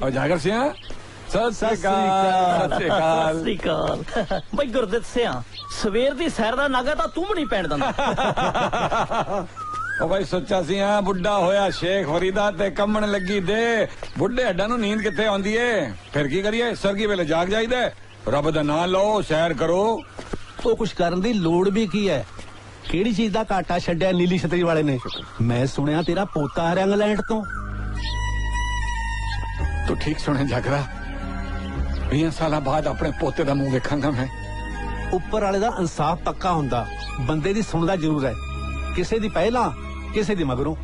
और जागर सिंह सत श्री अकाल भाई गुरदित सिंह सवेर दी सैर दा नागा तां तू भी नहीं पैण दिंदा। ओ भाई सच्चा सिंह बुढ़ा होया शेख फरीदा ते कम्मण लगी दे बुढ़े हड्डा नूं नींद कित्थे आउंदी है। फिर की करिए सरगी वेले जाग जाईदा रब दा नाम लो सैर करो। तो कुछ करन दी लोड़ भी की है। केड़ी चीज दा घाटा छड्डिया नीली छतरी वाले ने। मैं सुनिया तेरा पोता आ रहा इंग्लैंड तो। तू ठीक सुने जागरा 20 साल बाद अपने पोते दा मुंह वेखांगा मैं। उपर वाले दा इंसाफ पक्का हुंदा बंदे दी सुनदा जरूर है किसे दी पहला किसे दी मगरों।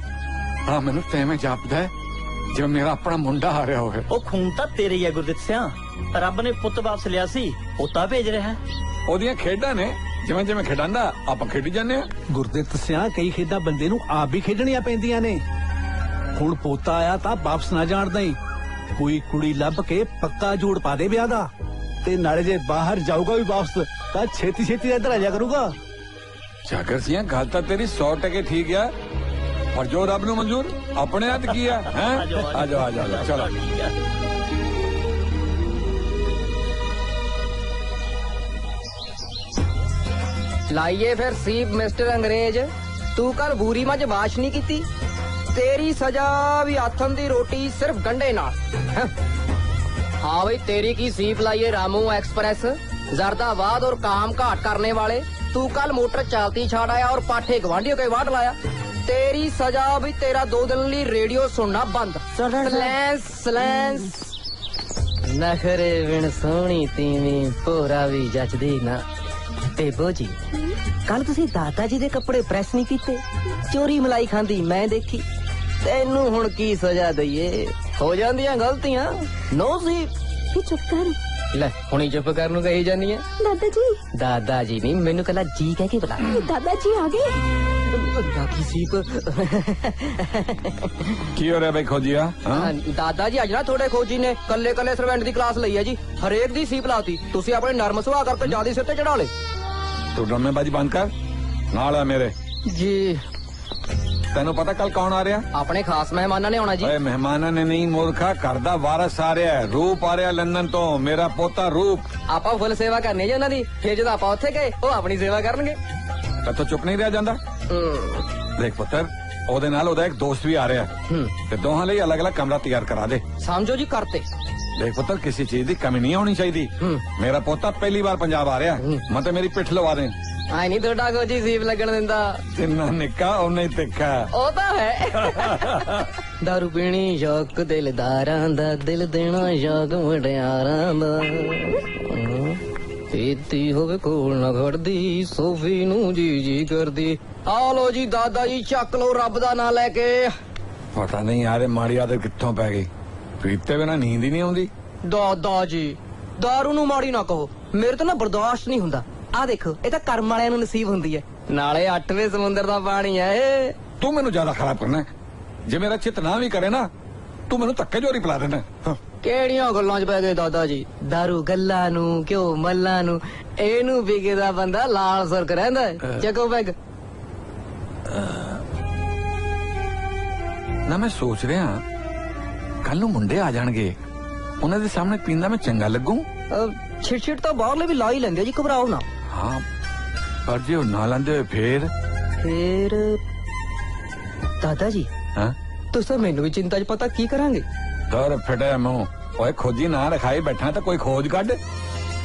हाँ मैनू तेवें जापदा है जिवें मेरा अपना मुंडा आ रहा होवे। ओ खून तां तेरे ही है गुरदित सिंह। रब ने पुत्त वापस लिया सी पोता भेज रहा है। ओदियां खेडां ने जिवें जिवें खिडांदा आपां खेडी जाने। गुरदित सिंह कई खेडां बंदे नूं आप भी खेडणियां पैंदियां ने। हुण पोता आया तां वापस ना जाण दई कोई कुड़ी लभ के पक्का जोड़ पा दे ब्याह दा ते नाले जे बाहर जाऊगा भी वापस तां छेती छेती इधर आ जा करूगा। जागर सिंह गल तां तेरी 100% ठीक है और जो रब नूं मंजूर अपने हाथ किया है। आ जाओ चलो। लाइए फिर सीप मिस्टर अंग्रेज तू कल भूरी मज वाश नहीं की तेरी सजा भी आथन दी रोटी सिर्फ गंडे नाल। हाँ भाई तेरी की सीप लाइए रामू एक्सप्रेस जर्दाबाद और काम घाट करने वाले तू कल मोटर चलती छाड़ आया और पाठे गवांढियों के वाट लाया। तेरी सजा भी तेरा 2 दिन ली रेडियो सुनना बंद। सलैंस नखरे बिन सोहनी तीवी भोरा भी जचदी ना। बेबो जी कल तुसी दादा जी दे कपड़े प्रेस नहीं कीते चोरी मलाई खांदी मैं देखी। तेनू हुण की सजा दईए हो जांदियां गलतियां नो सी चुप कर ले हुणी चुप करनू कही जानी है। दादाजी नहीं मैनू कला जी कह के बुला। दादाजी आ गए। दादी सीप की हो रहा भाई खोजिया। दादाजी अज ना थोड़े खोजी ने कल्ले कल्ले सर्वेंट दी क्लास लई है जी हरेक दी सीप लाती तुसी अपने नरम सुभा करके ज्यादा सिर ते चढ़ा ले। तू ड्रामेबाजी बंद कर नाल आ मेरे जी। तेनू पता कल कौन आ रहा। अपने खास मेहमाना ने आना जी। मेहमाना ने नहीं मूर्खा घर दा वारस आ रहा है। रूप आ रहा लंदन तो मेरा पोता रूप। आपा फुल सेवा करनी जी उन्हां दी फिर जद आपा उत्थे गए वो अपनी सेवा करनगे। तो चुप नहीं रह जांदा। देख पुत्र ओदे नाल ओदा एक दोस्त भी आ रहा है ते दोहां लई अलग अलग कमरा तैयार करा दे। समझो जी करते। देख पुत्र किसी चीज की कमी नहीं होनी चाहिए। मेरा पोता पहली बार पंजाब आ रहा मत मेरी पिठ लवा दे। आई नहीं थोड़ा कोई सीप लगन दिंदा जिन्ना निक्का उन्ना ही तिखा ओ तां है। दारू पीनी शौक दिलदारां दा दिल देना शौक मुटियारां दा पीती होवे कोल ना खड़दी सोफी नू जी जी करदी। आ लो जी दादा जी चक लो रब दा नाम लेके। पता नहीं यार माड़ी आदत कित्थों पै गई पीते बिना नींद ही नहीं आउंदी। दादा जी दारू नू माड़ी ना कहो मेरे तो ना बर्दाश्त नहीं हुंदा। आ देखो ये तो कर्म वालियां नू नसीब हुंदी है नाले 8वें समुंदर दा पानी है। तू मैनू ज्यादा खराब करना है जे मेरा चित ना भी करे ना तू मैनू धक्के जोरी पिला देना। केड़ियां गल्लां च पै गए दादा जी दारू गल्लां नू क्यों मल्लां नू एनू पीके दा बंदा लाल सुरख रहिंदा है। चको पैग ना मैं सोच रहा कल नू मुंडे आ जाणगे उन्हां दे सामने पींदा मैं चंगा लगूं। छिट तो बाहरले भी ला ही लेंदे जी घबराओ ना। हाँ पर जे ना लांदे फिर दादाजी तुसां मैनू भी चिंता च पता की करांगे। दर फटे मुंह ओए खोजी ना रखाई बैठा तो कोई खोज कढ।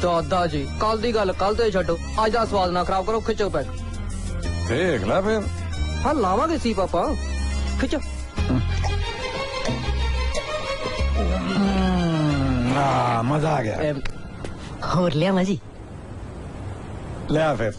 दादाजी कल दी गल कल ते छड्डो अज दा स्वाद ना खराब करो खिचो पैग। देख ला फिर हाँ लावांगे सी पापा खिचो। मजा आ गया। होर लिया जी ले आ फिर।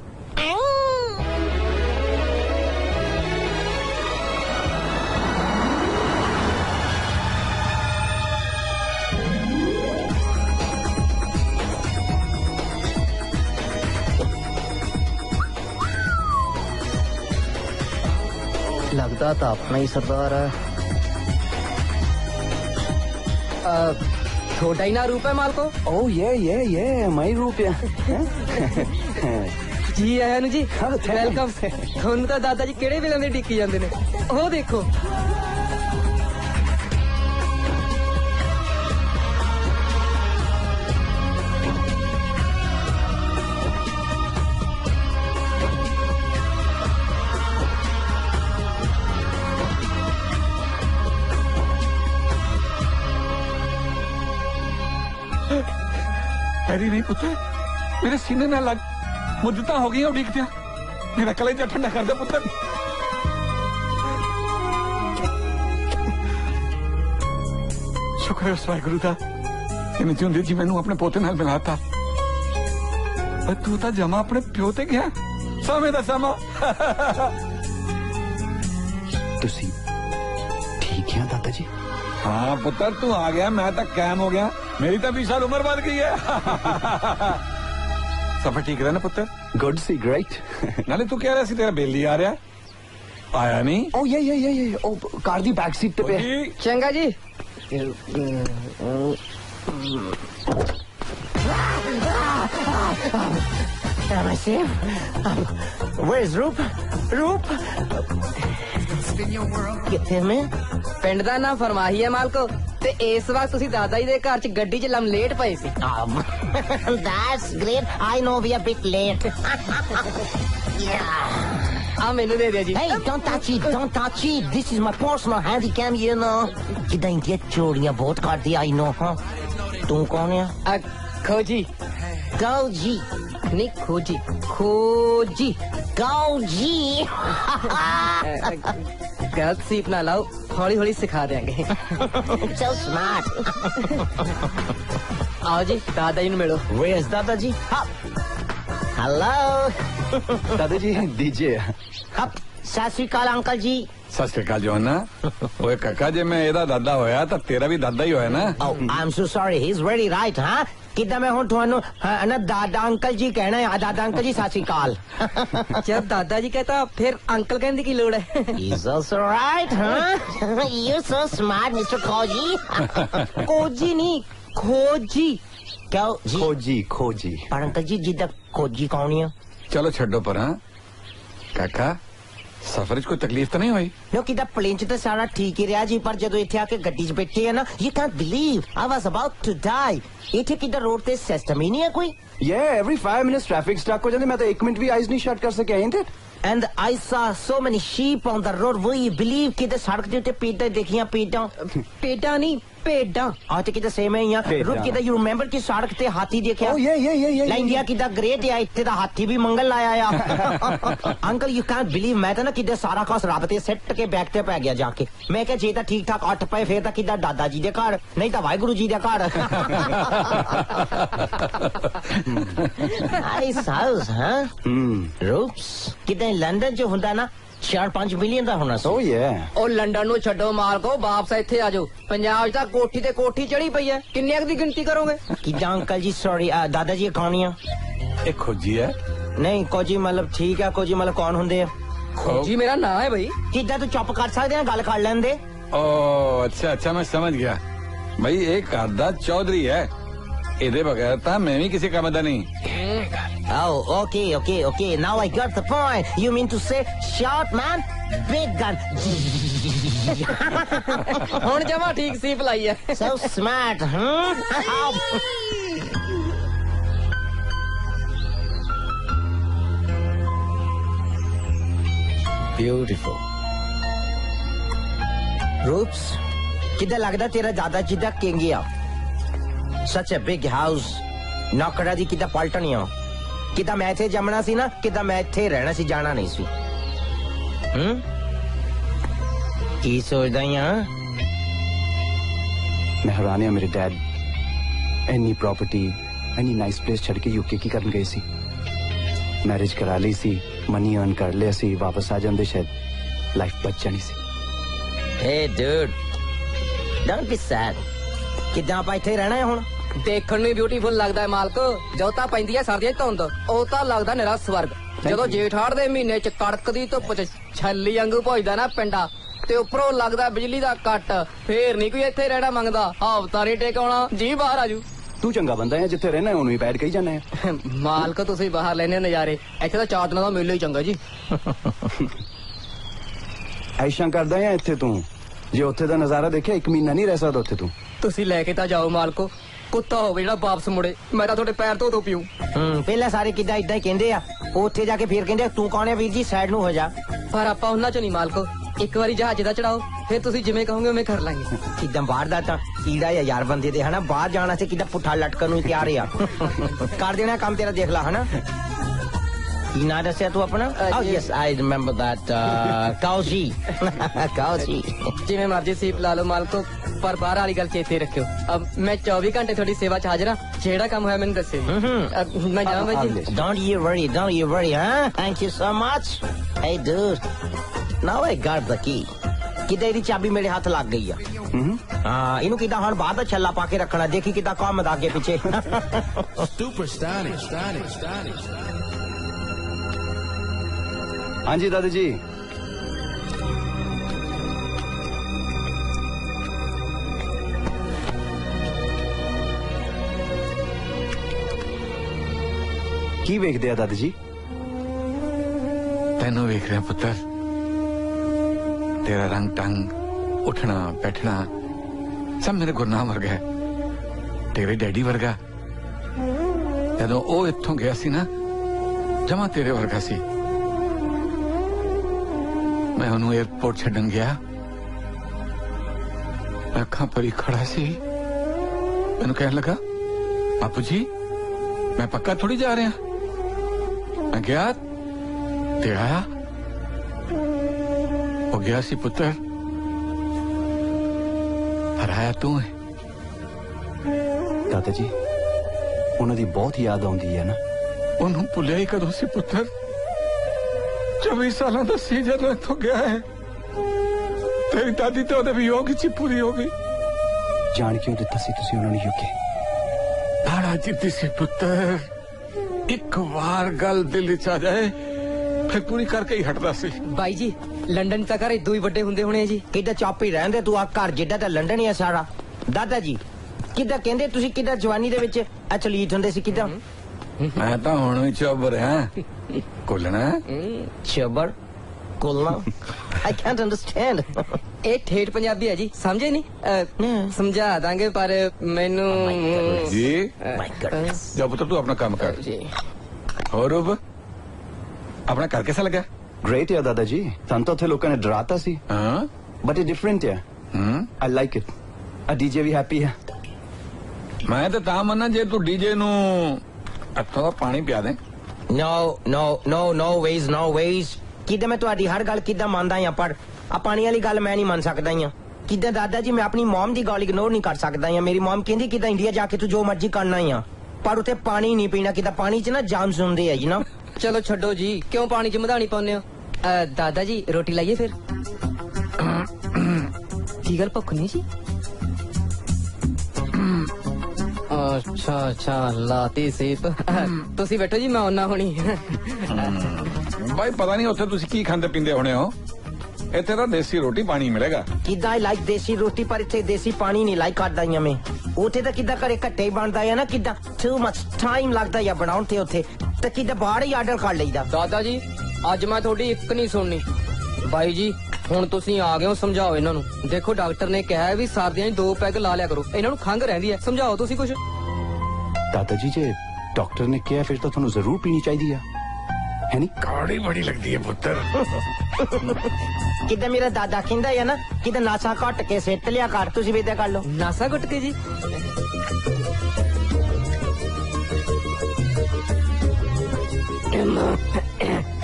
लगता तो अपना ही सरदार है। छोटा ही ना रूप है माल को। ओ ये माई रूप है। जी आया जी वेलकम। थोनू तो दादाजी केड़े वेले दे डिक्की जांदे ने। ओ देखो पैरी नहीं पुत्र, मेरे सीने में लग मुद्दता हो गई उड़ीकतियां। मेरा कलेजा ठंडा कर दे पुत्र। शुक्र है उस वाहिगुरु दा इन्हें जिंदगी जी मैनू अपने पोते नाल मिलाता। पर तू तो जमा अपने प्यो ते गया समय दा समा। तुसी ठीक है दादा जी? हाँ पुत्र तू आ गया, मैं तो कैम हो गया। मेरी तो 20 साल उम्र बढ़ गई है। सफर ठीक रहा ना पुत्र? गुड सी ग्रेट। नाले तू कह रहा सी तेरा बेली आ रहा आया नहीं? ओ ये ओ कार दी बैक सीट पे। चंगा जी। Am I safe? Where's Roop? Roop? किथे में? ਪਿੰਡ ਦਾ ਨਾਂ ਫਰਮਾਹੀ ਹੈ ਮਾਲਕੋ, ਤੇ ਇਸ ਵਕਤ ਤੁਸੀਂ ਦਾਦਾ ਜੀ ਦੇ ਘਰ 'ਚ ਗੱਡੀ 'ਚ ਲਮਲੇਟ ਪਏ ਸੀ। That's great. I know we are a bit late. Yeah. ਆ ਮੈਨੂੰ ਦੇ ਦਿਓ ਜੀ। Hey, don't touch it. Don't touch it. This is my personal handycam, you know. ਕਿਦਾਂ ਇੰਡੀਆ ਚੋਰੀਆਂ ਬਹੁਤ ਕਰਦੀ, I know, ਹਾਂ। ਤੂੰ ਕੌਣ ਹੈ? ਖੋਜੀ। ਗੌਜੀ। ਨਹੀਂ ਖੋਜੀ, ਖੋਜੀ। ਗੌਜੀ। ਗਲਤ ਸੀਪ ਨਾ ਲਾਓ, ਹੌਲੀ ਹੌਲੀ ਸਿਖਾ ਦਿਆਂਗੇ। So smart. ਆਓ ਜੀ ਦਾਦਾ ਜੀ ਨੂੰ ਮਿਲੋ। Where's Dada ji? Hello. दादा जी दीजिए। Up. ਸਤਿ ਸ਼੍ਰੀ ਅਕਾਲ ਅੰਕਲ ਜੀ। सत श्रीकाल जोना। ओए काका जे मैं एदा दादा होया तो तेरा भी दादा ही होया ना। Oh, I'm so sorry. He's very right, huh? किदा मैं हूँ ਤੁਹਾਨੂੰ ना दादा अंकल जी कहना है। दादा अंकल जी सत श्री अकाल। जब दादा जी कहता फिर अंकल कहने की लोड़ है। He's also right, huh? You're so smart, Mr. Koji. ਕੋਜੀ ਨਹੀਂ ਖੋਜੀ। क्यों जी? खोजी खोजी। पर अंकल जी जिदा खोजी कौन है? चलो छड्डो पर। हाँ काका सफर च कोई तकलीफ तो नहीं हुई? नो किदा प्लेन च तो सारा ठीक ही रहा जी, पर जदों इत्थे आके गड्डी च बैठे है ना, you can't believe I was about to die. इत्थे किदा रोड ते सिस्टम ही नहीं है कोई। Yeah, every 5 minutes traffic stuck हो जाती। मैं तो 1 मिनट भी आइज नहीं शट कर सके, ain't it? And I saw so many sheep on the road. Will you believe कि सड़क के उत्ते पेटा देखियां पेटा। पेटा नहीं पेडा। आज तो किदा सेम है यहाँ। पेटा। रुक किदा you remember कि सड़क ते हाथी देखा? Oh yeah. इंडिया किदा ग्रेट है, इत्थे दा हाथी भी मंगल लाया या। अंकल यू कैंट बिलीव मैं तो ना किदा सारा कुछ रब ते सिट के बैग ते पै गया जाके। मैं क्या जे तां ठीक ठाक अट पए फिर तां किदा दादा जी दे घर, नहीं तां वाहिगुरु जी दे घर। नाइस हाउस, हाँ? रूप्स किदा लंदन च हुंदा ना 4-5 मिलियन ਦਾ ਹੋਣਾ ਸੀ। Oh yeah। ਉਹ ਲੰਡਨ ਨੂੰ ਛੱਡੋ ਮਾਲਕੋ, ਵਾਪਸ ਇੱਥੇ ਆ ਜਾਓ। ਪੰਜਾਬ 'ਚ ਤਾਂ ਕੋਠੀ ਤੇ ਕੋਠੀ ਚੜੀ ਪਈ ਹੈ। ਕਿੰਨੇ ਦੀ ਗਿਣਤੀ ਕਰੋਗੇ? किदा अंकल जी सॉरी दादाजी कौन है? एक खोजी है। नहीं कोजी मतलब ठीक है, कोजी मतलब कौन ਹੁੰਦੇ ਆ? ਖੋਜੀ ਮੇਰਾ ਨਾਂ ਹੈ ਬਈ। ਕਿੱਦਾਂ ਤੂੰ ਚੁੱਪ ਕਰ ਸਕਦੇ ਆ, ਗੱਲ ਕਰ ਲੈਂਦੇ। ओ अच्छा मैं समझ गया भाई। एक आधा चौधरी है, इधे बगैर था मैं भी किसी काम दा नहीं। Oh, okay. Now I got the point. You mean to say short man, big gun. ਹੁਣ ਜਮਾ ਠੀਕ ਸੀ ਭਲਾਈ ਹੈ। So smart, huh? Beautiful. Roops, ਕਿੱਦਾਂ ਲੱਗਦਾ ਤੇਰਾ ਦਾਦਾ ਜੀ ਦਾ ਕਿੰਗ ਆ? Such a big house. ਨੌਕਰਾਂ ਦੀ ਕਿੱਦਾਂ ਪਲਟਣੀ ਆ? ਕਿੱਦਾਂ ਮੈਂ ਇੱਥੇ ਜੰਮਣਾ ਸੀ ਨਾ, ਕਿੱਦਾਂ ਮੈਂ ਇੱਥੇ ਰਹਿਣਾ ਸੀ, ਜਾਣਾ ਨਹੀਂ ਸੀ। ਕੀ ਸੋਚਦਾ ਆ? मैं हैरान है मेरे डैड इन्नी प्रॉपर्टी इन्नी नाइस प्लेस छड़ के यूके की करन गए सी। मैरिज करा ली सी, मनी अर्न कर लिया सी, वापस आ जांदे शायद लाइफ बच जानी सी। Hey dude, don't be sad. ਕਿੱਦਾਂ ਆਪਾਂ ਇੱਥੇ ਰਹਿਣਾ ਹੈ ਹੁਣ? ਦੇਖਣ ਨੂੰ ਬਿਊਟੀਫੁਲ ਲੱਗਦਾ ਹੈ ਮਾਲਕ। ਜੋ ਤਾਂ ਪੈਂਦੀ ਹੈ ਸਰਦੀਆਂ 'ਚ ਧੁੰਦ, ਉਹ ਤਾਂ ਲੱਗਦਾ ਨਿਰਾ ਸਵਰਗ। ਜਦੋਂ ਜੇਠਾੜ ਦੇ ਮਹੀਨੇ 'ਚ ਕੜਕਦੀ ਧੁੱਪ 'ਚ ਛੱਲੀ ਵਾਂਗੂ ਭੁੱਜਦਾ ਨਾ ਪਿੰਡਾ, ਤੇ ਉੱਪਰੋਂ ਲੱਗਦਾ ਬਿਜਲੀ ਦਾ ਕੱਟ, ਫੇਰ ਨਹੀਂ ਕੋਈ ਇੱਥੇ ਰਹਿਣਾ ਮੰਗਦਾ। ਹਫ਼ਤਾ ਨਹੀਂ ਟਿਕਾਉਣਾ ਜੀ, ਬਾਹਰ ਆਜੂ। तू चंगा बंदा है, जिथे रहना है ਉਹਨੂੰ ਹੀ ਬੈਠ ਕੇ ਹੀ ਜਾਣਾ ਹੈ। ਮਾਲਕ ਤੁਸੀਂ ਬਾਹਰ ਲੈਣੇ ਨਜ਼ਾਰੇ, ਇੱਥੇ ਤਾਂ 4 ਦਿਨਾਂ ਦਾ ਮੇਲਾ ਹੀ ਚੰਗਾ ਜੀ। ਐਸ਼ਾਂ ਕਰਦਾ ਹੈ ਇੱਥੇ ਤੂੰ? ਜੇ ਉੱਥੇ ਦਾ ਨਜ਼ਾਰਾ ਦੇਖਿਆ 1 ਮਹੀਨਾ ਨਹੀਂ ਰਹਿ ਸਕਦਾ ਉੱਥੇ ਤੂੰ। ਤੁਸੀਂ ਲੈ ਕੇ ਤਾਂ ਜਾਓ ਮਾਲਕੋ, ਕੁੱਤਾ ਹੋਵੇ ਜਿਹੜਾ ਵਾਪਸ ਮੁੜੇ। ਮੈਂ ਤਾਂ ਤੁਹਾਡੇ ਪੈਰ ਧੋ ਪੀਊ। ਪਹਿਲਾਂ ਸਾਰੇ ਕਿੱਦਾਂ ਇਦਾਂ ਹੀ ਕਹਿੰਦੇ ਆ, ਉੱਥੇ ਜਾ ਕੇ ਫੇਰ ਕਹਿੰਦੇ ਤੂੰ ਕੌਣ ਹੈ ਵੀਰ ਜੀ, ਸਾਈਡ ਨੂੰ ਹੋ ਜਾ। ਪਰ ਆਪਾਂ ਉਹਨਾਂ 'ਚ ਨਹੀਂ ਮਾਲਕੋ, ਇੱਕ ਵਾਰੀ ਜਹਾਜ਼ ਦਾ ਚੜਾਓ, ਫਿਰ ਤੁਸੀਂ ਜਿਵੇਂ ਕਹੋਗੇ ਉਵੇਂ ਕਰ ਲਾਂਗੇ। ਕਿਦਾਂ ਬਾਹਰ ਦਾ ਤਾਂ ਕੀੜਾ ਜਾਂ ਯਾਰ ਬੰਦੇ ਦੇ ਹਨਾ ਬਾਹਰ ਜਾਣਾ ਸੀ ਕਿਦਾਂ ਪੁੱਠਾ ਲਟਕਣ ਨੂੰ ਤਿਆਰ ਆ ਕਰ ਦੇਣਾ ਕੰਮ ਤੇਰਾ ਦੇਖ ਲਾ ਹਨਾ ਕੀ ਨਾਂ ਦੱਸਿਆ ਤੂੰ ਆਪਣਾ oh yes I remember that ਕਾਉਜੀ ਕਾਉਜੀ ਜਿਵੇਂ ਮਰਜ਼ੀ ਸੀਪ ਲਾ ਲਓ ਮਾਲਕੋ, ਪਰ ਬਾਹਰ ਵਾਲੀ ਗੱਲ ਚੇਤੇ ਰੱਖਿਓ। ਅਬ ਮੈਂ 24 ਘੰਟੇ ਤੁਹਾਡੀ ਸੇਵਾ 'ਚ ਹਾਜ਼ਰ ਹਾਂ, ਜਿਹੜਾ ਕੰਮ ਹੋਇਆ ਮੈਨੂੰ ਦੱਸਿਓ ਜੀ। ਮੈਂ ਜਾਵਾਂ ਬਾਈ ਜੀ। don't you worry huh thank you so much hey dude now I got the key ਕਿਦਾਂ ਇਹਦੀ ਚਾਬੀ ਮੇਰੇ ਹੱਥ ਲੱਗ ਗਈ ਆ ਹਾਂ ਇਹਨੂੰ ਕਿਦਾਂ ਹੁਣ ਬਾਹਰ ਦਾ ਛੱਲਾ ਪਾ ਕੇ ਰੱਖਣਾ ਦੇਖੀ ਕਿਦਾਂ ਕੰਮ ਦਾ ਅੱਗੇ ਪਿੱਛੇ हाँ जी दादा जी। की वेखदे आ दादा जी? तेनू वेख रहा पुत्र, तेरा रंग टंग उठना बैठना सब मेरे गुरनाम वर्गा है, तेरे डैडी वर्गा। जदों ओ इत्थों गया सी ना जमा तेरे वर्गा सी। मैं उन्होंने एयरपोर्ट छड्डन गया, अखा परी खड़ा सी, मैनू कहन लगा बापू जी मैं पक्का थोड़ी जा रहा। मैं गया ते आया, हो गया सी पुत्र, हराया तू है। दादा जी उन्हां दी बहुत याद आउंदी है ना। उन्होंने भुलिया ही कदों सी पुत्र, 24 साल का सी जदों इत्थों गया है। तेरी दादी तो उहदे वियोग च पूरी हो गई। जान क्यों दिता सी तुसी उन्हां नूं यूके? भाड़ा जिद्दी सी पुत्र, एक बार गल दिल च आ जाए फिर पूरी करके ही हटदा सी। ਬਾਈ ਜੀ ਲੰਡਨ ਤਾਂ ਘਰ ਇਦੋਂ ਹੀ ਵੱਡੇ ਹੁੰਦੇ ਹੋਣੇ ਜੀ। ਕਿਦਾਂ ਚੁੱਪ ਹੀ ਰਹਿੰਦੇ ਤੂੰ ਆ ਘਰ ਜਿੱਡਾ ਤਾਂ ਲੰਡਨ ਹੀ ਆ ਸਾਰਾ। ਦਾਦਾ ਜੀ ਕਿਦਾਂ ਕਹਿੰਦੇ ਤੁਸੀਂ ਕਿਦਾਂ ਜਵਾਨੀ ਦੇ ਵਿੱਚ ਅਚਲੀਤ ਹੁੰਦੇ ਸੀ ਕਿਦਾਂ? मैं तो हुण भी चुप रहा, कुलना ਚਬਰ ਕੋਲਣਾ I can't understand ਇਹ ਠੇਠ ਪੰਜਾਬੀ ਹੈ ਜੀ, ਸਮਝੇ ਨਹੀਂ? ਸਮਝਾ ਦਾਂਗੇ ਪਰ ਮੈਨੂੰ जी। My goodness जब पुत्र तू अपना काम कर। ਜੀ और रूप अपना कर कैसा लगा? ग्रेट है दादा जी, सन तो थे लोगों ने डराता सी हाँ बट ये डिफरेंट है। I like it. आ डीजे भी हैप्पी है। मैं तो ता मना जे तू डीजे नु हथों दा पानी पिया दे। no ways ਕਿਦਾਂ ਮੈਂ ਤੁਹਾਡੀ ਹਰ ਗੱਲ ਕਿਦਾਂ ਮੰਨਦਾ ਆ ਪਰ ਆ ਪਾਣੀ ਵਾਲੀ ਗੱਲ ਮੈਂ ਨਹੀਂ ਮੰਨ ਸਕਦਾ ਆ। ਕਿਦਾਂ ਦਾਦਾ ਜੀ ਮੈਂ ਆਪਣੀ ਮਮ ਦੀ ਗੱਲ ਇਗਨੋਰ ਨਹੀਂ ਕਰ ਸਕਦਾ ਆ। ਮੇਰੀ ਮਮ ਕਹਿੰਦੀ ਕਿਦਾਂ ਇੰਡੀਆ ਜਾ ਕੇ ਤੂੰ ਜੋ ਮਰਜ਼ੀ ਕਰਨਾ ਆ ਪਰ ਉੱਥੇ ਪਾਣੀ ਨਹੀਂ ਪੀਣਾ, ਕਿਦਾਂ ਪਾਣੀ 'ਚ ਨਾ ਜਾਮਸ ਹੁੰਦੇ ਆ ਜੀ ਨਾ। ਚਲੋ ਛੱਡੋ ਜੀ, ਕਿਉਂ ਪਾਣੀ 'ਚ ਮਧਾਣੀ ਪਾਉਂਦੇ ਹੋ? ਦਾਦਾ ਜੀ ਰੋਟੀ ਲਾਈਏ ਫਿਰ। ਕੀ ਗੱਲ ਭੁੱਖ ਨਹੀਂ ਜੀ? ਅੱਛਾ ਲਾਤੀ ਸੀਪ। ਤੁਸੀਂ ਬੈਠੋ ਜੀ, ਮੈਂ ਆਉਣਾ ਹੁਣੀ। भाई पता नहीं उत्थे तुसी की खांदे पींदे होने हो, इत्थे तो देसी रोटी पानी मिलेगा। ਕਿਦਾਂ ਆਈ ਲਾਈਕ ਦੇਸੀ ਰੋਟੀ ਪਰ ਇੱਥੇ ਦੇਸੀ ਪਾਣੀ ਨਹੀਂ ਲਾਈਕ ਕਰਦਾ ਆ ਮੈਂ। ਉੱਥੇ ਤਾਂ ਕਿਦਾਂ ਘਰੇ ਘੱਟੇ ਹੀ ਬਣਦਾ ਆ ਨਾ, ਕਿਦਾਂ ਟੂ ਮਚ ਟਾਈਮ ਲੱਗਦਾ ਆ ਬਣਾਉਣ ਤੇ ਉੱਥੇ ਤਾਂ ਕਿਦਾਂ ਬਾਹਰ ਹੀ ਆਰਡਰ ਕਰ ਲਈਦਾ। ਦਾਦਾ ਜੀ ਅੱਜ ਮੈਂ ਤੁਹਾਡੀ ਇੱਕ ਨਹੀਂ ਸੁਣਨੀ। ਬਾਈ ਜੀ ਹੁਣ ਤੁਸੀਂ ਆ ਗਏ ਹੋ, ਸਮਝਾਓ ਇਹਨਾਂ ਨੂੰ। ਦੇਖੋ ਡਾਕਟਰ ਨੇ ਕਿਹਾ ਵੀ ਸਰਦੀਆਂ 'ਚ 2 ਪੈਗ ਲਾ ਲਿਆ ਕਰੋ, ਇਹਨਾਂ ਨੂੰ ਖੰਘ ਰਹਿੰਦੀ ਹੈ। ਸਮਝਾਓ ਤੁਸੀਂ ਕੁਝ। दादा जी जे डॉक्टर ने कहा फिर तो थानू जरूर पीनी चाहिए है नहीं? कौड़ी बड़ी लगती है पुत्र। ਕਿਦਾਂ ਮੇਰਾ ਦਾਦਾ ਕਹਿੰਦਾ ਆ ਨਾ ਕਿਦਾਂ ਨਾਸਾ ਘੱਟ ਕੇ ਸਿੱਟ ਲਿਆ ਕਰ, ਤੁਸੀਂ ਵੀ ਏਦਾਂ ਕਰ ਲਓ। ਨਾਸਾ ਗੁੱਟ ਕੇ ਜੀ?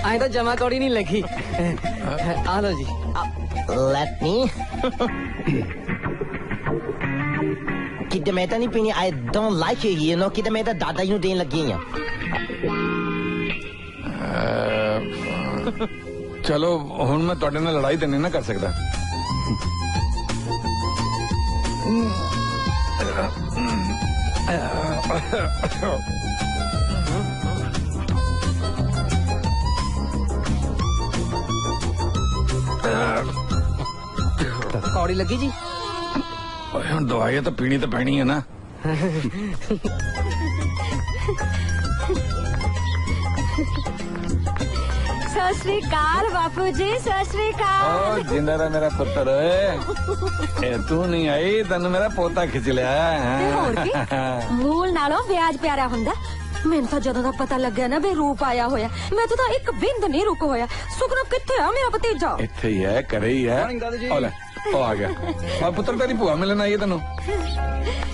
ਆਏ ਤਾਂ ਜਮਾ ਤੋੜੀ ਨਹੀਂ ਲੱਗੀ। ਆ ਲੋ ਜੀ। ਲੈਟ ਮੀ ਕਿਦਾਂ ਮੈਂ ਤਾਂ ਨਹੀਂ ਪੀਣੀ। I don't like it you know. ਕਿਦਾਂ ਮੈਂ ਤਾਂ ਦਾਦਾ ਜੀ ਨੂੰ ਦੇਣ ਲੱਗੀ ਆ। चलो हुण मैं तुहाडे नाल लड़ाई तो नहीं ना कर सकता। कौड़ी लगी जी? हुण दवाई तो पीनी तो पैनी है ना। सत श्री अकाल बापू जी, सत श्री अकाल। जिंदा रहा मेरा पुत्र। ए तू नहीं आई, तेन मेरा पोता खिंच लिया। ਤੇ ਹੋਰ ਕੀ ਮੂਲ ਨਾਲੋਂ ਵਿਆਜ ਪਿਆਰਾ ਹੁੰਦਾ। ਮੈਨੂੰ ਤਾਂ ਜਦੋਂ ਦਾ ਪਤਾ ਲੱਗਿਆ ਨਾ ਵੀ ਰੂਪ ਆਇਆ ਹੋਇਆ ਮੈਂ ਤਾਂ ਇੱਕ ਬਿੰਦ ਨਹੀਂ ਰੁਕ ਹੋਇਆ ਸੁਖਨਾ ਕਿੱਥੇ ਆ ਮੇਰਾ ਭਤੀਜਾ ਇੱਥੇ ਹੀ ਹੈ ਘਰੇ ਹੀ ਹੈ ਉਹ ਲੈ ਉਹ ਆ ਗਿਆ ਔਰ ਪੁੱਤਰ ਤੇਰੀ ਭੂਆ ਮਿਲਣ ਆਈ ਹੈ ਤੈਨੂੰ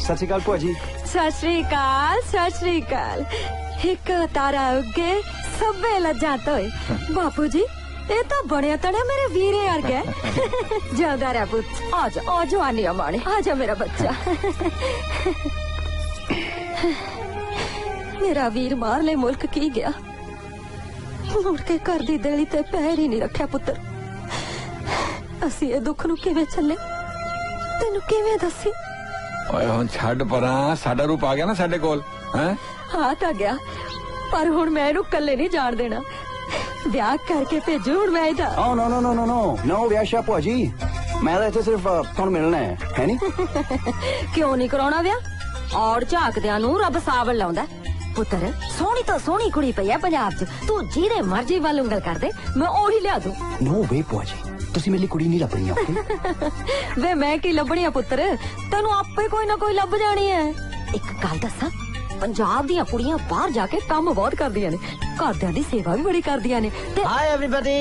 सत श्रीकाल भूआ जी। ਸਤਿ ਸ੍ਰੀ ਅਕਾਲ ਇੱਕ ਤਾਰਾ ਉੱਗੇ ਸਭੇ ਲੱਜਾਂ ਤੋਏ ਬਾਪੂ ਜੀ ਇਹ ਤਾਂ ਬਣਿਆ ਤੜਿਆ ਮੇਰੇ ਵੀਰੇ ਵਰਗਾ ਜਿਉਂਦਾ ਰਹਿ ਪੁੱਤ ਆ ਜਾ ਜਵਾਨੀ ਮਾਣੇ ਆ ਜਾ ਮੇਰਾ ਬੱਚਾ ਮੇਰਾ ਵੀਰ ਮਾਰ ਲੈ ਮੁਲਕ ਕੀ ਗਿਆ ਮੁੜ ਕੇ ਘਰ ਦੀ ਦੇਲੀ ਤੇ ਪੈਰ ਹੀ ਨਹੀਂ ਰੱਖਿਆ ਪੁੱਤਰ ਅਸੀਂ ਇਹ ਦੁੱਖ ਨੂੰ ਕਿਵੇਂ ਚੱਲੇ ਤੈਨੂੰ ਕਿਵੇਂ ਦੱਸੀ ਓਏ ਹੁਣ ਛੱਡ ਪਰਾਂ ਸਾਡਾ ਰੂਪ ਆ ਗਿਆ ਨਾ ਸਾਡੇ ਕੋਲ ਹੈ ਹਾਂ ਤਾਂ ਗਿਆ ਪਰ ਹੁਣ ਮੈਂ ਇਹਨੂੰ ਇਕੱਲੇ ਨਹੀਂ ਜਾਣ ਦੇਣਾ ਵਿਆਹ ਕਰਕੇ ਭੇਜੂ ਹੁਣ ਮੈਂ ਇਹਦਾ Oh no no no no no no ਵਿਆਹ ਭੂਆ ਜੀ ਮੈਂ ਤਾਂ ਇੱਥੇ ਸਿਰਫ ਤੁਹਾਨੂੰ ਮਿਲਣਾ ਹੈ ਨਹੀਂ ਕਿਉਂ ਨਹੀਂ ਕਰਾਉਣਾ ਵਿਆਹ ਔਰ ਝਾਕਦਿਆਂ ਨੂੰ ਰੱਬ ਸਾਵਲ ਲਾਉਂਦਾ ਪੁੱਤਰ ਸੋਹਣੀ ਤੋਂ ਸੋਹਣੀ ਕੁੜੀ ਪਈ ਆ ਪੰਜਾਬ 'ਚ ਤੂੰ ਜਿਹਦੇ ਮਰਜ਼ੀ ਵੱਲ ਉਂਗਲ ਕਰ ਦੇ ਮੈਂ ਉਹੀ ਲਿਆ ਦੂੰ ਨੋ ਵੇ ਭੂਆ ਜੀ ਤੁਸੀਂ ਮੇਰੇ ਲਈ ਕੁੜੀ ਨਹੀਂ ਲੱਭਣੀ ਓਕੇ ਵੇ ਮੈਂ ਕੀ ਲੱਭਣੀ ਆ ਪੁੱਤਰ ਤੈਨੂੰ ਆਪੇ ਕੋਈ ਨਾ ਕੋਈ ਲੱਭ ਜਾਣੀ ਹੈ ਇੱਕ ਗੱਲ ਦੱਸਾਂ ਪੰਜਾਬ ਦੀਆਂ ਕੁੜੀਆਂ ਬਾਹਰ ਜਾ ਕੇ ਕੰਮ ਬਹੁਤ ਕਰਦੀਆਂ ਨੇ ਘਰਦਿਆਂ ਦੀ ਸੇਵਾ ਵੀ ਬੜੀ ਕਰਦੀਆਂ ਨੇ ਤੇ Hi everybody.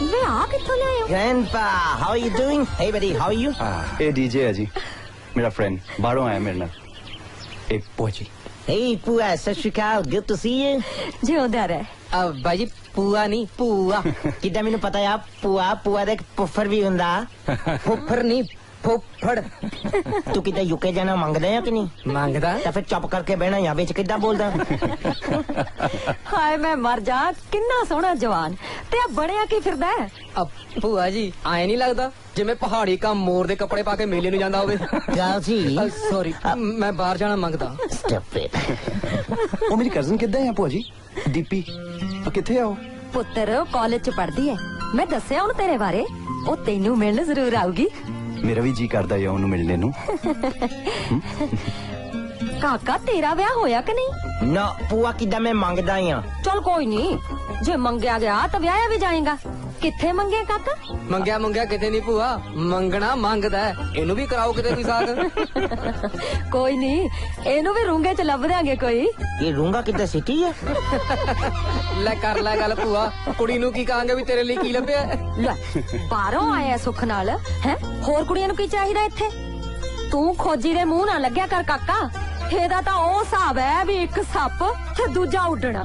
ਵੇ ਆ ਕਿੱਥੋਂ ਲਿਆਇਓ Grandpa, how are you doing? Hey buddy, how are you? ਇਹ ਡੀਜੇ ਹੈ ਜੀ ਮੇਰਾ ਫਰੈਂਡ ਬਾਹਰੋਂ ਆਇਆ ਮੇਰੇ ਨਾਲ ਇਹ ਭੂਆ ਜੀ Hey Pua, ਸਤਿ ਸ਼੍ਰੀ ਅਕਾਲ. Good to see you. ਜਿਉਂਦਾ ਰਹਿ ਬਾਈ ਜੀ ਪੂਆ ਨਹੀਂ ਪੂਆ ਕਿੱਦਾਂ ਮੈਨੂੰ ਪਤਾ ਆ ਪੂਆ ਦਾ ਇੱਕ ਪੁੱਫਰ ਵੀ ਹੁੰਦਾ ਫੁੱਫੜ ਨਹੀਂ ਫੁੱਫੜ ਤੂੰ ਕਿੱਦਾਂ ਯੂਕੇ ਜਾਣਾ ਮੰਗਦਾ ਆ ਕਿ ਨਹੀਂ ਮੰਗਦਾ ਤਾਂ ਫਿਰ ਚੁੱਪ ਕਰਕੇ ਬਹਿਣਾ ਜਾਂ ਵਿੱਚ ਕਿੱਦਾਂ ਬੋਲਦਾ ਹਾਏ ਮੈਂ ਮਰ ਜਾ ਕਿੰਨਾ ਸੋਹਣਾ ਜਵਾਨ ਤੇ ਆ ਬਣਿਆ ਕੀ ਫਿਰਦਾ ਹੈ? ਭੂਆ ਜੀ ਆਏ ਨਹੀਂ ਲੱਗਦਾ ਜਿਵੇਂ ਪਹਾੜੀ ਕਾ ਮੋਰ ਦੇ ਕੱਪੜੇ ਪਾ ਕੇ ਮੇਲੇ ਨੂੰ ਜਾਂਦਾ ਹੋਵੇ ਗੱਲ ਜੀ ਸੌਰੀ ਮੈਂ ਬਾਹਰ ਜਾਣਾ ਮੰਗਦਾ ਸਟੱਪ ਇਟ ਉਹ ਮੇਰੀ ਕਜ਼ਨ ਕਿੱਦਾਂ ਹੈ ਭੂਆ ਜੀ ਦੀਪੀ ਉਹ ਕਿੱਥੇ ਆ ਉਹ ਪੁੱਤਰ ਕਾਲਜ ਚ ਪੜ੍ਹਦੀ ਹੈ ਮੈਂ ਦੱਸਿਆ ਹੁਣ ਤੇਰੇ ਬਾਰੇ ਉਹ ਤੈਨੂੰ ਮਿਲਣ ਜ਼ਰੂਰ ਆਊਗੀ ਮੇਰਾ ਵੀ ਜੀ ਕਰਦਾ ਹੈ ਉਹਨੂੰ ਮਿਲਣੇ ਨੂੰ ਕਾਕਾ ਤੇਰਾ ਵਿਆਹ ਹੋਇਆ ਕਿ ਨਹੀਂ ਨਾ ਪੂਆ ਕਿੱਦਾਂ ਮੈਂ ਮੰਗਦਾ ਆ ਚਲ ਕੋਈ ਨਹੀਂ ਜੇ ਮੰਗਿਆ ਗਿਆ ਤਾਂ ਵਿਆਹਿਆ ਵੀ ਜਾਏਗਾ ਕਿੱਥੇ ਮੰਗੇ ਕਾਕਾ ਮੰਗਿਆ ਕਿਤੇ ਨਹੀਂ ਭੂਆ ਮੰਗਣਾ ਮੰਗਦਾ ਇਹਨੂੰ ਵੀ ਕਰਾਓ ਕਿਤੇ ਵੀ ਸਾਥ ਕੋਈ ਨਹੀਂ ਇਹਨੂੰ ਵੀ ਰੂੰਗੇ ਚ ਲੱਭ ਦਿਆਂਗੇ ਕੋਈ ਇਹ ਰੂੰਗਾ ਕਿੱਦਾਂ ਸਿੱਟੀ ਹੈ ਲੈ ਕਰ ਲੈ ਗੱਲ ਭੂਆ ਕੁੜੀ ਨੂੰ ਕੀ ਕਹਾਂਗੇ ਵੀ ਤੇਰੇ ਲਈ ਕੀ ਲੱਭਿਆ ਲੈ ਬਾਹਰੋਂ ਆਇਆ ਸੁੱਖ ਨਾਲ ਹੈ ਹੋਰ ਕੁੜੀਆਂ ਨੂੰ ਕੀ ਚਾਹੀਦਾ ਇੱਥੇ ਤੂੰ ਖੋਜੀ ਦੇ ਮੂੰਹ ਨਾ ਲੱਗਿਆ ਕਰ ਕਾਕਾ ਇਹਦਾ ਤਾਂ ਉਹ ਹਿਸਾਬ ਹੈ ਵੀ ਇੱਕ ਸੱਪ ਤੇ ਦੂਜਾ ਉੱਡਣਾ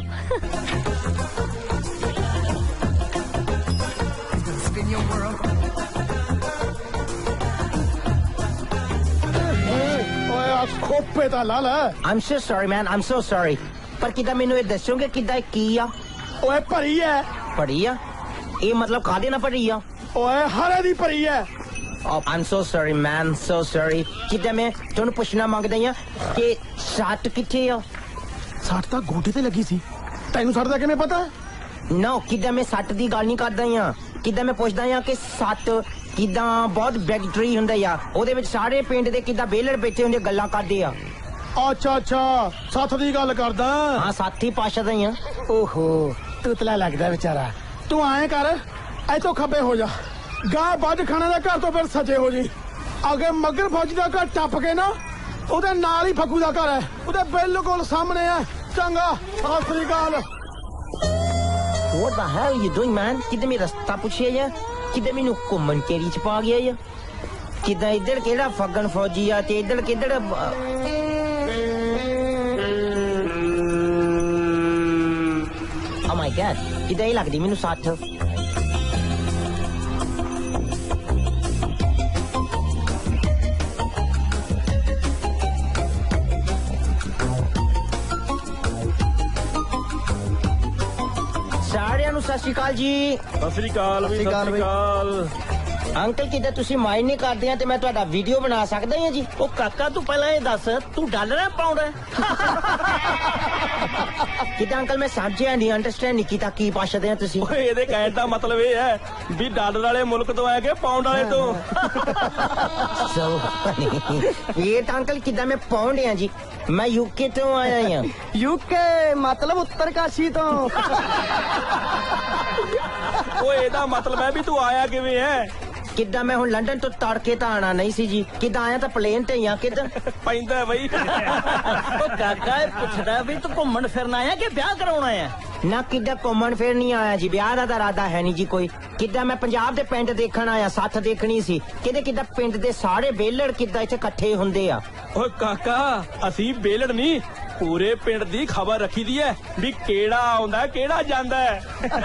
ਖੋਪੇ ਤਾਂ ਲਾ ਲੈ I'm so sorry man, I'm so sorry. ਪਰ ਕਿੱਦਾਂ ਮੈਨੂੰ ਇਹ ਦੱਸੋਗੇ ਕਿੱਦਾਂ ਕੀ ਆ ਓਏ ਭਰੀ ਐ ਪੜੀ ਆ ਇਹ ਮਤਲਬ ਕਾਹਦੇ ਨਾਲ ਪੜੀ ਆ ਓਏ ਹਰੇ ਦੀ ਭਰੀ ਐ Oh, I'm so sorry man, so sorry. ਕਿੱਦਾਂ ਮੈਂ ਤੁਹਾਨੂੰ ਪੁੱਛਣਾ ਮੰਗਦਾ ਆ ਕਿ ਸੱਟ ਕਿੱਥੇ ਆ ਸੱਟ ਤਾਂ ਗੋਡੇ ਤੇ ਲੱਗੀ ਸੀ ਤੈਨੂੰ ਸੱਟ ਦਾ ਕਿਵੇਂ ਪਤਾ ਨੋ ਕਿੱਦਾਂ ਮੈਂ ਸੱਟ ਦੀ ਗੱਲ ਨਹੀਂ ਕਰਦਾ ਆ ਕਿੱਦਾਂ ਮੈਂ ਪੁੱਛਦਾ ਆ ਕਿ ਸੱਟ ਕਿੱਦਾਂ ਬਹੁਤ ਬੈਕਟਰੀ ਹੁੰਦਾ ਆ ਉਹਦੇ ਵਿੱਚ ਸਾਰੇ ਪਿੰਡ ਦੇ ਕਿੱਦਾਂ ਬੇਲੜ ਬੈਠੇ ਹੁੰਦੇ ਗੱਲਾਂ ਕਰਦੇ ਆ ਅੱਛਾ ਸੱਥ ਦੀ ਗੱਲ ਕਰਦਾ ਹਾਂ ਸਾਥੀ ਪਾਸ਼ਾ ਦਾ ਆ ਓਹੋ ਤੁਤਲਾ ਲੱਗਦਾ ਵਿਚਾਰਾ ਤੂੰ ਐਂ ਕਰ ਇੱਥੋਂ ਖੱਬੇ ਹੋ ਜਾ ਗਾਂ ਵੱਜ ਖਾਣੇ ਦੇ ਘਰ ਤੋਂ ਫਿਰ ਸੱਜੇ ਹੋ ਜੀ ਅੱਗੇ ਮਗਰ ਫੌਜੀ ਦਾ ਘਰ ਟੱਪ ਕੇ ਨਾ ਉਹਦੇ ਨਾਲ ਹੀ ਫੱਗੂ ਦਾ ਘਰ ਹੈ ਉਹਦੇ ਬਿਲਕੁਲ ਸਾਹਮਣੇ ਹੈ ਚੰਗਾ ਸਤਿ ਸ੍ਰੀ ਅਕਾਲ What the hell are you doing man ਕਿੱਦਾਂ ਮੇਰਾ ਰਸਤਾ ਪੁੱਛਿਆ ਆ ਕਿੱਦਾਂ ਮੈਨੂੰ ਘੁੰਮਣ ਤੇਰੀ ਚ ਪਾ ਗਿਆ ਆ ਕਿੱਦਾਂ ਇੱਧਰ ਕਿਹੜਾ ਫੱਗਣ ਫੌਜੀ ਆ ਤੇ ਇੱਧਰ ਕਿੱਧਰ Oh my god ਕਿੱਦਾਂ ਹੀ ਲੱਗਦੀ ਮੈਨੂੰ ਸੱਟ ਸਾਰਿਆਂ ਨੂੰ ਸਤਿ ਸ਼੍ਰੀ ਅਕਾਲ ਜੀ ਸਤਿ ਸ੍ਰੀ ਅਕਾਲ ਵੀ ਸਤਿ ਸ੍ਰੀ ਅਕਾਲ ਅੰਕਲ ਕਿੱਦਾਂ ਤੁਸੀਂ ਮਾਈਂਡ ਨਹੀਂ ਕਰਦੇ ਆ ਤੇ ਮੈਂ ਤੁਹਾਡਾ ਵੀਡੀਓ ਬਣਾ ਸਕਦਾ ਹਾਂ ਜੀ ਉਹ ਕਾਕਾ ਤੂੰ ਪਹਿਲਾਂ ਇਹ ਦੱਸ ਤੂੰ ਡਾਲਰ ਹੈ ਪਾਉਂਡ ਹੈ ਕਿੱਦਾਂ ਅੰਕਲ ਮੈਂ ਸਮਝਿਆ ਨਹੀਂ ਅੰਡਰਸਟੈਂਡ ਨਹੀਂ ਕੀਤਾ ਕੀ ਪੁੱਛਦੇ ਆ ਤੁਸੀਂ ਓਏ ਇਹਦੇ ਕਹਿਣ ਦਾ ਮਤਲਬ ਇਹ ਹੈ ਵੀ ਡਾਲਰ ਵਾਲੇ ਮੁਲਕ ਤੋਂ ਆਇਆ ਕਿ ਪਾਉਂਡ ਵਾਲੇ ਤੋਂ ਇਹ ਤਾਂ ਅੰਕਲ ਕਿੱਦਾਂ ਮੈਂ ਪਾਉਂਡ ਆ ਜੀ ਮੈਂ ਯੂਕੇ ਤੋਂ ਆਇਆ ਹਾਂ ਯੂਕੇ ਮਤਲਬ ਉੱਤਰਕਾਸ਼ੀ ਤੋਂ ਓਏ ਇਹਦਾ ਮਤਲਬ ਹੈ ਵੀ ਤੂੰ ਆਇਆ ਕਿਵੇਂ ਹੈ ਕਿੱਦਾਂ ਮੈਂ ਹੁਣ ਲੰਡਨ ਤੋਂ ਤੜਕੇ ਤਾਂ ਆਣਾ ਨਹੀਂ ਸੀ ਜੀ ਕਿੱਦਾਂ ਆਇਆ ਤਾਂ ਪਲੇਨ ਤੇ ਆ ਕਿੱਦਾਂ ਪੈਂਦਾ ਬਈ ਉਹ ਕਾਕਾ ਇਹ ਪੁੱਛਦਾ ਵੀ ਤੂੰ ਘੁੰਮਣ ਫਿਰਨ ਆਇਆ ਕਿ ਵਿਆਹ ਕਰਾਉਣ ਆਇਆ ਨਾ ਕਿੱਦਾਂ ਘੁੰਮਣ ਫੇਰ ਨਹੀਂ ਆਇਆ ਜੀ ਵਿਆਹ ਦਾ ਤਾਂ ਇਰਾਦਾ ਹੈ ਨਹੀਂ ਜੀ ਕੋਈ ਕਿੱਦਾਂ ਮੈਂ ਪੰਜਾਬ ਦੇ ਪਿੰਡ ਦੇਖਣ ਆਇਆ ਸੱਥ ਦੇਖਣੀ ਸੀ ਕਿੱਦਾਂ ਪਿੰਡ ਦੇ ਸਾਰੇ ਵੇਲੜ ਕਿੱਦਾਂ ਇੱਥੇ ਇਕੱਠੇ ਹੁੰਦੇ ਆ ਓਏ ਕਾਕਾ ਅਸੀਂ ਬੇਲੜ ਨਹੀਂ ਪੂਰੇ ਪਿੰਡ ਦੀ ਖਬਰ ਰੱਖੀ ਦੀ ਐ ਵੀ ਕਿਹੜਾ ਆਉਂਦਾ ਕਿਹੜਾ ਜਾਂਦਾ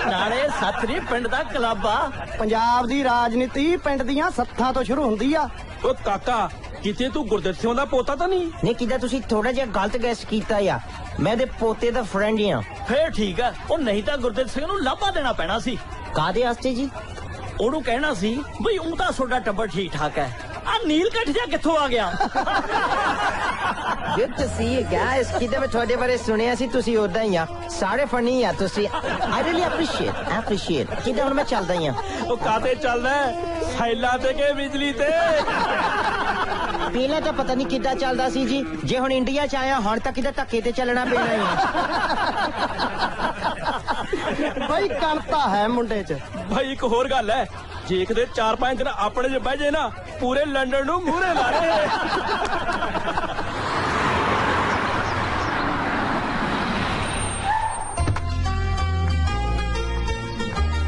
ਨਾਲੇ ਸੱਥ ਨਹੀਂ ਪਿੰਡ ਦਾ ਕਲੱਬ ਆ ਪੰਜਾਬ ਦੀ ਰਾਜਨੀਤੀ ਪਿੰਡ ਦੀਆਂ ਸੱਥਾਂ ਤੋਂ ਸ਼ੁਰੂ ਹੁੰਦੀ ਆ। ਓ ਕਾਕਾ ਕਿਤੇ ਤੂੰ ਗੁਰਦਿੱਤ ਸਿੰਘ ਦਾ ਪੋਤਾ ਤਾਂ ਨਹੀਂ ਨਹੀਂ ਕਿੱਦਾਂ ਤੁਸੀਂ ਥੋੜਾ ਜਿਹਾ ਗਲਤ ਗੈਸ ਕੀਤਾ ਆ ਮੈਂ ਇਹਦੇ ਪੋਤੇ ਦਾ ਫਰੈਂਡ ਆ ਫੇਰ ਠੀਕ ਆ ਉਹ ਨਹੀਂ ਤਾਂ ਗੁਰਦਿੱਤ ਸਿੰਘ ਨੂੰ ਲਾਭਾ ਦੇਣਾ ਪੈਣਾ ਸੀ ਕਾਦੇ ਵਾਸਤੇ ਜੀ ਉਹਨੂੰ ਕਹਿਣਾ ਸੀ ਬਈ ਉਹ ਤਾਂ ਤੁਹਾਡਾ ਟੱਬਰ ਠੀਕ ਠਾਕ ਹੈ ਆ ਨੀਲਕੰਠ ਜਿਹਾ ਕਿੱਥੋਂ ਆ ਗਿਆ good to see you guys ਕਿੱਦਾਂ ਮੈਂ ਤੁਹਾਡੇ ਬਾਰੇ ਸੁਣਿਆ ਸੀ ਤੁਸੀਂ ਉਦਾਂ ਹੀ ਆ ਸਾਰੇ ਫਨੀ ਆ ਤੁਸੀਂ ਆਈ ਰੀਲੀ ਐਪਰੀਸ਼ੀਏਟ ਕਿੱਦਾਂ ਹੁਣ ਮੈਂ ਚੱਲਦਾ ਹੀ ਆ ਉਹ ਕਾਤੇ ਚੱਲਦਾ ਸਾਈਲਾਂ ਤੇ ਕਿ ਬਿਜਲੀ ਤੇ ਪਹਿਲਾਂ ਤਾਂ ਪਤਾ ਨਹੀਂ ਕਿੱਦਾਂ ਚੱਲਦਾ ਸੀ ਜੀ ਜੇ ਹੁਣ ਇੰਡੀਆ ਚ ਆਇਆ ਹੁਣ ਤਾਂ ਕਿੱਦਾਂ ਧੱਕੇ ਤੇ ਚੱਲਣਾ ਪੈਣਾ ਹੀ ਬਈ ਕਣਤਾ ਹੈ ਮੁੰਡੇ 'ਚ। ਭਾਈ ਇੱਕ ਹੋਰ ਗੱਲ ਐ ਜੇ ਕਿਤੇ 4-5 ਦਿਨ ਆਪਣੇ ਜੇ ਬਹਿ ਜੇ ਨਾ ਪੂਰੇ ਲੰਡਨ ਨੂੰ ਮੂਹਰੇ ਲਾ ਰਹੇ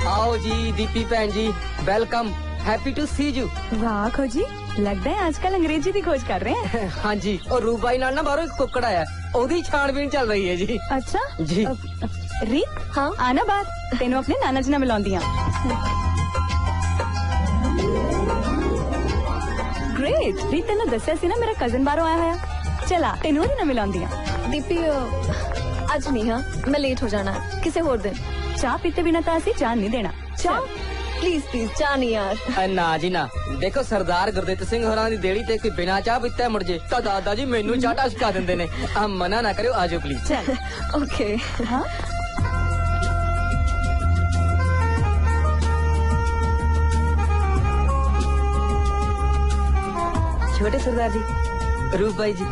आओ जी दीपी भैन जी welcome happy to see you वाह खोजी लगता है आजकल अंग्रेजी की खोज कर रहे हैं हाँ जी और रूप भाई नाल ना बाहरों एक कुक्कड़ आया ओदी छानबीन चल रही है जी अच्छा जी रीत हाँ आना बात तेनों अपने नाना जी नाल मिलाउंदी ग्रेट रीत तेनों दस्सिया सी ना मेरा कजन बाहरों आया होया चला तेनों ओदी नाल मिलाउंदी दीपी आज नहीं हाँ मैं लेट हो जाना है किसी और दिन चाह पीते बिना तो असी चाह नहीं देना चाह प्लीज प्लीज चाह नहीं यार ना जी ना देखो सरदार गुरदित सिंह होरां दी देड़ी ते कोई बिना चाह पीता मुड़ जे तो दादा जी मैनू चाह टसका दिंदे ने आ मना ना करियो आजो प्लीज चल ओके हाँ छोटे सरदार जी रूप भाई जी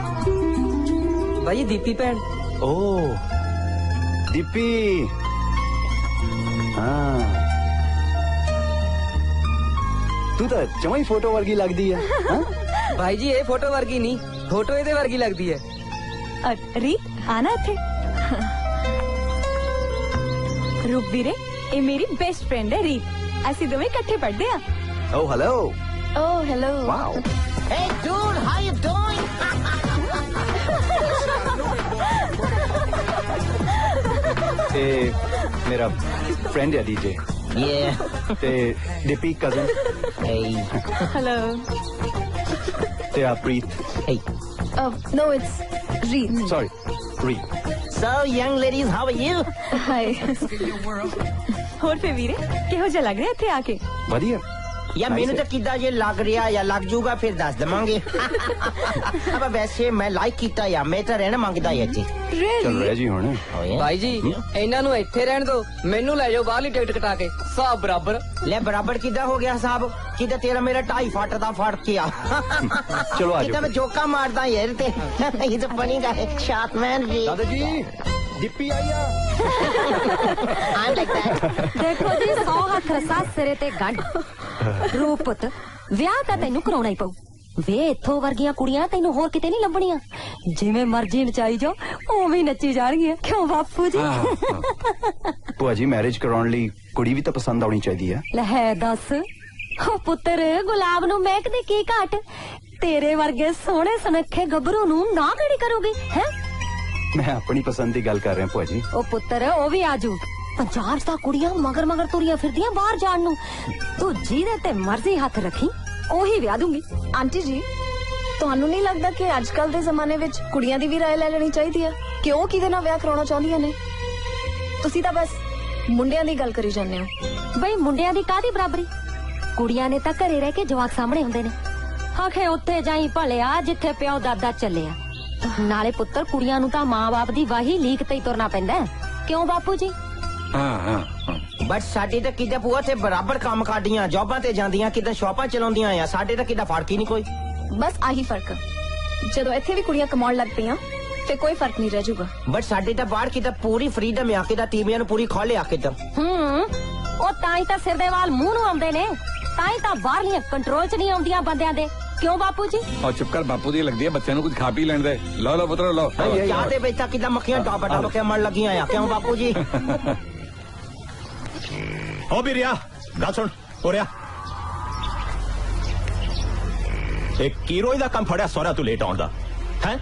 भाई दीपी भैन ओ दीपी हाँ तू तो जमा ही फोटो वर्गी लगदी है हाँ? भाई जी ये फोटो वर्गी नहीं फोटो ਇਹਦੇ वर्गी लगदी है रीत आना थे रूप वीरे ये मेरी बेस्ट फ्रेंड है रीत असी दोवें इकट्ठे पढ़दे आ Oh hello oh hello wow Hey dude, how you doing? ते मेरा फ्रेंड है डीजे Yeah. ते दीपी कजन Hey. हेलो ते आप प्रीत Hey. नो इट्स रीत sorry Preet So young ladies, how are you? हाय ਹੋਰ ਫੇ ਵੀਰੇ ਕਿਹੋ ਜਿਹਾ ਲੱਗ ਰਿਹਾ ਇੱਥੇ ਆ ਕੇ बढ़िया ਯਾ ਮੈਨੂੰ ਤਾਂ ਕਿੱਦਾਂ ਜੇ ਲੱਗ ਰਿਹਾ ਜਾਂ ਲੱਗ ਜੂਗਾ ਫਿਰ ਦੱਸ ਦਵਾਂਗੇ ਅਬ ਵੈਸੇ ਮੈਂ ਲਾਈਕ ਕੀਤਾ ਯਾ ਮੈਂ ਤਾਂ ਰਹਿਣਾ ਮੰਗਦਾ ਹੀ ਇੱਥੇ चल रहा जी होने ਭਾਈ ਜੀ ਇਹਨਾਂ ਨੂੰ ਇੱਥੇ ਰਹਿਣ ਦਿਓ ਮੈਨੂੰ ਲੈ ਜਾਓ ਬਾਹਰਲੀ ਟਿਕਟ ਕਟਾ ਕੇ ਸਭ ਬਰਾਬਰ ਲੈ ਬਰਾਬਰ ਕਿੱਦਾਂ ਹੋ ਗਿਆ ਸਾਹਿਬ ਕਿੱਦਾਂ ਤੇਰਾ ਮੇਰਾ 2.5 ਫੁੱਟ ਦਾ ਫਰਕ ਆ चलो आ ਕਿੱਦਾਂ ਮੈਂ जाओ ਜੋਕਾ ਮਾਰਦਾ ਯਾਰ ਤੇ ਇਹ ਤਾਂ ਫਨੀ ਗਾਇ ਸ਼ਾਟਮੈਨ ਜੀ दादाजी दीपी आई आ ਆਈ ਲਾਈਕ ਦੈਟ ਦੇਖੋ ਜੀ 100 ਹੱਥ ਰਸਾ ਸਿਰੇ ਤੇ ਗੰਢ ਰੂਪ ਪੁੱਤ ਵਿਆਹ ਤਾਂ ਤੈਨੂੰ ਕਰਾਉਣਾ ਹੀ ਪਊ ਵੇ ਇੱਥੋਂ ਵਰਗੀਆਂ ਕੁੜੀਆਂ ਤੈਨੂੰ ਹੋਰ ਕਿਤੇ ਨਹੀਂ ਲੱਭਣੀਆਂ ਜਿਵੇਂ ਮਰਜ਼ੀ ਨਚਾਈ ਜਾਓ ਉਵੇਂ ਨੱਚੀ ਜਾਣਗੀਆਂ ਕਿਉਂ ਬਾਪੂ ਜੀ ਭੂਆ ਜੀ ਮੈਰਿਜ ਕਰਾਉਣ ਲਈ ਕੁੜੀ ਵੀ ਤਾਂ ਪਸੰਦ ਆਉਣੀ ਚਾਹੀਦੀ ਹੈ ਲੈ ਦੱਸ ਉਹ ਪੁੱਤਰ ਗੁਲਾਬ ਨੂੰ ਮਹਿਕਦੀ ਕੀ ਘਾਟ ਤੇਰੇ ਵਰਗੇ ਸੋਹਣੇ ਸੁਨੱਖੇ ਗੱਭਰੂ ਨੂੰ ਨਾ ਕਿਹੜੀ ਕਰੂਗੀ ਹੈ ਮੈਂ ਆਪਣੀ ਪਸੰਦ ਦੀ ਗੱਲ ਕਰ ਰਿਹਾ ਭੂਆ ਜੀ ਉਹ ਪੁੱਤਰ ਉਹ ਵੀ ਆਜੂ ਪੰਜਾਬ ਦਾ ਕੁੜੀਆਂ ਮਗਰ ਮਗਰ ਤੁਰੀਆਂ ਫਿਰਦੀਆਂ ਬਾਹਰ ਜਾਣ ਨੂੰ ਤੂੰ ਜਿਹਦੇ ਤੇ ਮਰਜ਼ੀ ਹੱਥ ਰੱਖੀ ਉਹੀ ਵਿਆਹ ਦੂੰਗੀ ਆਂਟੀ ਜੀ ਤੁਹਾਨੂੰ ਨਹੀਂ ਲੱਗਦਾ ਕਿ ਅੱਜ ਕੱਲ ਦੇ ਜ਼ਮਾਨੇ ਵਿੱਚ ਕੁੜੀਆਂ ਦੀ ਵੀ ਰਾਏ ਲੈ ਲੈਣੀ ਚਾਹੀਦੀ ਹੈ ਕਿ ਉਹ ਕਿਹਦੇ ਨਾਲ ਵਿਆਹ ਕਰਾਉਣਾ ਚਾਹੁੰਦੀਆਂ ਨੇ ਤੁਸੀਂ ਤਾਂ ਬਸ ਮੁੰਡਿਆਂ ਦੀ ਗੱਲ ਕਰੀ ਜਾਂਦੇ ਹੋ ਬਈ ਮੁੰਡਿਆਂ ਦੀ ਕਾਹਦੀ ਬਰਾਬਰੀ ਕੁੜੀਆਂ ਨੇ ਤਾਂ ਘਰੇ ਰਹਿ ਕੇ ਜਵਾਕ ਸਾਹਮਣੇ ਹੁੰਦੇ ਨੇ ਆਖੇ ਉੱਥੇ ਜਾਈ ਭਲਿਆ ਜਿੱਥੇ ਪਿਓ ਦਾਦਾ ਚੱਲਿਆ ਨਾਲੇ ਪੁੱਤਰ ਕੁੜੀਆਂ ਨੂੰ ਤਾਂ ਮਾਂ-ਬਾਪ ਦੀ ਵਾਹੀ ਲੀਕ ਤੇ ਹੀ ਤੁਰਨਾ ਪੈਂਦਾ ਕਿਉਂ ਬਾਪੂ ਜੀ ਹਾਂ ਬਟ ਸਾਡੇ ਤਾਂ ਕਿੱਦਾਂ ਪੂਆ ਤੇ ਬਰਾਬਰ ਕੰਮ ਕਰਦੀਆਂ ਜੌਬਾਂ ਤੇ ਜਾਂਦੀਆਂ ਕਿੱਦਾਂ ਸ਼ਾਪਾਂ ਚਲਾਉਂਦੀਆਂ ਆ ਸਾਡੇ ਤਾਂ ਕਿੱਦਾਂ ਫਰਕ ਹੀ ਨਹੀਂ ਕੋਈ ਬਸ ਆਹੀ ਫਰਕ ਆ। ਜਦੋਂ ਇੱਥੇ ਵੀ ਕੁੜੀਆਂ ਕਮਾਉਣ ਲੱਗ ਪਈਆਂ ਤੇ ਕੋਈ ਫਰਕ ਨਹੀਂ ਰਹਿ ਜਾਊਗਾ ਬਟ ਸਾਡੇ ਤਾਂ ਬਾਹਰ ਕਿੱਦਾਂ ਪੂਰੀ ਫਰੀडम ਆ ਕਿੱਦਾਂ ਤੀਵੀਆਂ ਨੂੰ ਪੂਰੀ ਖੋਲੇ ਆ ਕਿੱਦਾਂ ਉਹ ਤਾਂ ਹੀ ਤਾਂ ਸਿਰ ਦੇ ਵਾਲ ਮੂੰਹ ਨੂੰ ਆਉਂਦੇ ਨੇ ताई तां बाहरलियां कंट्रोल च नहीं आउंदियां बंदियां दे क्यों बापू जी और चुप कर बापू दी लगदी है बच्चे कुछ खा पी लेने दे लो लो पुत्र लो क्या दे बेटा किदा मक्खियां डब डब के मर लगी आया क्यों बापू जी ओ बिरिया गल सुन ओरिया एक कीरोई दा काम फड़िया सोहरा तू लेट आउंदा हैं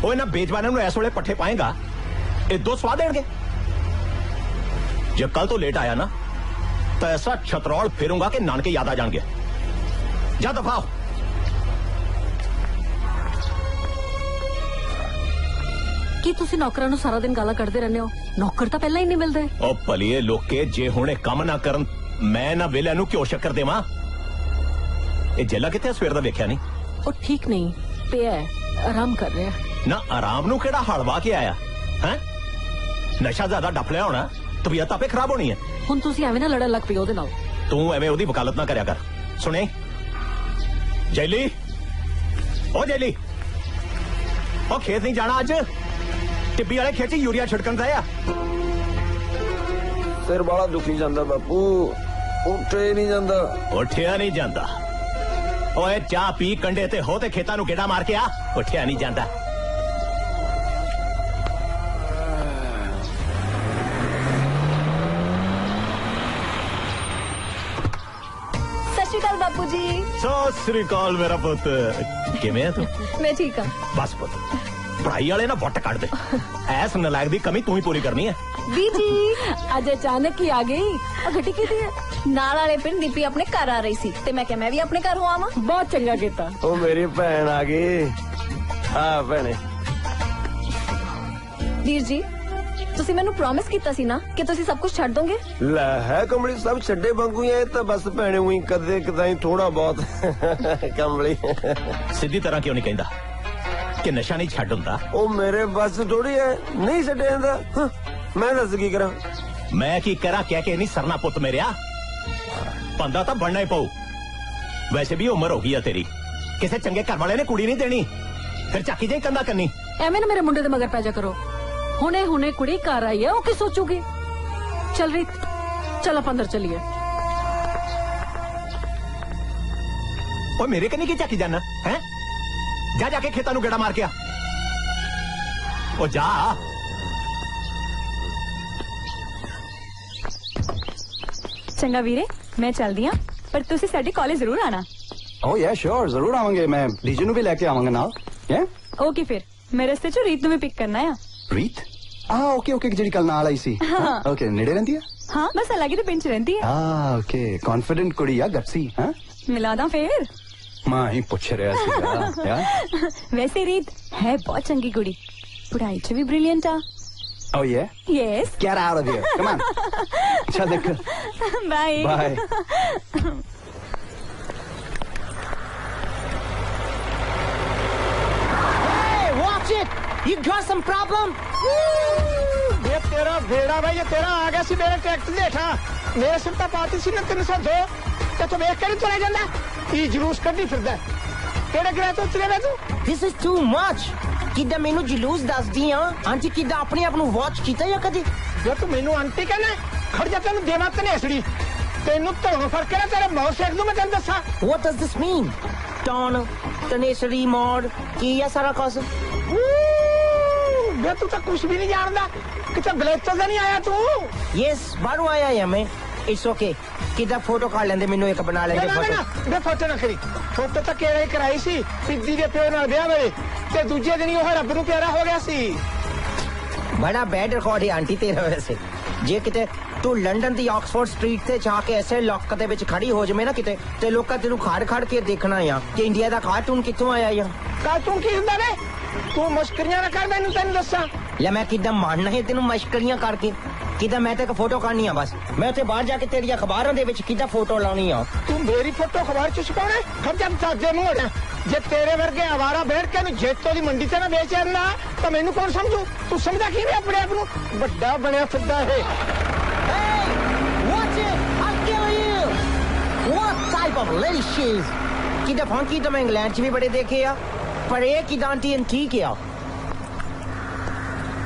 ओ इन्हां बेजवानां नूं इस वेले पट्ठे पाएगा ये दो स्वाद देणगे जे कल तो लेट आया ना तो ऐसा छतरौल फिरूंगा कि नानके याद आ जाएंगे जा दफा ਕੀ ਤੁਸੀਂ ਨੌਕਰਾਂ ਨੂੰ ਸਾਰਾ ਦਿਨ ਗਾਲਾਂ ਕੱਢਦੇ ਰਹਿੰਦੇ ਹੋ ਨੌਕਰ ਤਾਂ ਪਹਿਲਾਂ ਹੀ ਨਹੀਂ ਮਿਲਦੇ ओ भलीए लोके जे हुणे काम ना करन मैं ना वेले नूं क्यों शक्कर देवां ये जेला किथे सवेर दा वेख्या नहीं ਉਹ ਠੀਕ ਨਹੀਂ ਪਿਆ ਹੈ, ਆਰਾਮ ਕਰ ਰਿਹਾ ना आराम नूं केड़ा हलवा के आया हैं नशा ज्यादा डप लिया होना तबीयत आपे खराब होनी है ਹੁਣ ਤੁਸੀਂ ਐਵੇਂ ਨਾ ਲੜਨ ਲੱਗ ਪਈ ਉਹਦੇ ਨਾਲ तू एवें ओदी वकालत ना करया कर सुने जैली ओ जैली ओ खेत नहीं जाना अज टिब्बी वाले खेत च यूरिया छिड़कन दिया सिर बाला दुखी जांदा बापू उठे नहीं जांदा उठिया नहीं जांदा ओए चाह पी कंडे ते हो ते खेतां नूं गेड़ा मार के आ उठिया नहीं जांदा सत श्री अकाल बापू जी सत श्री अकाल मेरा पुत किवें है तू मैं ठीक हाँ बस पुत पढ़ाई वाले ना वट कट दे ऐस नलायक दी कमी तू ही पूरी करनी है बीजी ਅੱਜ ਅਚਾਨਕ ਹੀ ਆ ਗਈ ਆ ਗੱਡੀ ਕਿਹਦੀ ਹੈ ਨਾਲ ਵਾਲੇ ਪਿੰਡ ਦੀਪੀ ਆਪਣੇ ਘਰ ਆ ਰਹੀ ਸੀ ਤੇ ਮੈਂ ਕਿਹਾ ਮੈਂ ਵੀ ਆਪਣੇ ਘਰ ਹੋ ਆਵਾਂ ਬਹੁਤ ਚੰਗਾ ਕੀਤਾ ओ मेरी भैन आ गई हाँ भैने ਵੀਰ ਜੀ ਤੁਸੀਂ ਮੈਨੂੰ ਪ੍ਰੋਮਿਸ ਕੀਤਾ ਸੀ ਨਾ ਕਿ ਤੁਸੀਂ ਸਭ ਕੁਝ ਛੱਡ ਦੋਗੇ ਲੈ ਹੈ ਕਮਲੀ ਸਭ ਛੱਡੇ ਵਾਂਗੂ ਹੀ ਐ ਤਾਂ ਬਸ ਭੈਣੇ ਉਹੀ ਕਦੇ ਕਦਾਈ ਥੋੜਾ ਬਹੁਤ ਕਮਲੀ सीधी तरह क्यों नहीं कहता कि नशा नहीं छड़ हुंदा ਉਹ ਮੇਰੇ ਬਸ ਥੋੜੀ ਐ ਨਹੀਂ ਛੱਡਿਆ ਜਾਂਦਾ ਮੈਂ ਦੱਸ ਕੀ ਕਰਾਂ मैं की करा कह के नहीं सरना पुत मेरिया बंदा तो बनना ही पऊ वैसे भी उम्र हो गई है तेरी किसी चंगे घर वाले ने कुड़ी नहीं देनी फिर चाकी जाई कंधा करनी ਐਵੇਂ ਨਾ ਮੇਰੇ ਮੁੰਡੇ ਦੇ ਮਗਰ ਪੈ ਜਾ ਕਰੋ ਹੁਣੇ ਹੁਣੇ ਕੁੜੀ ਘਰ ਆਈ ਹੈ ਉਹ ਕੀ ਸੋਚੂਗੀ ਚੱਲ ਰੀਤ ਚੱਲ ਆਪਾਂ ਅੰਦਰ ਚੱਲੀਏ और मेरे कन्नी की चाकी जाना है जा जाके खेता नु गेड़ा मार के आ ओ जा ਚੰਗਾ ਵੀਰੇ ਮੈਂ ਚੱਲਦੀ ਆਂ ਪਰ ਤੁਸੀਂ ਸਾਡੇ ਕਾਲਜ ਜ਼ਰੂਰ ਆਣਾ ओ या श्योर जरूर आवांगे मैं डीजे नु भी लेके आवांगा नाल या ਓਕੇ ਫਿਰ ਮੈਂ ਰਸਤੇ ਚ ਰੀਤ ਨੂੰ ਵੀ ਪਿਕ ਕਰਨਾ ਆ रीत ओके ओके ਜਿਹੜੀ ਕੱਲ ਨਾਲ ਆਈ ਸੀ ओके ਨੇੜੇ ਰਹਿੰਦੀ ਆ ਹਾਂ ਬਸ ਅਲੱਗ ਦੇ ਪਿੰਡ ਚ ਰਹਿੰਦੀ ਆ ओके कॉन्फिडेंट कुड़ी आ गप्सी हां ਮਿਲਾਦਾ ਫੇਰ मां ही पूछ रहा ਸੀਗਾ या ਵੈਸੇ ਰੀਤ ਹੈ ਬਹੁਤ ਚੰਗੀ ਕੁੜੀ ਪੜ੍ਹਾਈ ਚ ਵੀ ਬ੍ਰਿਲੀਅੰਟ ਆ Oh yeah? Yes. Get out of here. Come on. Chal dekh. Bye. Bye. Hey, watch it! You got some problem? ये तेरा भेड़ा भाई ये तेरा आ गया सी मेरे ट्रैक्टर देखा मेरे सिर तो पाती सी ना 302 ते तू वेख के नहीं चले जांदा ई जुलूस कड्डी फिरदा केड़े ग्रह तो चले वे तू This is too much. किदा मेनू जुलूस दसदी आ आंटी किदा अपने आप नु वॉच कीता या कदी जो तू मेनू आंटी कहना खड़ जा तेनू देवा तनेसड़ी तेनू धोन फड़ के ना तेरे मौत सेक दूं मैं तेन दसा What does this mean? टॉन तनेसरी मोड की या सारा कुछ वे तू तो कुछ भी नहीं जानदा किते गलेचर से नहीं आया तू यस बाहरों आया या मैं इट्स ओके किदा फोटो काट लेंदे मेनू एक बना लेंगे फोटो वे फोटो ना करी फोटो तो केड़ा ही कराई सी पिद्दी दे प्यो नाल ब्याह वेले ते दूजे दिन ही ओह रब नू प्यारा हो गया सी बड़ा बैड रिकॉर्ड है आंटी तेरा वैसे जे किते तू लंदन दी ऑक्सफोर्ड स्ट्रीट ते जाके ऐसे लॉक दे विच खड़ी हो जमे ना किते ते लोकां तेनू खड़ खड़ के देखना या कि इंडिया दा कार्टून कित्थों आया या कार्टून की हुंदा वे तू मस्करियां ना कर मैनू तेन दसा ले मैं किदा मानना है तेनू मस्करियां करके किदा मैं ते एक फोटो काढनी आ बस मैं उत्थे बाहर जाके तेरी अखबारां दे विच किदा फोटो लानी आ तू मेरी फोटो अखबार च छपाने खड़ जा साजे मुंह होना जे तेरे वर्गे आवारा बैठ के जेतो दी मंडी ते ना बेच आंदा तो मैनू कौन समझू तू समझदा की अपने आप नू बड़ा बनया फिरदा है Watch it! I'll kill you! What type of lady she is? किदा फंकी तो मैं इंग्लैंड च भी बड़े देखे आ पर ये किदा आंटी ठीक है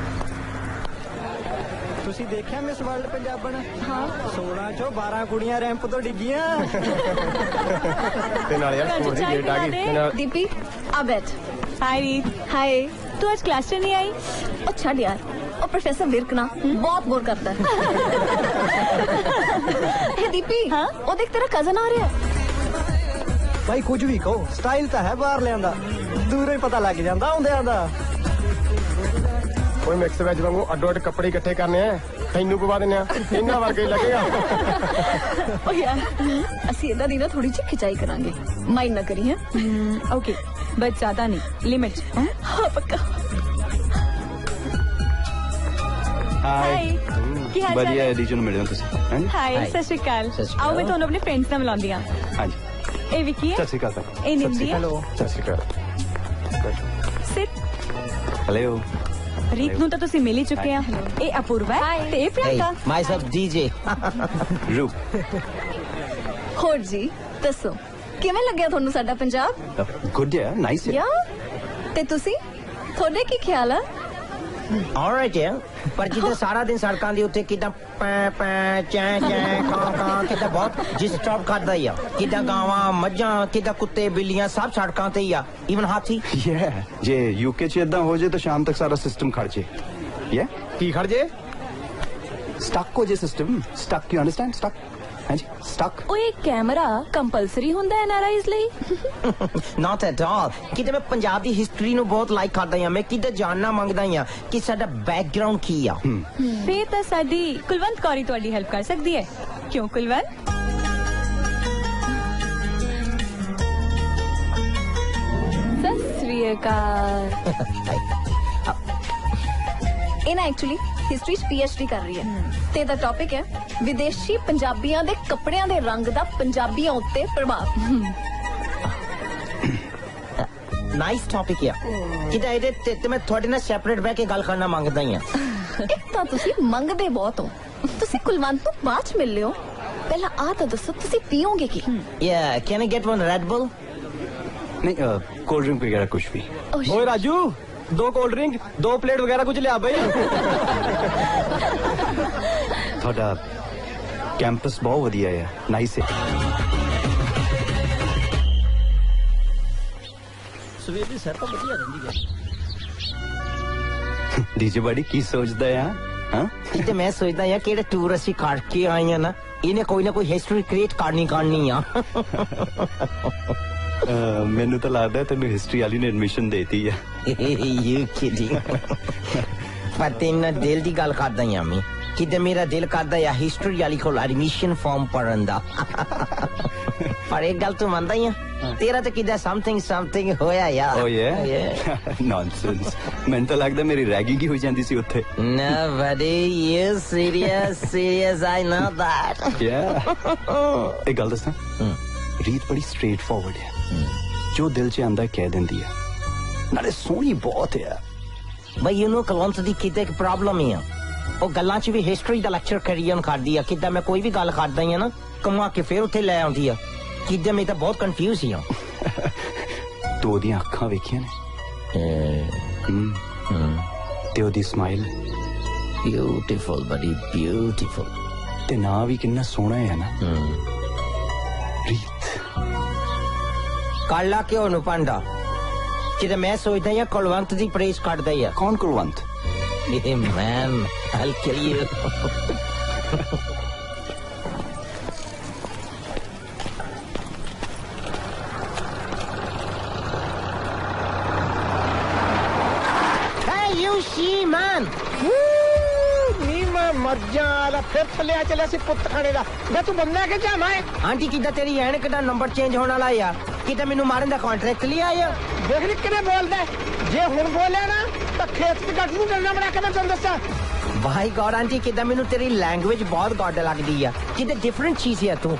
ਤੁਸੀਂ ਦੇਖਿਆ ਮਿਸ ਵਰਲਡ ਪੰਜਾਬਣ? ਹਾਂ 16 ਚੋਂ 12 ਕੁੜੀਆਂ ਰੈਂਪ ਤੋਂ ਡਿੱਗੀਆਂ। ਤੇ ਨਾਲ ਯਾਰ ਸਕੂਲ ਦੀ ਗੇਟ ਆ ਗਈ ਤੇ ਨਾਲ दीपी आ बैठ। हाय रीत, हाय। तू आज क्लास से नहीं आई? ओ छड़ यार, ओ प्रोफेसर विर्क ना बहुत बोर करता है। हे दीपी, हाँ? ओ देख तेरा कजन आ रहा है। ਭਾਈ ਕੁਝ ਵੀ ਕਹੋ, ਸਟਾਈਲ ਤਾਂ ਹੈ ਬਾਹਰ ਲਿਆਂਦਾ, ਦੂਰੋਂ ਹੀ ਪਤਾ ਲੱਗ ਜਾਂਦਾ ਆਉਂਦਿਆਂ ਦਾ। ਕੋਈ ਮਿਕਸ ਵੈਜ ਵਾਂਗੂ ਅੱਡੋ ਅੱਡ ਕੱਪੜੇ ਇਕੱਠੇ ਕਰਨੇ ਆ, ਤੈਨੂੰ ਪਵਾ ਦਿੰਨੇ ਆ, ਇਹਨਾਂ ਵਰਗੇ ਹੀ ਲੱਗੇਗਾ। ओ यार, ਅਸੀਂ ਇਦਾਂ ਦੀ ਨਾ ਥੋੜੀ ਜਿਹੀ ਖਿਚਾਈ ਕਰਾਂਗੇ, ਮਾਈਂਡ ਨਾ ਕਰੀ ਹੈ। ओके, बट ज्यादा नहीं, लिमिट। हाँ पक्का। हाय, की हाल चाल बढ़िया है? है रीजन मिले हो तुसी हैं जी? हाय, सत श्री अकाल। सत श्री आओ मैं अकाल। ਤੁਹਾਨੂੰ ਆਪਣੇ ਫਰੈਂਡਸ ਨਾਲ ਮਿਲਾਉਂਦੀ ਆ। हाँ जी ਇਹ ਵਿਕੀ ਹੈ, सत श्री अकाल ਇਹ ਨਿੰਦੀ ਹੈ। ਸਤਿ ਸ਼੍ਰੀ ਅਕਾਲ। ਸਿਟ। हेलो ਰੀਤ ਨੂੰ ਤਾਂ ਤੁਸੀਂ ਮਿਲ ਹੀ ਚੁੱਕੇ ਆ। ਇਹ ਅਪੂਰਵਾ ਹੈ ਤੇ ਇਹ Hey, ਪ੍ਰਿਯੰਕਾ। myself DJ. रूप ਹੋਰ ਜੀ ਦੱਸੋ ਕਿਵੇਂ ਲੱਗਿਆ ਤੁਹਾਨੂੰ ਸਾਡਾ ਪੰਜਾਬ? गुड है नाइस है ਯਾ ਤੇ ਤੁਸੀਂ ਤੁਹਾਡੇ ਕੀ ਖਿਆਲ ਆ? Alright ਹੈ, ਪਰ ਜਿੱਦਾਂ ਸਾਰਾ ਦਿਨ ਸੜਕਾਂ ਦੇ ਉੱਤੇ ਕਿਦਾਂ ਪੈ ਪੈ ਚੈ ਚੈ ਕਾਂ ਕਾਂ ਕਿਦਾਂ ਬਹੁਤ ਡਿਸਟਰਬ ਕਰਦਾ ਹੀ ਆ। ਕਿਦਾਂ ਗਾਵਾਂ ਮੱਝਾਂ ਕਿਦਾਂ ਕੁੱਤੇ ਬਿੱਲੀਆਂ ਸਭ ਸੜਕਾਂ ਤੇ ਹੀ ਆ, ਈਵਨ ਹਾਥੀ। ये जे यूके च इदा हो जाए तो शाम तक सारा सिस्टम खड़ जाए ये ਕੀ ਖੜ ਜੇ? स्टक हो जाए system stuck you understand stuck हाँ जी स्टक ਓਏ ਕੈਮਰਾ ਕੰਪਲਸਰੀ ਹੁੰਦਾ ਐਨਆਰਆਈਜ਼ ਲਈ? Not at all. ਕਿਤੇ ਮੈਂ ਪੰਜਾਬ ਦੀ ਹਿਸਟਰੀ ਨੂੰ ਬਹੁਤ ਲਾਈਕ ਕਰਦਾ ਹਾਂ, ਮੈਂ ਕਿਤੇ ਜਾਣਨਾ ਮੰਗਦਾ ਹਾਂ ਕਿ ਸਾਡਾ ਬੈਕਗ੍ਰਾਉਂਡ ਕੀ ਆ। ਫੇਰ ਤਾਂ ਸਾਡੀ ਕੁਲਵੰਤ ਕੌਰੀ ਤੁਹਾਡੀ ਹੈਲਪ ਕਰ ਸਕਦੀ ਹੈ। ਕਿਉਂ ਕੁਲਵੰਤ? ਸਤਿ ਸ੍ਰੀ ਅਕਾਲ। ਇਹ ਨਾ ਐਕਚੁਅਲੀ ਹਿਸਟਰੀ ਚ ਪੀਐਚਡੀ ਕਰ ਰਹੀ ਹੈ ਤੇ ਦਾ ਟੌਪਿਕ ਹੈ ਵਿਦੇਸ਼ੀ ਪੰਜਾਬੀਆਂ ਦੇ ਕੱਪੜਿਆਂ ਦੇ ਰੰਗ ਦਾ ਪੰਜਾਬੀਆਂ ਉੱਤੇ ਪ੍ਰਭਾਵ। ਨਾਈਸ ਟੌਪਿਕ ਆ। ਕਿਤੇ ਇਹਦੇ ਤੇ ਮੈਂ ਤੁਹਾਡੇ ਨਾਲ ਸੈਪਰੇਟ ਬਹਿ ਕੇ ਗੱਲ ਕਰਨਾ ਮੰਗਦਾ ਹਾਂ। ਇੱਕ ਤਾਂ ਤੁਸੀਂ ਮੰਗਦੇ ਬਹੁਤ ਹੋ, ਤੁਸੀਂ ਕੁਲਵੰਤ ਨੂੰ ਬਾਅਦ ਚ ਮਿਲ ਲਿਓ, ਪਹਿਲਾਂ ਆਹ ਤਾਂ ਦੱਸੋ ਤੁਸੀਂ ਪੀਓਗੇ ਕੀ? Yeah, can I get one Red Bull? नहीं कोल्ड ड्रिंक वगैरह कुछ भी ਓਏ ਰਾਜੂ 2 ਕੋਲਡ ਡਰਿੰਕ 2 ਪਲੇਟ ਵਗੈਰਾ ਕੁਝ ਲਿਆ ਬਈ। थोड़ा कैंपस बहुत वधिया है नाइस है ਸਵੇਰ ਦੀ ਸੈਰ ਤਾਂ ਵਧੀਆ ਰਹਿੰਦੀ ਹੈ। डीजे बड़ी की सोचदा है हाँ ਕਿਤੇ ਮੈਂ ਸੋਚਦਾ ਹਾਂ ਕਿਹੜੇ ਟੂਰ ਅਸੀਂ ਕਰਕੇ ਆਏ ਆ ਨਾ, ਇਹਨੇ ਕੋਈ ਨਾ ਕੋਈ ਹਿਸਟਰੀ ਕ੍ਰੀਏਟ ਕਰਨੀ ਆ। ਮੈਨੂੰ ਤਾਂ ਲੱਗਦਾ ਤੈਨੂੰ ਹਿਸਟਰੀ ਵਾਲੀ ਨੇ ਐਡਮਿਸ਼ਨ ਦੇਤੀ ਆ। You kidding? ਪਰ ਤੈਨੂੰ ਦਿਲ ਦੀ ਗੱਲ ਕਰਦਾ ਹਾਂ ਮੈਂ, ਕਿਤੇ ਮੇਰਾ ਦਿਲ ਕਰਦਾ ਆ ਹਿਸਟਰੀ ਵਾਲੀ ਕੋਲ ਐਡਮਿਸ਼ਨ ਫਾਰਮ ਭਰਨ ਦਾ। ਪਰ ਇੱਕ ਗੱਲ ਤੂੰ ਮੰਨਦਾ ਹੀ ਆ, ਤੇਰਾ ਤਾਂ ਕਿਤੇ ਸਮਥਿੰਗ ਹੋਇਆ ਯਾਰ। ਓ ਯੇ ਨੌਨਸੈਂਸ ਮੈਨੂੰ ਤਾਂ ਲੱਗਦਾ ਮੇਰੀ ਰੈਗਿੰਗ ਹੀ ਹੋਈ ਜਾਂਦੀ ਸੀ ਉੱਥੇ। No, buddy, you serious? I know that. ਇੱਕ ਗੱਲ ਦੱਸਾਂ ਰੀਤ ਬੜੀ ਸਟ੍ਰੇਟ ਫਾਰਵਰਡ ਹੈ, ਜੋ ਦਿਲ 'ਚ ਆਂਦਾ ਕਹਿ ਦਿੰਦੀ ਹੈ, ਨਾਲੇ ਸੋਹਣੀ ਬਹੁਤ ਹੈ। ਬਈ ਇਹਨੂੰ ਕੁਲਵੰਤ ਦੀ ਕਿਤੇ ਇੱਕ ਪ੍ਰੋਬਲਮ ਹੀ ਆ, ਉਹ ਗੱਲਾਂ 'ਚ ਵੀ ਹਿਸਟਰੀ ਦਾ ਲੈਕਚਰ ਕਰੀਅਨ ਕਰਦੀ ਆ। ਕਿੱਦਾਂ ਮੈਂ ਕੋਈ ਵੀ ਗੱਲ ਕਰਦਾ ਹੀ ਆ ਨਾ, ਕਮਾ ਕੇ ਫੇਰ ਉੱਥੇ ਲੈ ਆਉਂਦੀ ਆ। ਕਿੱਦਾਂ ਮੈਂ ਤਾਂ ਬਹੁਤ ਕਨਫਿਊਜ਼ ਹੀ ਆ। ਤੂੰ ਉਹਦੀਆਂ ਅੱਖਾਂ ਵੇਖੀਆਂ ਨੇ ਤੇ ਉਹਦੀ ਸਮਾਈਲ ਬਿਊਟੀਫੁਲ ਬੜੀ ਬਿਊਟੀਫੁਲ, ਤੇ ਨਾਂ ਵੀ ਕਿੰਨਾ ਸੋਹਣਾ ਹੈ ਨਾ ਰੀਤ। ਕਾਲਾ ਕਿਉਂ ਨੂੰ ਪਾਂਡਾ, ਕਿਤੇ ਮੈਂ ਸੋਚਦਾ ਹਾਂ ਕੁਲਵੰਤ ਦੀ ਪ੍ਰੇਸ ਕੱਢਦਾ ਹੀ ਆ। ਕੌਣ ਕੁਲਵੰਤ? ਇਹ ਮੈਨ I'll kill you. Hey, you see, man. ਨੀ ਮੈਂ ਮਰ ਜਾ, ਫਿਰ ਥੱਲੇ ਚੱਲਿਆ ਸੀ ਪੁੱਤ ਖਾਣੇ ਦਾ। ਮੈਂ ਤੂੰ ਬੰਦਾ ਕਿ ਜਾਵਾਂ? ਆਂਟੀ ਕਿੱਦਾਂ ਤੇਰੀ ਐਨਕ ਦਾ ਨੰਬਰ ਚੇਂਜ ਹੋਣ ਵਾਲਾ ਆ, ਕਿਤੇ ਮੈਨੂੰ ਮਾਰਨ ਦਾ ਕੰਟਰੈਕਟ ਲਿਆ ਆ। ਦੇਖ ਲਈ ਕਿਵੇਂ ਬੋਲਦਾ, ਜੇ ਹੁਣ ਬੋਲਿਆ ਨਾ ਤਾਂ ਖੇਤ ਚ ਗੱਠ ਨੂੰ ਡੰਡਾ ਬਣਾ ਕੇ ਮੈਂ ਤੁਹਾਨੂੰ ਦੱਸਾਂ। ਭਾਈ ਗੌਰ ਆਂਟੀ ਕਿੱਦਾਂ ਮੈਨੂੰ ਤੇਰੀ ਲੈਂਗੁਏਜ ਬਹੁਤ ਗੌਡ ਲੱਗਦੀ ਆ, ਕਿਤੇ ਡਿਫਰੈਂਟ ਚੀਜ਼ ਆ ਤੂੰ।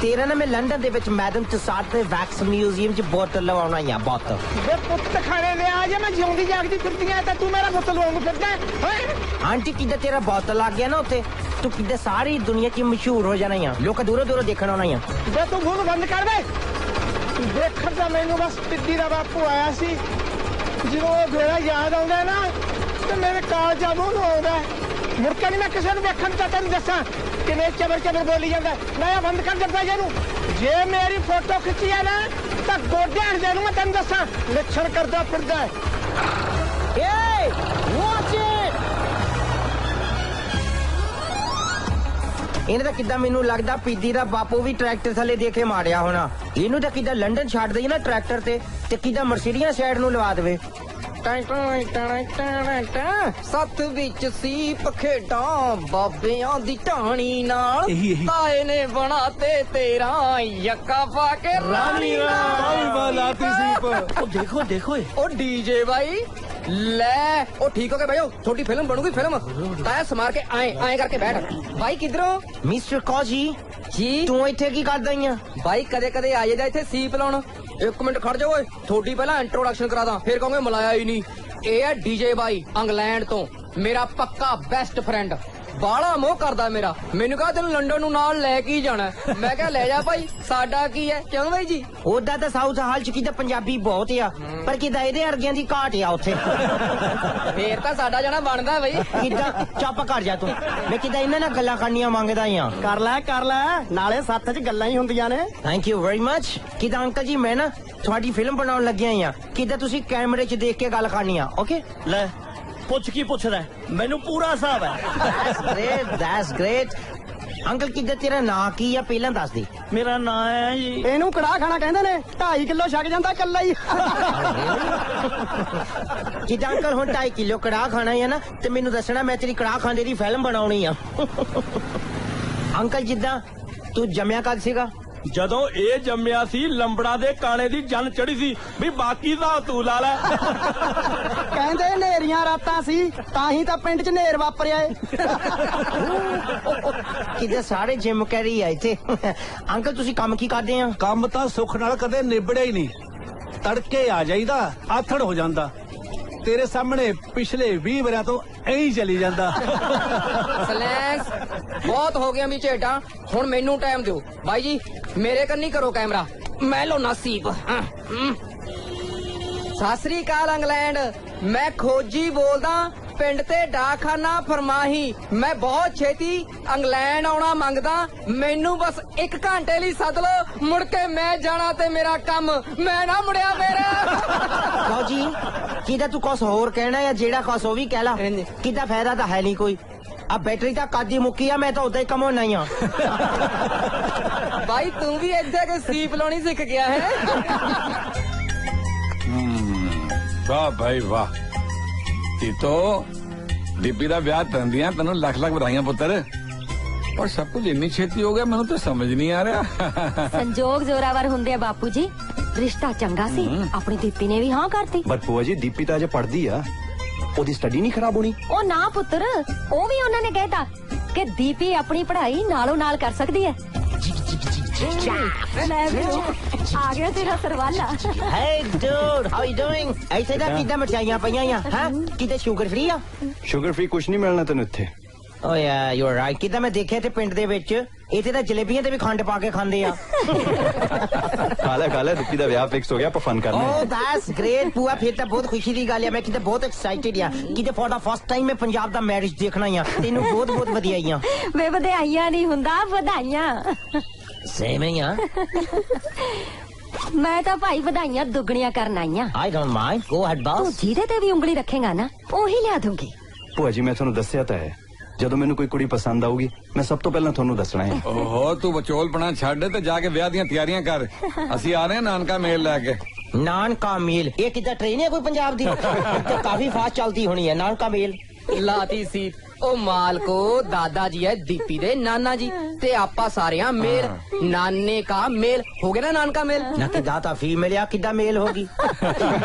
ਤੇਰਾ ਨਾ ਮੈਂ ਲੰਡਨ ਦੇ ਵਿੱਚ ਮੈਡਮ ਤੁਸਾਦ ਦੇ ਵੈਕਸ ਮਿਊਜ਼ੀਅਮ 'ਚ ਬੋਤਲ ਲਵਾਉਣਾ ਆ ਬੋਤਲ। ਵੇ ਪੁੱਤ ਖਾਣੇ ਦੇ ਆ, ਜੇ ਮੈਂ ਜਿਉਂਦੀ ਜਾਗਦੀ ਫਿਰਦੀਆਂ ਤਾਂ ਤੂੰ ਮੇਰਾ ਬੋਤਲ ਲਵਾਉਣ ਫਿਰਦਾ ਹੈ। ਆਂਟੀ ਕਿੱਦਾਂ ਤੇਰਾ ਬੋਤਲ ਲੱਗ ਗਿਆ ਨਾ ਉੱਥੇ, ਤੂੰ ਕਿੱਦਾਂ ਸਾਰੀ ਦੁਨੀਆ 'ਚ ਮਸ਼ਹੂਰ ਹੋ ਜਾਣਾ ਆ, ਲੋਕ ਦੂਰੋਂ ਦੂਰੋਂ ਦੇਖਣ ਆਉਣਾ ਆ। ਵੇ ਤੂੰ ਮੂੰਹ ਬੰਦ ਕਰ ਦੇ। ਦੇਖਣ ਤਾਂ ਮੈਨੂੰ ਬਸ ਟਿੱਡੀ ਦਾ ਬਾਪੂ ਆਇਆ ਸੀ, ਜਦੋਂ ਉਹ ਮੇਰਾ ਯਾਦ ਆਉਂਦਾ ਨਾ ਤੇ ਮੇਰੇ ਕਾਲਜਾ ਮੂੰਹ ਨੂੰ ਆਉਂਦਾ। ਮੁੜ ਕੇ ਨਹੀਂ ਮੈਂ ਕਿਸੇ ਨੂੰ ਵੇਖਣ ਤਾਂ ਤੈਨੂੰ ਦੱਸਾਂ ਕਿਵੇਂ ਚਬਰ ਚਬਰ ਬੋਲੀ ਜਾਂਦਾ। ਮੈਂ ਬੰਦ ਕਰ ਦਿੱਤਾ ਇਹਨੂੰ। ਜੇ ਮੇਰੀ ਫੋਟੋ ਖਿੱਚੀ ਆ ਨਾ ਤਾਂ ਗੋਡਿਆਂ ਦੇ ਨੂੰ ਮੈਂ ਤੈਨੂੰ ਦੱਸਾਂ ਲੱਛਣ ਕਰਦਾ ਫਿਰਦਾ। ਏ ਵਾਚ ਇਟ। ਇਹਨੇ ਤਾਂ ਕਿੱਦਾਂ ਮੈਨੂੰ ਲੱਗਦਾ ਪੀਦੀ ਦਾ ਬਾਪੂ ਵੀ ਟਰੈਕਟਰ ਥੱਲੇ ਦੇ ਕੇ ਮਾਰਿਆ ਹੋਣਾ। ਇਹਨੂੰ ਤਾਂ ਕਿੱਦਾਂ ਲੰਡਨ ਛੱਡ ਦੇਈ ਨਾ ਟਰੈਕਟਰ ਤੇ ਕਿੱਦਾਂ ਮਰਸੀਡੀਆਂ ਸਾਈਡ ਨੂੰ ਲਵਾ ਦੇਵੇ। ਸੱਤ ਵਿੱਚ ਸੀ ਪਖੇਡਾਂ ਬਾਬਿਆਂ ਦੀ ਢਾਣੀ ਨਾਲ ਤਾਏ ਨੇ ਬਣਾਤੇ ਤੇਰਾ ਯੱਕਾ ਪਾ ਕੇ ਰਾਣੀ ਨਾਲ। ਉਹ ਦੇਖੋ ਦੇਖੋ ਉਹ ਡੀਜੇ ਭਾਈ ਲੈ ਉਹ ਠੀਕ ਹੋ ਕੇ ਭਾਈ ਛੋਟੀ ਫਿਲਮ ਬਣੂਗੀ ਫਿਲਮ ਤਾਇਆ ਸਮਾਰ ਕੇ ਆਏ ਕਰਕੇ ਬੈਠ ਭਾਈ ਕਿਧਰੋਂ ਮਿਸਟਰ ਕੌਜੀ ਜੀ ਤੂੰ ਇੱਥੇ ਕੀ ਕਰਦਾ ਈ ਆ ਭਾਈ ਕਦੇ ਕਦੇ ਆ ਜਾਂਦਾ ਇੱਥੇ ਸੀਪ ਲਾਉਣ। ਇੱਕ ਮਿੰਟ ਖੜ ਜਾ ਓਏ ਥੋੜੀ ਪਹਿਲਾਂ ਇੰਟਰੋਡਕਸ਼ਨ ਕਰਾ ਦਾਂ ਫਿਰ ਕਹੋਗੇ ਮਲਾਇਆ ਹੀ ਨਹੀਂ। ਇਹ ਹੈ ਡੀਜੇ ਬਾਈ ਇੰਗਲੈਂਡ ਤੋਂ ਮੇਰਾ ਪੱਕਾ ਬੈਸਟ ਫਰੈਂਡ ਬਾਲਾ ਮੋਹ ਕਰਦਾ ਮੇਰਾ। ਮੈਨੂੰ ਕਹਾ ਤੈਨੂੰ ਲੰਡਨ ਨੂੰ ਨਾਲ ਲੈ ਕੇ ਹੀ ਜਾਣਾ। ਮੈਂ ਕਿਹਾ ਲੈ ਜਾ ਭਾਈ ਸਾਡਾ ਕੀ ਹੈ ਕਿਉਂ ਬਾਈ ਜੀ। ਉਹਦਾ ਤਾਂ ਸਾਊਥ ਹਾਲ ਚ ਕਿਤੇ ਪੰਜਾਬੀ ਬਹੁਤ ਆ ਪਰ ਕਿਦਾਂ ਇਹਦੇ ਅਰਗਿਆਂ ਦੀ ਘਾਟ ਆ ਉੱਥੇ। ਫੇਰ ਤਾਂ ਸਾਡਾ ਜਾਣਾ ਬਣਦਾ ਬਈ। ਕਿਦਾਂ ਚੁੱਪ ਕਰ ਜਾ ਤੂੰ। ਮੈਂ ਕਿਦਾਂ ਇਹਨਾਂ ਨਾਲ ਗੱਲਾਂ ਕਰਨੀਆਂ ਮੰਗਦਾ ਆ। ਕਰ ਲੈ ਨਾਲੇ ਸੱਥ 'ਚ ਗੱਲਾਂ ਹੀ ਹੁੰਦੀਆਂ ਨੇ। Thank you very much. ਕਿਦਾਂ ਅੰਕਲ ਜੀ ਮੈਂ ਨਾ ਤੁਹਾਡੀ ਫਿਲਮ ਬਣਾਉਣ ਲੱਗਿਆ ਆ। ਕਿਦਾਂ ਤੁਸੀਂ ਕੈਮਰੇ 'ਚ ਦੇਖ ਕੇ ਗੱਲ ਕਰਨੀ ਆ। ਓਕੇ ਲੈ ਪੁੱਛ ਕੀ ਪੁੱਛਦਾ ਮੈਨੂੰ ਪੂਰਾ ਹਿਸਾਬ ਹੈ। That's great ਅੰਕਲ ਕਿਦਾਂ ਤੇਰਾ ਨਾਂ ਕੀ ਆ ਪਹਿਲਾਂ ਦੱਸ ਦੇ। ਮੇਰਾ ਨਾਂ ਹੈ ਜੀ ਇਹਨੂੰ ਕੜਾਹ ਖਾਣਾ ਕਹਿੰਦੇ ਨੇ 2.5 ਕਿਲੋ ਛਕ ਜਾਂਦਾ ਕੱਲਾ ਹੀ। ਕਿਦਾਂ ਅੰਕਲ ਹੁਣ 2.5 ਕਿਲੋ ਕੜਾਹ ਖਾਣਾ ਹੈ ਨਾ ਤੇ ਮੈਨੂੰ ਦੱਸਣਾ ਮੈਂ ਤੇਰੀ ਕੜਾਹ ਖਾਂਦੇ ਦੀ ਫਿਲਮ ਬਣਾਉਣੀ ਆ। ਅੰਕਲ ਜਿੱਦਾਂ ਤੂੰ ਜੰਮਿਆ ਕਦ ਸੀਗਾ। ਜਦੋਂ ਇਹ ਜੰਮਿਆ ਸੀ ਲੰਬੜਾ ਦੇ ਕਾਣੇ ਦੀ ਜਨ ਚੜੀ ਸੀ ਵੀ ਬਾਕੀ ਦਾ ਤੂੰ ਲਾ ਲੈ। ਕਹਿੰਦੇ ਨੇਰੀਆਂ ਰਾਤਾਂ ਸੀ ਤਾਂ ਹੀ ਤਾਂ ਪਿੰਡ 'ਚ ਨੇਰ ਵਾਪਰਿਆ ਏ। ਕਿਤੇ ਸਾਰੇ ਜਿਮ ਕਰੀ ਆ ਇੱਥੇ। ਅੰਕਲ ਤੁਸੀਂ ਕੰਮ ਕੀ ਕਰਦੇ ਆ। ਕੰਮ ਤਾਂ ਸੁੱਖ ਨਾਲ ਕਦੇ ਨਿਬੜਿਆ ਹੀ ਨਹੀਂ। ਤੜਕੇ ਆ ਜਾਈਦਾ ਆਥੜ ਹੋ ਜਾਂਦਾ। ਤੇਰੇ ਸਾਹਮਣੇ ਪਿਛਲੇ 20 ਵਰਿਆਂ ਤੋਂ ਐਂ ਹੀ ਚਲੀ ਜਾਂਦਾ। ਸਲੈਂਸ ਬਹੁਤ ਹੋ ਗਿਆ ਵੀ ਝੇਟਾਂ ਹੁਣ ਮੈਨੂੰ ਟਾਈਮ ਦਿਓ ਬਾਈ ਜੀ ਮੇਰੇ ਕੰਨੀ ਕਰੋ ਕੈਮਰਾ ਮੈਂ ਲੋ ਨਸੀਬ। ਸਤਿ ਸ੍ਰੀ ਅਕਾਲ ਇੰਗਲੈਂਡ ਮੈਂ ਖੋਜੀ ਬੋਲਦਾ ਪਿੰਡ ਤੇ ਡਾਕਖਾਨਾ ਫਰਮਾਹੀ। ਮੈਂ ਬਹੁਤ ਛੇਤੀ ਇੰਗਲੈਂਡ ਆਉਣਾ ਮੰਗਦਾ ਮੈਨੂੰ ਬਸ 1 ਘੰਟੇ ਲਈ ਸੱਦ ਲੋ ਮੁੜ ਕੇ ਮੈਂ ਜਾਣਾ ਤੇ ਮੇਰਾ ਕੰਮ ਮੈਂ ਨਾ ਮੁੜਿਆ ਫੇਰ। ਫੌਜੀ ਕਿਦਾਂ ਤੂੰ ਕੁਛ ਹੋਰ ਕਹਿਣਾ ਜਾਂ ਜਿਹੜਾ ਕੁਛ ਉਹ ਵੀ ਕਹਿ ਲਾ। ਕਿਦਾਂ ਫਾਇਦਾ ਤਾਂ ਹੈ ਨਹੀਂ ਕੋਈ। ਆ ਬੈਟਰੀ ਤਾਂ ਕਾਦੀ ਮੁੱਕੀ ਆ ਮੈਂ ਤਾਂ ਉਦਾਂ ਹੀ ਕਮਾਉਣਾ ਹੀ ਆ। ਭਾਈ ਤੂੰ ਵੀ ਇੱਥੇ ਕਿ ਸੀਪ ਲਾਉਣੀ ਸਿੱਖ ਗਿਆ ਹੈ। ਵਾਹ ਭਾਈ ਵਾਹ ਤੀਤੋ ਦੀਪੀ ਦਾ ਵਿਆਹ ਤੰਦੀਆਂ ਤੈਨੂੰ ਲੱਖ ਲੱਖ ਵਧਾਈਆਂ ਪੁੱਤਰ। ਪਰ ਸਭ ਕੁਝ ਇੰਨੀ ਛੇਤੀ ਹੋ ਗਿਆ ਮੈਨੂੰ ਤਾਂ ਸਮਝ ਨਹੀਂ ਆ ਰਿਹਾ। ਸੰਜੋਗ ਜ਼ੋਰਾਵਰ ਹੁੰਦੇ ਆ ਬਾਪੂ ਜੀ। ਰਿਸ਼ਤਾ ਚੰਗਾ ਸੀ ਆਪਣੀ ਦੀਪੀ ਨੇ ਵੀ ਹਾਂ ਕਰਤੀ। ਪਰ ਭੂਆ ਜੀ ਦੀਪੀ ਤਾਂ ਅਜੇ ਪੜ੍ਹਦੀ ਆ ਉਹਦੀ ਸਟੱਡੀ ਨਹੀਂ ਖਰਾਬ ਹੋਣੀ। ਉਹ ਨਾ ਪੁੱਤਰ ਉਹ ਵੀ ਉਹਨਾਂ ਨੇ ਕਹਿਤਾ ਕਿ ਦੀਪੀ ਆਪਣੀ ਪੜ੍ਹਾਈ ਨਾਲੋਂ ਨਾਲ ਕਰ ਸਕਦੀ ਹੈ। ਲੈ ਵੀ ਆ ਗਿਆ ਤੇਰਾ ਸਰਵਾਲਾ। Hey dude, how you doing? ਇੱਥੇ ਤਾਂ ਕਿਦਾਂ ਮਠਿਆਈਆਂ ਪਈਆਂ ਆ ਹੈ ਕਿਤੇ ਸ਼ੂਗਰ ਫ੍ਰੀ ਆ। ਸ਼ੂਗਰ ਫ੍ਰੀ ਕੁਝ ਨਹੀਂ ਮਿਲਣਾ ਤੈਨੂੰ ਇੱਥੇ। ਓ ਯਾ ਯੂ ਆਰ ਰਾਈਟ। ਕਿਦਾਂ ਮੈਂ ਦੇਖਿਆ ਤੇ ਪਿੰਡ ਦੇ ਵਿੱਚ ਇੱਥੇ ਤਾਂ ਜਲੇਬੀਆਂ ਤੇ ਵੀ ਖੰਡ ਪਾ ਕੇ ਖਾਂਦੇ ਆ। ਖਾ ਲੈ ਦੀਪੀ ਦਾ ਵਿਆਹ ਫਿਕਸ ਹੋ ਗਿਆ ਆਪਾਂ ਫਨ ਕਰਨਾ। ਓ ਦੈਟਸ ਗ੍ਰੇਟ ਪੂਆ ਫਿਰ ਤਾਂ ਬਹੁਤ ਖੁਸ਼ੀ ਦੀ ਗੱਲ ਆ। ਮੈਂ ਕਿਤੇ ਬਹੁਤ ਐਕਸਾਈਟਿਡ ਆ ਕਿਤੇ ਫॉर ਦਾ ਫਸਟ ਟਾਈਮ ਮੈਂ ਪੰਜਾਬ ਦਾ ਮੈਰਿਜ ਦੇਖਣਾ ਆ। ਤੈਨੂੰ ਬਹੁਤ ਬਹੁਤ ਵਧਾਈਆਂ। ਵੇ ਵਧਾਈਆਂ ਨਹੀਂ ਹੁੰਦਾ ਵਧਾਈਆਂ। ਸੇਮ ਹੀ ਆ। ਮੈਂ ਤਾਂ ਭਾਈ ਵਧਾਈਆਂ ਦੁੱਗਣੀਆਂ ਕਰਨ ਆਈਆਂ। I don't mind. Go ahead boss. ਤੂੰ ਜਿਹਦੇ ਤੇ ਵੀ ਉਂਗਲੀ ਰੱਖੇਗਾ ਨਾ ਉਹੀ ਲਿਆ ਦੂੰਗੀ। ਭੂਆ ਜੀ ਮੈਂ ਤੁਹਾਨੂੰ ਦੱਸਿਆ ਤਾਂ ਹੈ ਜਦੋਂ ਮੈਨੂੰ ਕੋਈ ਕੁੜੀ ਪਸੰਦ ਆਊਗੀ ਮੈਂ ਸਭ ਤੋਂ ਪਹਿਲਾਂ ਤੁਹਾਨੂੰ ਦੱਸਣਾ ਹੈ। ਓਹੋ ਤੂੰ ਵਿਚੋਲਪਣਾ ਛੱਡ ਤੇ ਜਾ ਕੇ ਵਿਆਹ ਦੀਆਂ ਤਿਆਰੀਆਂ ਕਰ। ਅਸੀਂ ਆ ਰਹੇ ਹਾਂ ਨਾਨਕਾ ਮੇਲ ਲੈ ਕੇ। ਨਾਨਕਾ ਮੇਲ ਇਹ ਕਿੱਦਾਂ ਟ੍ਰੇਨ ਹੈ ਕੋਈ ਪੰਜਾਬ ਦੀ। ਤੇ ਕਾਫੀ ਫਾਸਟ ਚੱਲਦੀ ਹੋਣੀ ਹੈ ਨਾਨਕਾ ਮੇਲ। ਲਾਤੀ ਸੀ ਉਹ ਮਾਲਕੋ ਦਾਦਾ ਜੀ ਹੈ ਦੀਪੀ ਦੇ ਨਾਨਾ ਜੀ ਤੇ ਆਪਾਂ ਸਾਰਿਆਂ ਮੇਲ ਨਾਨੇ ਕਾ ਮੇਲ ਹੋ ਗਿਆ ਨਾ ਨਾਨਕਾ ਮੇਲ ਨਾ ਕਿਦਾਂ ਤਾਂ ਫੀਮੇਲ ਆ ਕਿਦਾਂ ਮੇਲ ਹੋਗੀ।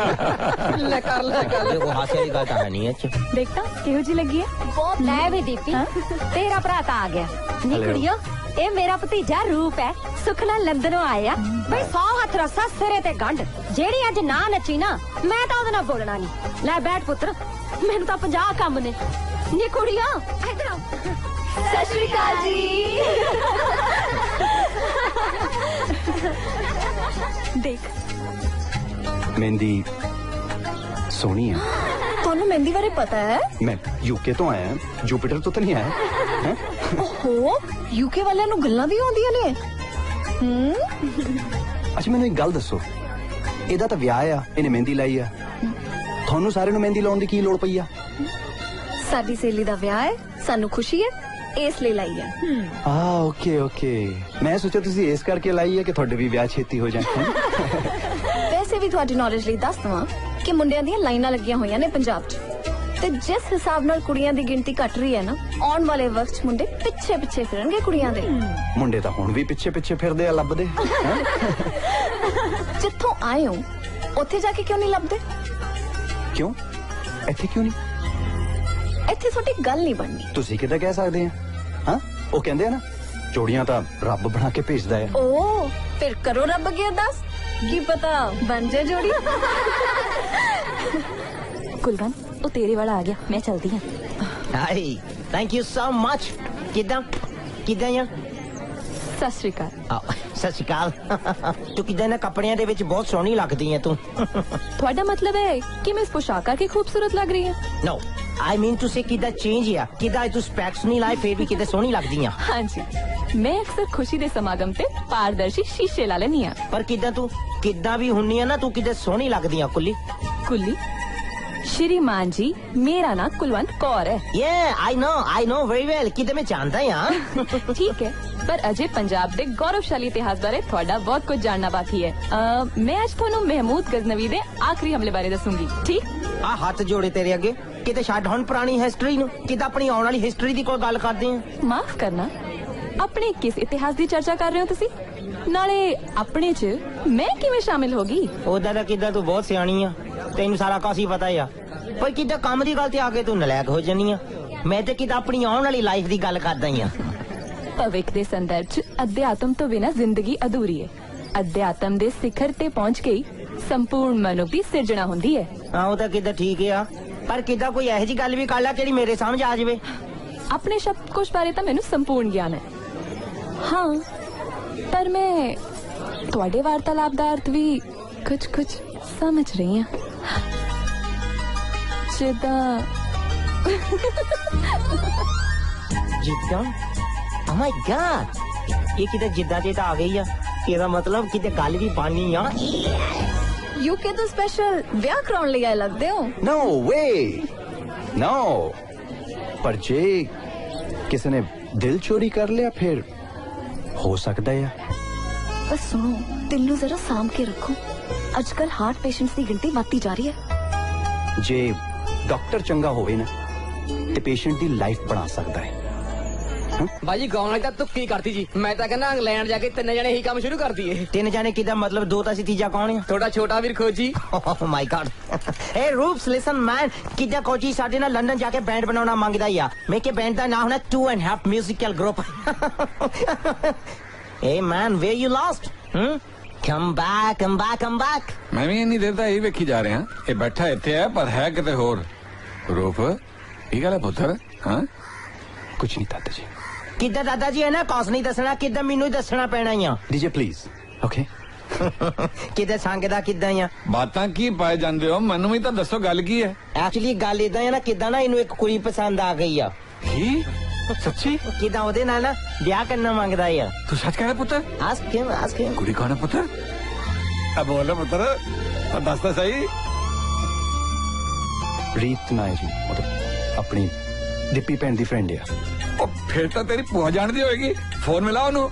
ਲੈ ਕਰ ਉਹ ਹਾਸੇ ਵਾਲੀ ਗੱਲ ਤਾਂ ਹੈ ਨਹੀਂ ਇਹ। ਦੇਖਤਾ ਕਿਹੋ ਜੀ ਲੱਗੀ ਹੈ ਬਹੁਤ। ਲੈ ਵੀ ਦੀਪੀ ਤੇਰਾ ਭਰਾ ਤਾਂ ਆ ਗਿਆ। ਨੀ ਕੁੜੀਓ ਇਹ ਮੇਰਾ ਭਤੀਜਾ ਰੂਪ ਹੈ ਸੁਖ ਨਾਲ ਲੰਦਨੋਂ ਆਇਆ ਬਈ 100 ਹੱਥ ਰੱਸਾ ਸਿਰੇ ਤੇ ਗੰਢ। ਜਿਹੜੀ ਅੱਜ ਨਾ ਨੱਚੀ ਨਾ ਮੈਂ ਤਾਂ ਉਹਦੇ ਨਾਲ ਬੋਲਣਾ ਨਹੀਂ। ਲੈ ਬੈਠ ਪੁੱਤਰ ਮੈਨੂੰ ਤਾਂ 50 ਕੰਮ ਨੇ। ਨੀ ਕੁੜੀਓ ਇੱਧਰ ਆ। ਸਤਿ ਸ਼੍ਰੀ ਅਕਾਲ ਜੀ। ਦੇਖ ਮਹਿੰਦੀ ਸੋਹਣੀ ਆ। ਤੁਹਾਨੂੰ मेहंदी बारे पता है? मैं यूके तो आया, जुपिटर तो नहीं आया हैं? ओहो, यूके वालिਆਂ ਨੂੰ ਗੱਲਾਂ ਵੀ ਆਉਂਦੀਆਂ ਨੇ। ਅੱਛਾ ਮੈਨੂੰ ਇੱਕ ਗੱਲ ਦੱਸੋ, ਇਹਦਾ ਤਾਂ ਵਿਆਹ ਆ, ਇਹਨੇ ਮਹਿੰਦੀ ਲਾਈ ਆ, ਤੁਹਾਨੂੰ ਸਾਰਿਆਂ ਨੂੰ ਮਹਿੰਦੀ ਲਾਉਣ ਦੀ ਕੀ ਲੋੜ ਪਈ ਆ? ਸਾਡੀ ਸਹੇਲੀ ਦਾ ਵਿਆਹ ਹੈ, ਸਾਨੂੰ ਖੁਸ਼ੀ ਹੈ, ਇਸ ਲਈ ਲਾਈ ਹੈ। ਓਕੇ ਓਕੇ, ਮੈਂ ਸੋਚਿਆ ਤੁਸੀਂ ਇਸ ਕਰਕੇ ਲਾਈ ਹੈ ਕਿ ਤੁਹਾਡੇ ਵੀ ਵਿਆਹ ਛੇਤੀ ਹੋ ਜਾਣ। ਵੈਸੇ ਵੀ ਤੁਹਾਡੀ ਨੌਲੇਜ ਲਈ ਦੱਸ ਦਵਾਂ ਕਿ ਮੁੰਡਿਆਂ ਦੀਆਂ ਲਾਈਨਾਂ ਲੱਗੀਆਂ ਹੋਈਆਂ ਨੇ ਪੰਜਾਬ 'ਚ, ਤੇ ਜਿਸ ਹਿਸਾਬ ਨਾਲ ਕੁੜੀਆਂ ਦੀ ਗਿਣਤੀ ਘਟ ਰਹੀ ਹੈ ਨਾ, ਆਉਣ ਵਾਲੇ ਵਕਤ 'ਚ ਮੁੰਡੇ ਪਿੱਛੇ ਪਿੱਛੇ ਫਿਰਨਗੇ ਕੁੜੀਆਂ ਦੇ। ਮੁੰਡੇ ਤਾਂ ਹੁਣ ਵੀ ਪਿੱਛੇ ਪਿੱਛੇ ਫਿਰਦੇ ਆ, ਲੱਭਦੇ। ਜਿੱਥੋਂ ਆਏ ਹੋ ਉੱਥੇ ਜਾ ਕੇ ਕਿਉਂ ਨਹੀਂ ਲੱਭਦੇ? ਕਿਉਂ? ਇੱਥੇ ਕਿਉਂ ਨਹੀਂ? ਇੱਥੇ ਤੁਹਾਡੀ ਗੱਲ ਨਹੀਂ ਬਣਨੀ। ਤੁਸੀਂ ਕਿੱਦਾਂ ਕਹਿ ਸਕਦੇ ਆ? ਹਾਂ, ਉਹ ਕਹਿੰਦੇ ਆ ਨਾ, ਜੋੜੀਆਂ ਤਾਂ ਰੱਬ ਬਣਾ ਕੇ ਭੇਜਦਾ ਹੈ। ਓ ਫਿਰ ਕਰੋ ਰੱਬ ਅੱਗੇ ਅਰਦਾਸ, ਕੀ ਪਤਾ ਬਣ ਜਾਏ ਜੋੜੀ। कुलवंत, वो तेरे वाला आ गया, मैं चलती हूँ। हाय, थैंक यू सो मच। किदा किदा यार? सत श्री अकाल। सत श्री अकाल। तू किदा ना कपड़ियां दे विच बहुत सोहनी लगदी है तू। थोड़ा मतलब है कि मैं इस पोशाक की खूबसूरत लग रही है? नो, आई मीन टू से किदा चेंज या किदा तू स्पेक्स नहीं लाए फिर भी किदा सोहनी लगदी है। हाँ जी, मैं अक्सर खुशी दे समागम ते पारदर्शी शीशे ला लेनी है। पर किदा तू किदा भी हुन्नी है ना, तू किदा सोहनी लगदी है कुल्ली। कुल्ली? श्रीमान जी, मेरा नाम कुलवंत कौर है। I know very well. किदा मैं जानता यार। ठीक है, पर अजय पंजाब दे गौरवशाली इतिहास बारे थोड़ा बहुत कुछ जानना बाकी है। मैं आज थानू महमूद गजनवी दे आखिरी हमले बारे दसूंगी, ठीक? आ हाथ जोड़े तेरे अगे, किते छड्ड हुण पुरानी हिस्ट्री नु, किदा अपनी आउण वाली हिस्ट्री दी कोई गल करदे हैं। माफ करना, अपने किस इतिहास दी चर्चा कर रहे हो तुसी? नाले अपने च मैं किवें शामिल होगी? ओदा दा किदा तू बहुत सियाणी आ, तेनू सारा कुछ ही पता है। पर किदा काम दी गल ते आके तू नलायक हो जानी आ। मैं ते किदा अपनी आउण वाली लाइफ दी गल करदा ही आ। भविख दे संदर्भ च अध्यात्म तो बिना जिंदगी अधूरी है। अध्यात्म दे शिखर ते पहुंच के ही संपूर्ण मनुख दी सिरजना हुंदी है। हां, ओ तां किदा ठीक है, पर किदा कोई एहो जी गल भी कर ला जेड़ी मेरे समझ आ जावे। अपने शब्दकोश बारे तां मैनू संपूर्ण ज्ञान है। हाँ, पर मैं तुहाडे वार्तालाप दा अर्थ भी कुछ कुछ समझ रही हूं। जिद्दां जिद्दां? Oh my God, ये किदा जिद्दां ते आ गई आ। ਇਹਦਾ मतलब किते गल भी बानी आ। यूके तो स्पेशल ਵਿਆਹ ਕਰਾਉਣ ਲਈ ਆਏ ਲੱਗਦੇ ਹੋ। नो वे, नो। पर जे किसी ने दिल चोरी कर लिया फिर हो सकता है। बस सुनो, दिल नू जरा साम के रखो, आजकल हार्ट पेशेंट्स की गिनती बढ़ती जा रही है। जे डॉक्टर चंगा होवे ना ते पेशेंट दी लाइफ बना सकता है। भाजी गाँव वाली तो तुक्की करती जी, मैं तो कहना इंग्लैंड जाके 3 जने ही काम शुरू कर दिए। 3 जने किदा मतलब 2 ता सी, तीजा कौन है? थोड़ा छोटा वीर खोजी। Oh my god. ए रूप्स लिसन मैन, किदा कोची साडे ना लंदन जाके बैंड बनाना मांगदा या। मैं के बैंड दा नाम होना 2.5 musical group. A man, where you lost? Come back come back come back. मैं भी इन्नी देर दा यही वेखी जा रहे हैं। ये बैठा इत्थे है पर है किते होर। रूप की गल है पुत्र? हां, कुछ नहीं दादा जी। किदा दादाजी है ना, कौस नहीं दसना, किदा मेनू ही दसना पैना ही। DJ please. ओके। किदा संगदा किदा ही बातां की पाए जांदे हो, मैनू भी तो दसो गल की है। एक्चुअली गल इदा है ना, किदा ना इनू एक कुड़ी पसंद आ गई आ। की सच्ची? किदा ओदे नाल ना ब्याह करना मांगदा है। तू सच कह रहा पुत्र? Ask him. कुड़ी कौन है पुत्र? अब बोलो पुत्र, दस तो सही। रीत ना है जी, मतलब अपनी दिप्पी भैन दी फ्रेंड है। फिर तो तेरी भूआ जानती होगी। फोन मिला उन्हों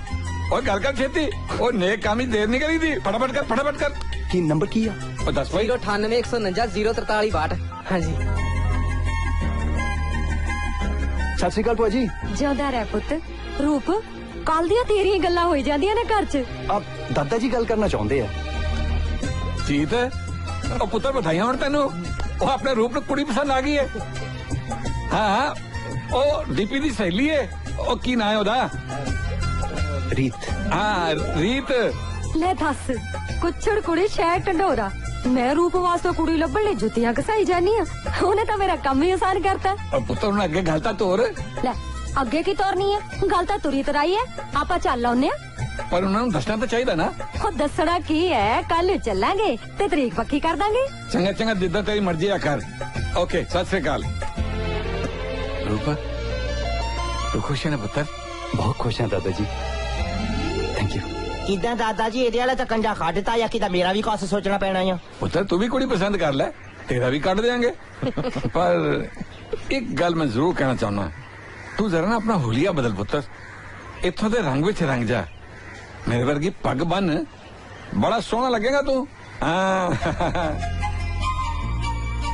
और गल कर छेती। और नेक काम ही देर नहीं करी थी। फटाफट कर फटाफट कर। की नंबर की है? और 10 भाई 098 149 043 62। हाँ जी। सत श्री अकाल भूआ जी। ਜਿਉਂਦਾ ਰਹਿ ਪੁੱਤ। रूप कल ਦੀਆਂ ਤੇਰੀਆਂ ਗੱਲਾਂ ਹੋਈ ਜਾਂਦੀਆਂ ਨੇ ਘਰ 'ਚ। आप दादा जी गल करना चाहते हैं। जीत और पुत्र बधाइयां होण तैनू। वो अपने रूप में कुड़ी पसंद आ गई है। हाँ, ओ डीपी दी सहेली है। ओ की ना है ओदा? रीत। हाँ, रीत। ਲੈ ਦੱਸ, ਕੁੱਛੜ ਕੁੜੀ ਸ਼ਹਿਰ ਢੰਡੋਰਾ। ਮੈਂ रूप वास्ते कुड़ी ਲੱਭਣ ਲਈ ਜੁੱਤੀਆਂ ਘਸਾਈ ਜਾਨੀ ਆ। ਉਹਨੇ ਤਾਂ ਮੇਰਾ ਕੰਮ ਹੀ ਆਸਾਨ ਕਰਤਾ। और पुत्र उन्हें अगे गलता तोर। ਲੈ ਅੱਗੇ ਕੀ ਤੋਰਨੀ ਹੈ, ਗੱਲ ਤਾਂ ਤੁਰੀ ਤਰਾਈ ਹੈ। ਆਪਾਂ ਚੱਲ ਆਉਨੇ ਆ। पर उन्होंने दसना तो चाहिए ना। ਉਹ ਦੱਸਣਾ ਕੀ ਹੈ, ਕੱਲ ਚੱਲਾਂਗੇ ਤੇ ਤਰੀਕ ਪੱਕੀ ਕਰ ਦਾਂਗੇ। चंगा चंगा जिद्दां तेरी मर्जी आ कर। ओके सत श्री अकाल। रूपा तू खुश है ना पुत्र? बहुत खुश हैं दादाजी, थैंक यू। किदा दादाजी ਇਹਦੇ ਵਾਲਾ ਤਾਂ ਕੰਡਾ ਕੱਢਤਾ ਜਾਂ ਕਿਦਾ ਮੇਰਾ ਵੀ ਕੁਛ ਸੋਚਣਾ ਪੈਣਾ ਆ। पुत्र तू भी कुड़ी पसंद कर ले, तेरा भी काट देंगे। पर एक गल मैं जरूर कहना चाहना, तू जरा ना अपना हुलिया बदल पुत्र, इत्थों दे रंग विच रंग जा, मेरे वर्गी पग बन, बड़ा सोहना लगेगा तू।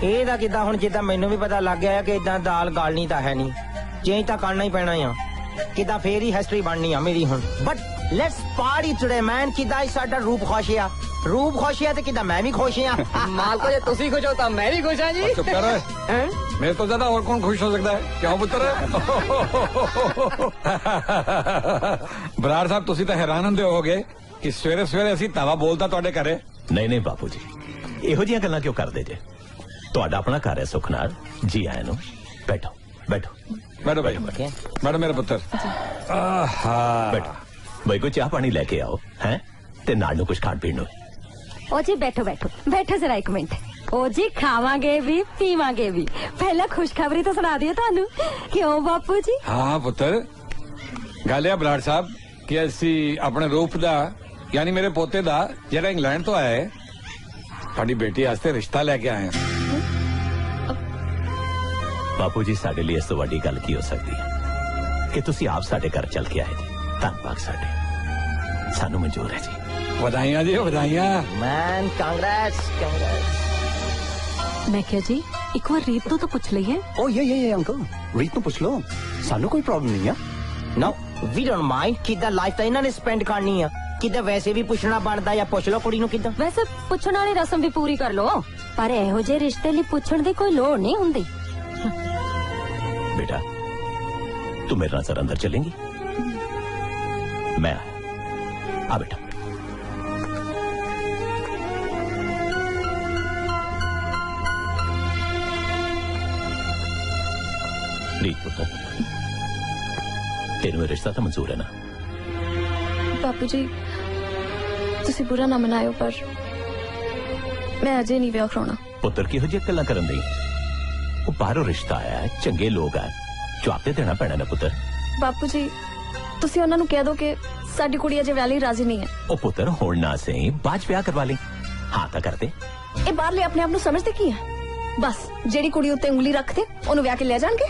ਇਹ ਤਾਂ ਕਿਦਾਂ ਹੁਣ ਜਿੱਦਾਂ ਮੈਨੂੰ ਵੀ ਪਤਾ ਲੱਗ ਗਿਆ ਕਿ ਇਦਾਂ ਦਾਲ ਗਾਲਣੀ ਤਾਂ ਹੈ ਨਹੀਂ, ਚੇਂਜ ਤਾਂ ਕਰਨਾ ਹੀ ਪੈਣਾ ਆ। ਕਿਦਾਂ ਫੇਰ ਹੀ ਹਿਸਟਰੀ ਬਣਨੀ ਆ ਮੇਰੀ ਹੁਣ। ਬਟ ਲੈਟਸ ਪਾਰਟੀ ਟੁਡੇ ਮੈਨ। ਕਿਦਾਂ ਹੀ ਸਾਡਾ ਰੂਪ ਖੁਸ਼ ਆ, ਰੂਪ ਖੁਸ਼ ਆ ਤੇ ਕਿਦਾਂ ਮੈਂ ਵੀ ਖੁਸ਼ ਆ। मालको जे तुसी खुश हो तो मैं भी खुश हाँ जी। चुप कर रहे, मेरे तो ज्यादा और कौन खुश हो सकता है? क्यों पुत्र? बराड़ साहब तुसी तो हैरान होंदे होगे कि सवेरे सवेरे असी तवा बोलता तुहाडे घरे। नहीं नहीं बापू जी, ਇਹੋ ਜਿਹੀਆਂ ਗੱਲਾਂ ਕਿਉਂ ਕਰਦੇ ਜੇ? ਤੁਹਾਡਾ ਆਪਣਾ ਘਰ ਹੈ ਸੁਖ ਨਾਲ। ਜੀ ਆਇਆਂ ਨੂੰ। बैठो बैठो बैठो भाई, बैठो मेरे पुत्र। बैठो भाई, कोई चाह पानी लेके आओ हैं ते नाल नूं कुछ खाण पीण नूं। ओ जी बैठो बैठो बैठो जरा एक मिनट। ओ जी खावांगे भी पीवांगे भी, पहला खुशखबरी तो सुना दिए थानू। क्यों बापू जी? हाँ पुत्र, गल है बराड़ साहब कि असी अपने रूप दा यानी मेरे पोते दा जेड़ा इंग्लैंड तो आया है, साडी बेटी वास्ते रिश्ता लेके आए हैं। बापू जी साडे लिए इस तो वड्डी गल की हो सकती है कि तुसी आप साडे घर चल के आए जी। धन्नवाद साडे, सानू मंजूर है जी। बधाइयां जी बधाइयां। मैन कांग्रेस कांग्रेस। मैं क्या जी एक बार रीत तो पूछ लीए। ओ ये अंकल, रीत तो पूछ लो, सानू कोई प्रॉब्लम नहीं है। No we don't mind. किदा लाइफ तो इन्होंने स्पेंड करनी है, किदा वैसे भी पूछना बनता या पूछ लो कुड़ी नूं किदा। वैसे पुछण वाली रस्म भी पूरी कर लो, पर एहो जे रिश्ते लिए पुछण दी कोई लोड़ नहीं हुंदी। बेटा तू मेरे नाल जरा अंदर चलेंगी? मैं आ बेटा। रीत पुत्र, तेरे में रिश्ता तो मंजूर है ना? बापू जी तुसी बुरा ना मनायो, पर मैं अजे नहीं विआह कराउणा। पुत्र किहो जिही गल्लां करन दी? वो बाहरों रिश्ता आया है, चंगे लोग आए, जवाब ते देना पैना ना पुत्र। बापू जी तुसी उन्हां नूं कह दो कि साडी कुड़ी अजे विआह लई राजी नहीं है। ओ पुत्र होण ना सही, बाज ब्याह करवा ले। हाँ तां कर दे। ਇਹ ਬਾਹਰਲੇ ਆਪਣੇ ਆਪ ਨੂੰ ਸਮਝਦੇ ਕੀ ਹੈ? ਬਸ ਜਿਹੜੀ ਕੁੜੀ ਉੱਤੇ ਉਂਗਲੀ ਰੱਖਦੇ ਉਹਨੂੰ ਵਿਆਹ ਕੇ ਲੈ ਜਾਣਗੇ।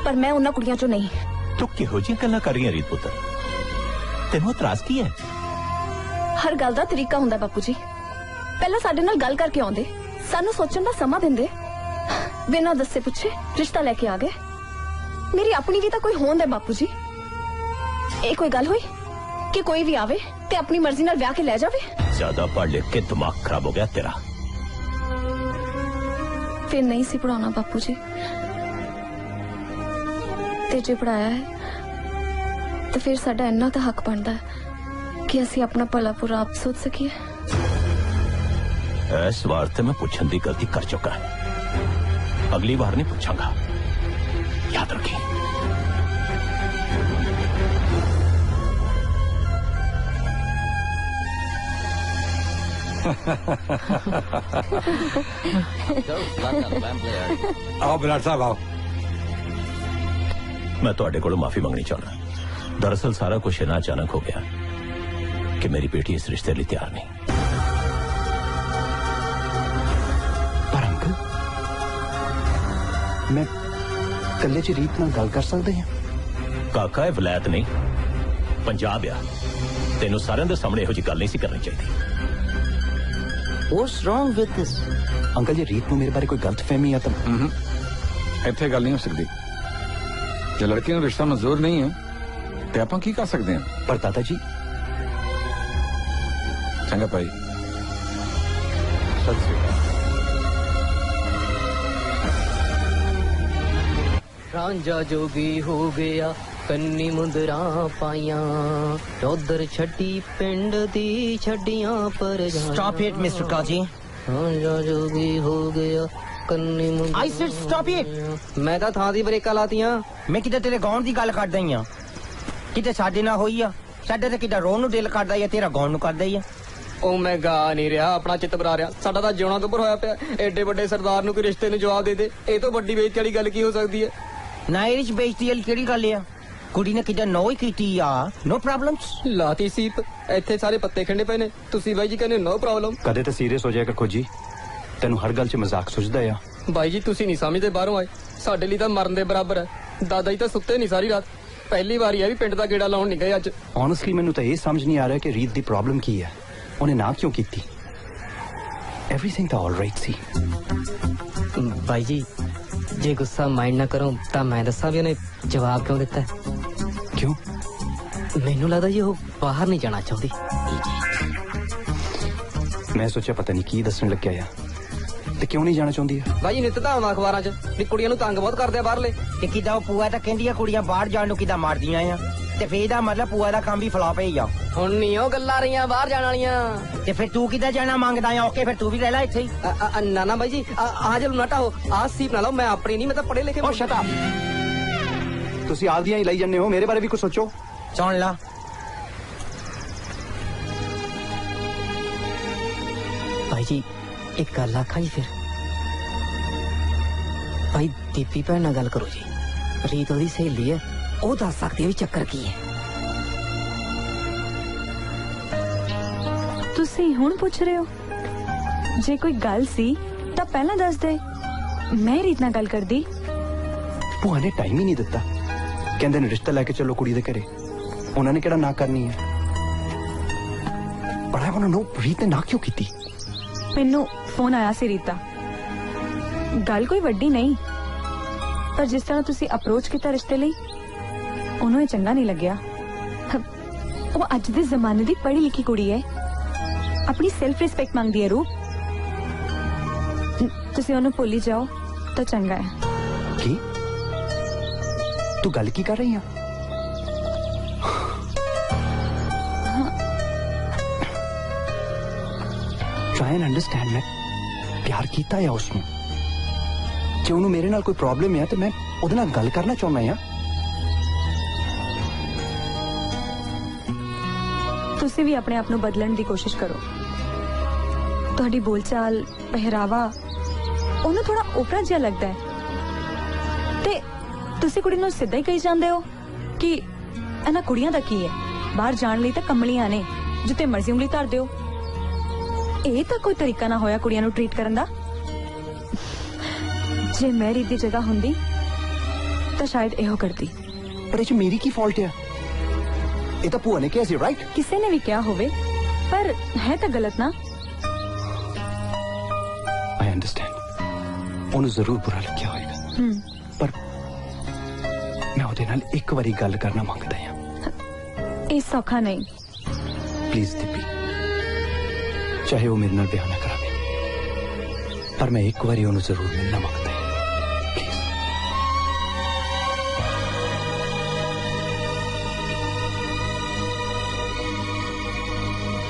ਪਰ ਮੈਂ ਉਹਨਾਂ ਕੁੜੀਆਂ ਚੋਂ ਨਹੀਂ। ਤੂੰ ਕਿਹੋ ਜਿਹੀਆਂ ਗੱਲਾਂ ਕਰ ਰਹੀ ਹੈ ਰੀਤ ਪੁੱਤਰ? ਤੈਨੂੰ ਇਤਰਾਜ਼ ਕੀ ਹੈ? ਹਰ ਗੱਲ ਦਾ ਤਰੀਕਾ ਹੁੰਦਾ ਬਾਪੂ ਜੀ। ਪਹਿਲਾਂ ਸਾਡੇ ਨਾਲ ਗੱਲ ਕਰਕੇ ਆਉਂਦੇ, ਸਾਨੂੰ ਸੋਚਣ ਦਾ ਸਮਾਂ ਦਿੰਦੇ, ਬਿਨਾਂ ਦੱਸੇ ਪੁੱਛੇ ਰਿਸ਼ਤਾ ਲੈ ਕੇ ਆ ਗਏ। ਮੇਰੀ ਆਪਣੀ ਵੀ ਤਾਂ ਕੋਈ ਹੋਂਦ ਹੈ ਬਾਪੂ ਜੀ। ਇਹ ਕੋਈ ਗੱਲ ਹੋਈ ਕਿ ਕੋਈ ਵੀ ਆਵੇ ਤੇ ਆਪਣੀ ਮਰਜ਼ੀ ਨਾਲ ਵਿਆਹ ਕੇ ਲੈ ਜਾਵੇ? ज्यादा पढ़ लिख के दिमाग खराब हो गया तेरा। फिर नहीं सी पढ़ाना बापू जी, ते जे पढ़ाया है तो फिर साडा इन्ना तो हक बनता है कि असी अपना भला पूरा आप सोच सकिए। इस बार तो मैं पूछने की गलती कर चुका है, अगली बार नहीं पूछांगा, याद रखिए। आओ बराड़ साहब आओ। मैं तुहाडे कोलों माफी मंगनी चाहना। दरअसल सारा कुछ इतना अचानक हो गया कि मेरी बेटी इस रिश्ते लिए तैयार नहीं। पर अंकल मैं कल्ले च रीत नाल गल कर सकदे हां? काका ये वलैत नहीं पंजाब आ, तेनों सारिਆਂ ਦੇ सामने ਇਹੋ ਜਿਹੀ ਗੱਲ नहीं सी करनी चाहिए। What's wrong with this? Uncle ji Reet ਨੂੰ ਮੇਰੇ ਬਾਰੇ ਕੋਈ ਗਲਤਫਹਿਮੀ ਆ ਤਾਂ ਇੱਥੇ ਗੱਲ ਨਹੀਂ ਹੋ ਸਕਦੀ। ਜੇ ਲੜਕੀ ਨੂੰ ਰਿਸ਼ਤਾ ਮਨਜ਼ੂਰ ਨਹੀਂ ਹੈ ਤੇ ਆਪਾਂ ਕੀ ਕਰ ਸਕਦੇ ਹਾਂ? ਪਰ ਦਾਦਾ ਜੀ ਚੰਗਾ ਭਾਈ, ਸਤਿ ਸ੍ਰੀ ਅਕਾਲ। ਰਾਂਝਾ ਜੋਗੀ ਹੋ ਗਿਆ, ਕੰਨੀ ਮੁੰਦਰਾਂ ਪਾਈਆਂ, ਉਧਰ ਛੱਡੀ ਪਿੰਡ ਦੀ ਛੱਡੀਆਂ ਪਰ Stop it, Mr. Kaji. Ranjha ਜੋਗੀ ਹੋ ਗਿਆ, ਕੰਨੀ ਮੁੰਦਰਾਂ। I said stop it. ਮੈਂ ਤਾਂ ਥਾਂ ਦੀ ਬ੍ਰੇਕਾਂ ਲਾਤੀਆਂ। ਮੈਂ ਕਿਤੇ ਤੇਰੇ ਗਾਉਣ ਦੀ ਗੱਲ ਕਰਦਾ ਹੀ ਆ, ਕਿਤੇ ਸਾਡੇ ਨਾਲ ਹੋਈ ਆ। ਸਾਡੇ ਤੇ ਕਿਤੇ ਰੋਣ ਨੂੰ ਦਿਲ ਕਰਦਾ ਜਾਂ ਤੇਰਾ ਗਾਉਣ ਨੂੰ ਕਰਦਾ ਹੀ ਆ। ਉਹ ਮੈਂ ਗਾ ਨਹੀਂ ਰਿਹਾ, ਆਪਣਾ ਚਿੱਤ ਬਰਾ ਰਿਹਾ। ਸਾਡਾ ਤਾਂ ਜਿਉਣਾ ਦੁੱਭਰ ਹੋਇਆ ਪਿਆ। ਐਡੇ ਵੱਡੇ ਸਰਦਾਰ ਨੂੰ ਕੋਈ ਰਿਸ਼ਤੇ ਨੂੰ ਜਵਾਬ ਦੇ ਦੇ, ਇਹ ਤੋਂ ਵੱਡੀ ਬੇਇੱਜ਼ਤੀ ਵਾਲੀ ਗੱਲ ਕੀ ਹੋ ਸਕਦੀ ਹੈ? ਨਾ ਇਹ 'ਚ ਬੇਇੱਜ਼ਤੀ ਵਾਲੀ ਕਿਹੜੀ ਗੱਲ ਆ? ਕੁੜੀ ਨੇ ਕਿਦਾਂ ਨੋ ਹੀ ਕੀਤੀ ਆ, ਨੋ ਪ੍ਰੋਬਲਮਸ। ਲਾਤੀ ਸੀਪ, ਇੱਥੇ ਸਾਰੇ ਪੱਤੇ ਖੰਡੇ ਪਏ ਨੇ, ਤੁਸੀਂ ਬਾਈ ਜੀ ਕਹਿੰਦੇ ਨੋ ਪ੍ਰੋਬਲਮ। ਕਦੇ ਤਾਂ ਸੀਰੀਅਸ ਹੋ ਜਾਇਆ ਕਰ ਖੋਜੀ, ਤੈਨੂੰ ਹਰ ਗੱਲ 'ਚ ਮਜ਼ਾਕ ਸੁਝਦਾ ਆ। ਬਾਈ ਜੀ ਤੁਸੀਂ ਨਹੀਂ ਸਮਝਦੇ, ਬਾਹਰੋਂ ਆਏ, ਸਾਡੇ ਲਈ ਤਾਂ ਮਰਨ ਦੇ ਬਰਾਬਰ ਹੈ। ਦਾਦਾ ਜੀ ਤਾਂ ਸੁੱਤੇ ਨਹੀਂ ਸਾਰੀ ਰਾਤ, ਪਹਿਲੀ ਵਾਰੀ ਹੈ ਵੀ ਪਿੰਡ ਦਾ ਗੇੜਾ ਲਾਉਣ ਨਹੀਂ ਗਏ ਅੱਜ। ਓਨੈਸਟਲੀ ਮੈਨੂੰ ਤਾਂ ਇਹ ਸਮਝ ਨਹੀਂ ਆ ਰਿਹਾ ਕਿ ਰੀਤ ਦੀ ਪ੍ਰੋਬਲਮ ਕੀ ਹੈ, ਉਹਨੇ ਨਾ ਕਿਉਂ ਕੀਤੀ। ਐਵਰੀਥਿੰਗ ਤਾਂ ਆਲਰਾਈਟ ਸੀ। ਬਾਈ ਜੀ ਜੇ ਗੁੱਸਾ ਮਾਈਂਡ ਨਾ ਕਰੋ ਤਾਂ ਮੈਂ ਦੱਸਾਂ ਵੀ ਉਹਨੇ ਜਵਾਬ ਕਿਉਂ ਦਿੱਤਾ। ਕਿਉਂ? ਮੈਨੂੰ ਲੱਗਦਾ ਜੀ ਉਹ ਬਾਹਰ ਨਹੀਂ ਜਾਣਾ ਚਾਹੁੰਦੀ। ਮੈਂ ਸੋਚਿਆ ਪਤਾ ਨਹੀਂ ਕੀ ਦੱਸਣ ਲੱਗਿਆ ਆ, ਤੇ ਕਿਉਂ ਨਹੀਂ ਜਾਣਾ ਚਾਹੁੰਦੀ ਹੈ? ਬਾਈ ਨਿੱਤ ਤਾਂ ਆਉਂਦਾ ਅਖਬਾਰਾਂ 'ਚ ਵੀ ਕੁੜੀਆਂ ਨੂੰ ਤੰਗ ਬਹੁਤ ਕਰਦੇ ਆ ਬਾਹਰਲੇ। ਤੇ ਕਿਦਾਂ ਉਹ ਪੂਆ ਤਾਂ ਕਹਿੰਦੀ ਆ ਕੁੜੀਆਂ ਬਾਹਰ ਜਾਣ ਨੂੰ ਕਿਦਾਂ ਮਾਰਦੀਆਂ ਆ, ਤੇ ਫੇਰ ਇਹਦਾ ਮਤਲਬ ਪੂਆ ਦਾ ਕੰਮ ਵੀ ਫਲਾਪ ਹੀ ਆ। ਹੁਣ ਨਹੀਂ ਉਹ ਗੱਲਾਂ ਰਹੀਆਂ ਬਾਹਰ ਜਾਣ ਵਾਲੀਆਂ। ਤੇ ਫਿਰ ਤੂੰ ਕਿੱਦਾਂ ਜਾਣਾ ਮੰਗਦਾ ਆ? ਓਕੇ ਫਿਰ ਤੂੰ ਵੀ ਰਹਿ ਲੈ ਇੱਥੇ ਹੀ। ਨਾ ਨਾ ਬਾਈ ਜੀ ਆ ਜਲੂ ਨਾ ਢਾਓ, ਆਹ ਸੀਪ ਨਾ ਲਾਓ, ਮੈਂ ਆਪਣੀ ਨਹੀਂ, ਮੈਂ ਤਾਂ ਪੜ੍ਹੇ ਲਿਖੇ। ਓ ਸ਼ਟ ਅਪ, ਤੁਸੀਂ ਆਪਦੀਆਂ ਹੀ ਲਈ ਜਾਂਦੇ ਹੋ, ਮੇਰੇ ਬਾਰੇ ਵੀ ਕੁਝ ਸੋਚੋ। ਸੁਣ ਲਾ, ਭਾਈ ਜੀ ਇੱਕ ਗੱਲ ਆਖਾਂ ਜੀ, ਫਿਰ ਭਾਈ ਦੀਪੀ ਭੈਣ ਨਾਲ ਗੱਲ ਕਰੋ ਜੀ। ਰੀਤ ਉਹਦੀ ਸਹੇਲੀ ਹੈ, ਉਹ ਦੱਸ ਸਕਦੀ ਹੈ ਵੀ ਚੱਕਰ ਕੀ ਹੈ। ਤੁਸੀਂ ਹੁਣ ਪੁੱਛ ਰਹੇ ਹੋ? ਜੇ ਕੋਈ ਗੱਲ ਸੀ ਤਾਂ ਪਹਿਲਾਂ ਦੱਸ ਦੇ, ਮੈਂ ਰੀਤ ਨਾਲ ਗੱਲ ਕਰਦੀ। ਭੂਆ ਨੇ ਟਾਈਮ ਹੀ ਨਹੀਂ ਦਿੱਤਾ, ਕਹਿੰਦੇ ਨੇ ਰਿਸ਼ਤਾ ਲੈ ਕੇ ਚਲੋ ਕੁੜੀ ਦੇ ਘਰੇ। ਉਹਨਾਂ ਨੇ ਕਿਹੜਾ ਨਾ ਕਰਨੀ ਹੈ? ਪਰ ਆਈ ਵਾਂਟ ਟੂ ਨੋ ਰੀਤ ਨੇ ਨਾ ਕਿਉਂ ਕੀਤੀ? ਮੈਨੂੰ ਫੋਨ ਆਇਆ ਸੀ ਰੀਤ ਦਾ, ਗੱਲ ਕੋਈ ਵੱਡੀ ਨਹੀਂ, ਪਰ ਜਿਸ ਤਰ੍ਹਾਂ ਤੁਸੀਂ ਅਪਰੋਚ ਕੀਤਾ ਰਿਸ਼ਤੇ ਲਈ, ਉਹਨੂੰ ਇਹ ਚੰਗਾ ਨਹੀਂ ਲੱਗਿਆ। ਉਹ ਅੱਜ ਦੇ ਜ਼ਮਾਨੇ ਦੀ ਪੜ੍ਹੀ ਲਿਖੀ ਕੁੜੀ ਹੈ, ਆਪਣੀ ਸੈਲਫ ਰਿਸਪੈਕਟ ਮੰਗਦੀ ਹੈ। ਰੂਪ, ਤੁਸੀਂ ਉਹਨੂੰ ਭੁੱਲ ਹੀ ਜਾਓ ਤਾਂ ਚੰਗਾ ਹੈ। ਕੀ ਤੂੰ ਗੱਲ ਕੀ ਕਰ ਰਹੀ ਆ? ਟਰਾਈ ਐਂਡ ਅੰਡਰਸਟੈਂਡ, ਮੈਂ ਪਿਆਰ ਕੀਤਾ ਆ ਉਸਨੂੰ। ਜੇ ਉਹਨੂੰ ਮੇਰੇ ਨਾਲ ਕੋਈ ਪ੍ਰੋਬਲਮ ਹੈ ਤੇ ਮੈਂ ਉਹਦੇ ਨਾਲ ਗੱਲ ਕਰਨਾ ਚਾਹੁੰਦਾ ਆ। ਤੁਸੀਂ ਵੀ ਆਪਣੇ ਆਪ ਨੂੰ ਬਦਲਣ ਦੀ ਕੋਸ਼ਿਸ਼ ਕਰੋ। ਤੁਹਾਡੀ ਬੋਲਚਾਲ, ਪਹਿਰਾਵਾ ਉਹਨੂੰ ਥੋੜਾ ਓਪਰਾ ਜਿਹਾ ਲੱਗਦਾ ਹੈ, ਤੇ ਤੁਸੀਂ ਕੁੜੀ ਨੂੰ ਸਿੱਧਾ ਹੀ ਕਹੀ ਜਾਂਦੇ ਹੋ ਕਿ ਇਹਨਾਂ ਕੁੜੀਆਂ ਦਾ ਕੀ ਹੈ, ਬਾਹਰ ਜਾਣ ਲਈ ਤਾਂ ਕਮਲੀਆਂ ਨੇ, ਜਿੱਤੇ ਮਰਜ਼ੀ ਉਂਗਲੀ ਧਰ ਦਿਓ। ਇਹ ਤਾਂ ਕੋਈ ਤਰੀਕਾ ਨਾ ਹੋਇਆ ਕੁੜੀਆਂ ਨੂੰ ਟ੍ਰੀਟ ਕਰਨ ਦਾ। ਜੇ ਮੈਂ ਰੀਤ ਦੀ ਜਗ੍ਹਾ ਹੁੰਦੀ ਤਾਂ ਸ਼ਾਇਦ ਇਹੋ ਕਰਦੀ। ਪਰ ਇਹ 'ਚ ਮੇਰੀ ਕੀ ਫਾਲਟ ਹੈ? ਇਹ ਤਾਂ ਭੂਆ ਨੇ ਕਿਹਾ ਸੀ, ਰਾਈਟ? ਕਿਸੇ ਨੇ ਵੀ ਕਿਹਾ ਹੋਵੇ, ਪਰ ਹੈ ਤਾਂ ਗਲਤ ਨਾ। ਆਈ ਅੰਡਰਸਟੈਂਡ, ਉਹਨੂੰ ਜ਼ਰੂਰ ਬੁਰਾ ਲੱਗਿਆ ਹੋਵੇਗਾ, ਪਰ ਮੈਂ ਉਹਦੇ ਨਾਲ ਇੱਕ ਵਾਰੀ ਗੱਲ ਕਰਨਾ ਮੰਗਦਾ ਹਾਂ। ਇਹ ਸੌਖਾ ਨਹੀਂ। ਪਲੀਜ਼ ਦੀਪੀ, ਚਾਹੇ ਉਹ ਮੇਰੇ ਨਾਲ ਵਿਆਹ ਨਾ ਕਰਾਵੇ, ਪਰ ਮੈਂ ਇੱਕ ਵਾਰੀ ਉਹਨੂੰ ਜ਼ਰੂਰ ਮਿਲਣਾ ਮੰਗਦਾ ਹਾਂ। ਪਲੀਜ਼।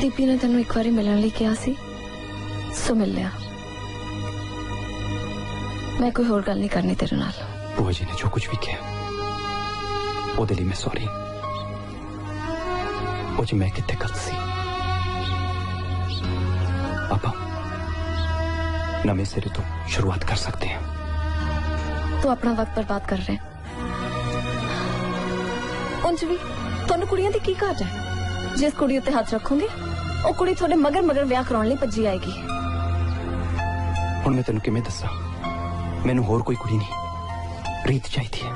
ਦੀਪੀ ਨੇ ਤੈਨੂੰ ਇੱਕ ਵਾਰੀ ਮਿਲਣ ਲਈ ਕਿਹਾ ਸੀ, ਸੋ ਮਿਲ ਲਿਆ। ਮੈਂ ਕੋਈ ਹੋਰ ਗੱਲ ਨਹੀਂ ਕਰਨੀ ਤੇਰੇ ਨਾਲ। ਭੂਆ ਜੀ ਨੇ ਜੋ ਕੁਝ ਵੀ ਕਿਹਾ ਉਹਦੇ ਲਈ ਮੈਂ ਸੌਰੀ। ਉਹ ਜੀ ਮੈਂ ਕਿੱਥੇ ਗਲਤ ਸੀ। ਆਪਾਂ ਨਵੇਂ ਸਿਰੇ ਤੋਂ ਸ਼ੁਰੂਆਤ ਕਰ ਸਕਦੇ ਹਾਂ। ਤੂੰ ਆਪਣਾ ਵਕਤ ਬਰਬਾਦ ਕਰ ਰਿਹਾ। ਉਂਝ ਵੀ ਤੁਹਾਨੂੰ ਕੁੜੀਆਂ ਦੀ ਕੀ ਘਾਟ ਹੈ? ਜਿਸ ਕੁੜੀ ਉੱਤੇ ਹੱਥ ਰੱਖੋਗੇ ਉਹ ਕੁੜੀ ਤੁਹਾਡੇ ਮਗਰ ਵਿਆਹ ਕਰਾਉਣ ਲਈ ਭੱਜੀ ਆਏਗੀ। ਹੁਣ ਮੈਂ ਤੈਨੂੰ ਕਿਵੇਂ ਦੱਸਾਂ, ਮੈਨੂੰ ਹੋਰ ਕੋਈ ਕੁੜੀ ਨਹੀਂ, ਰੀਤ ਚਾਹੀਦੀ ਹੈ।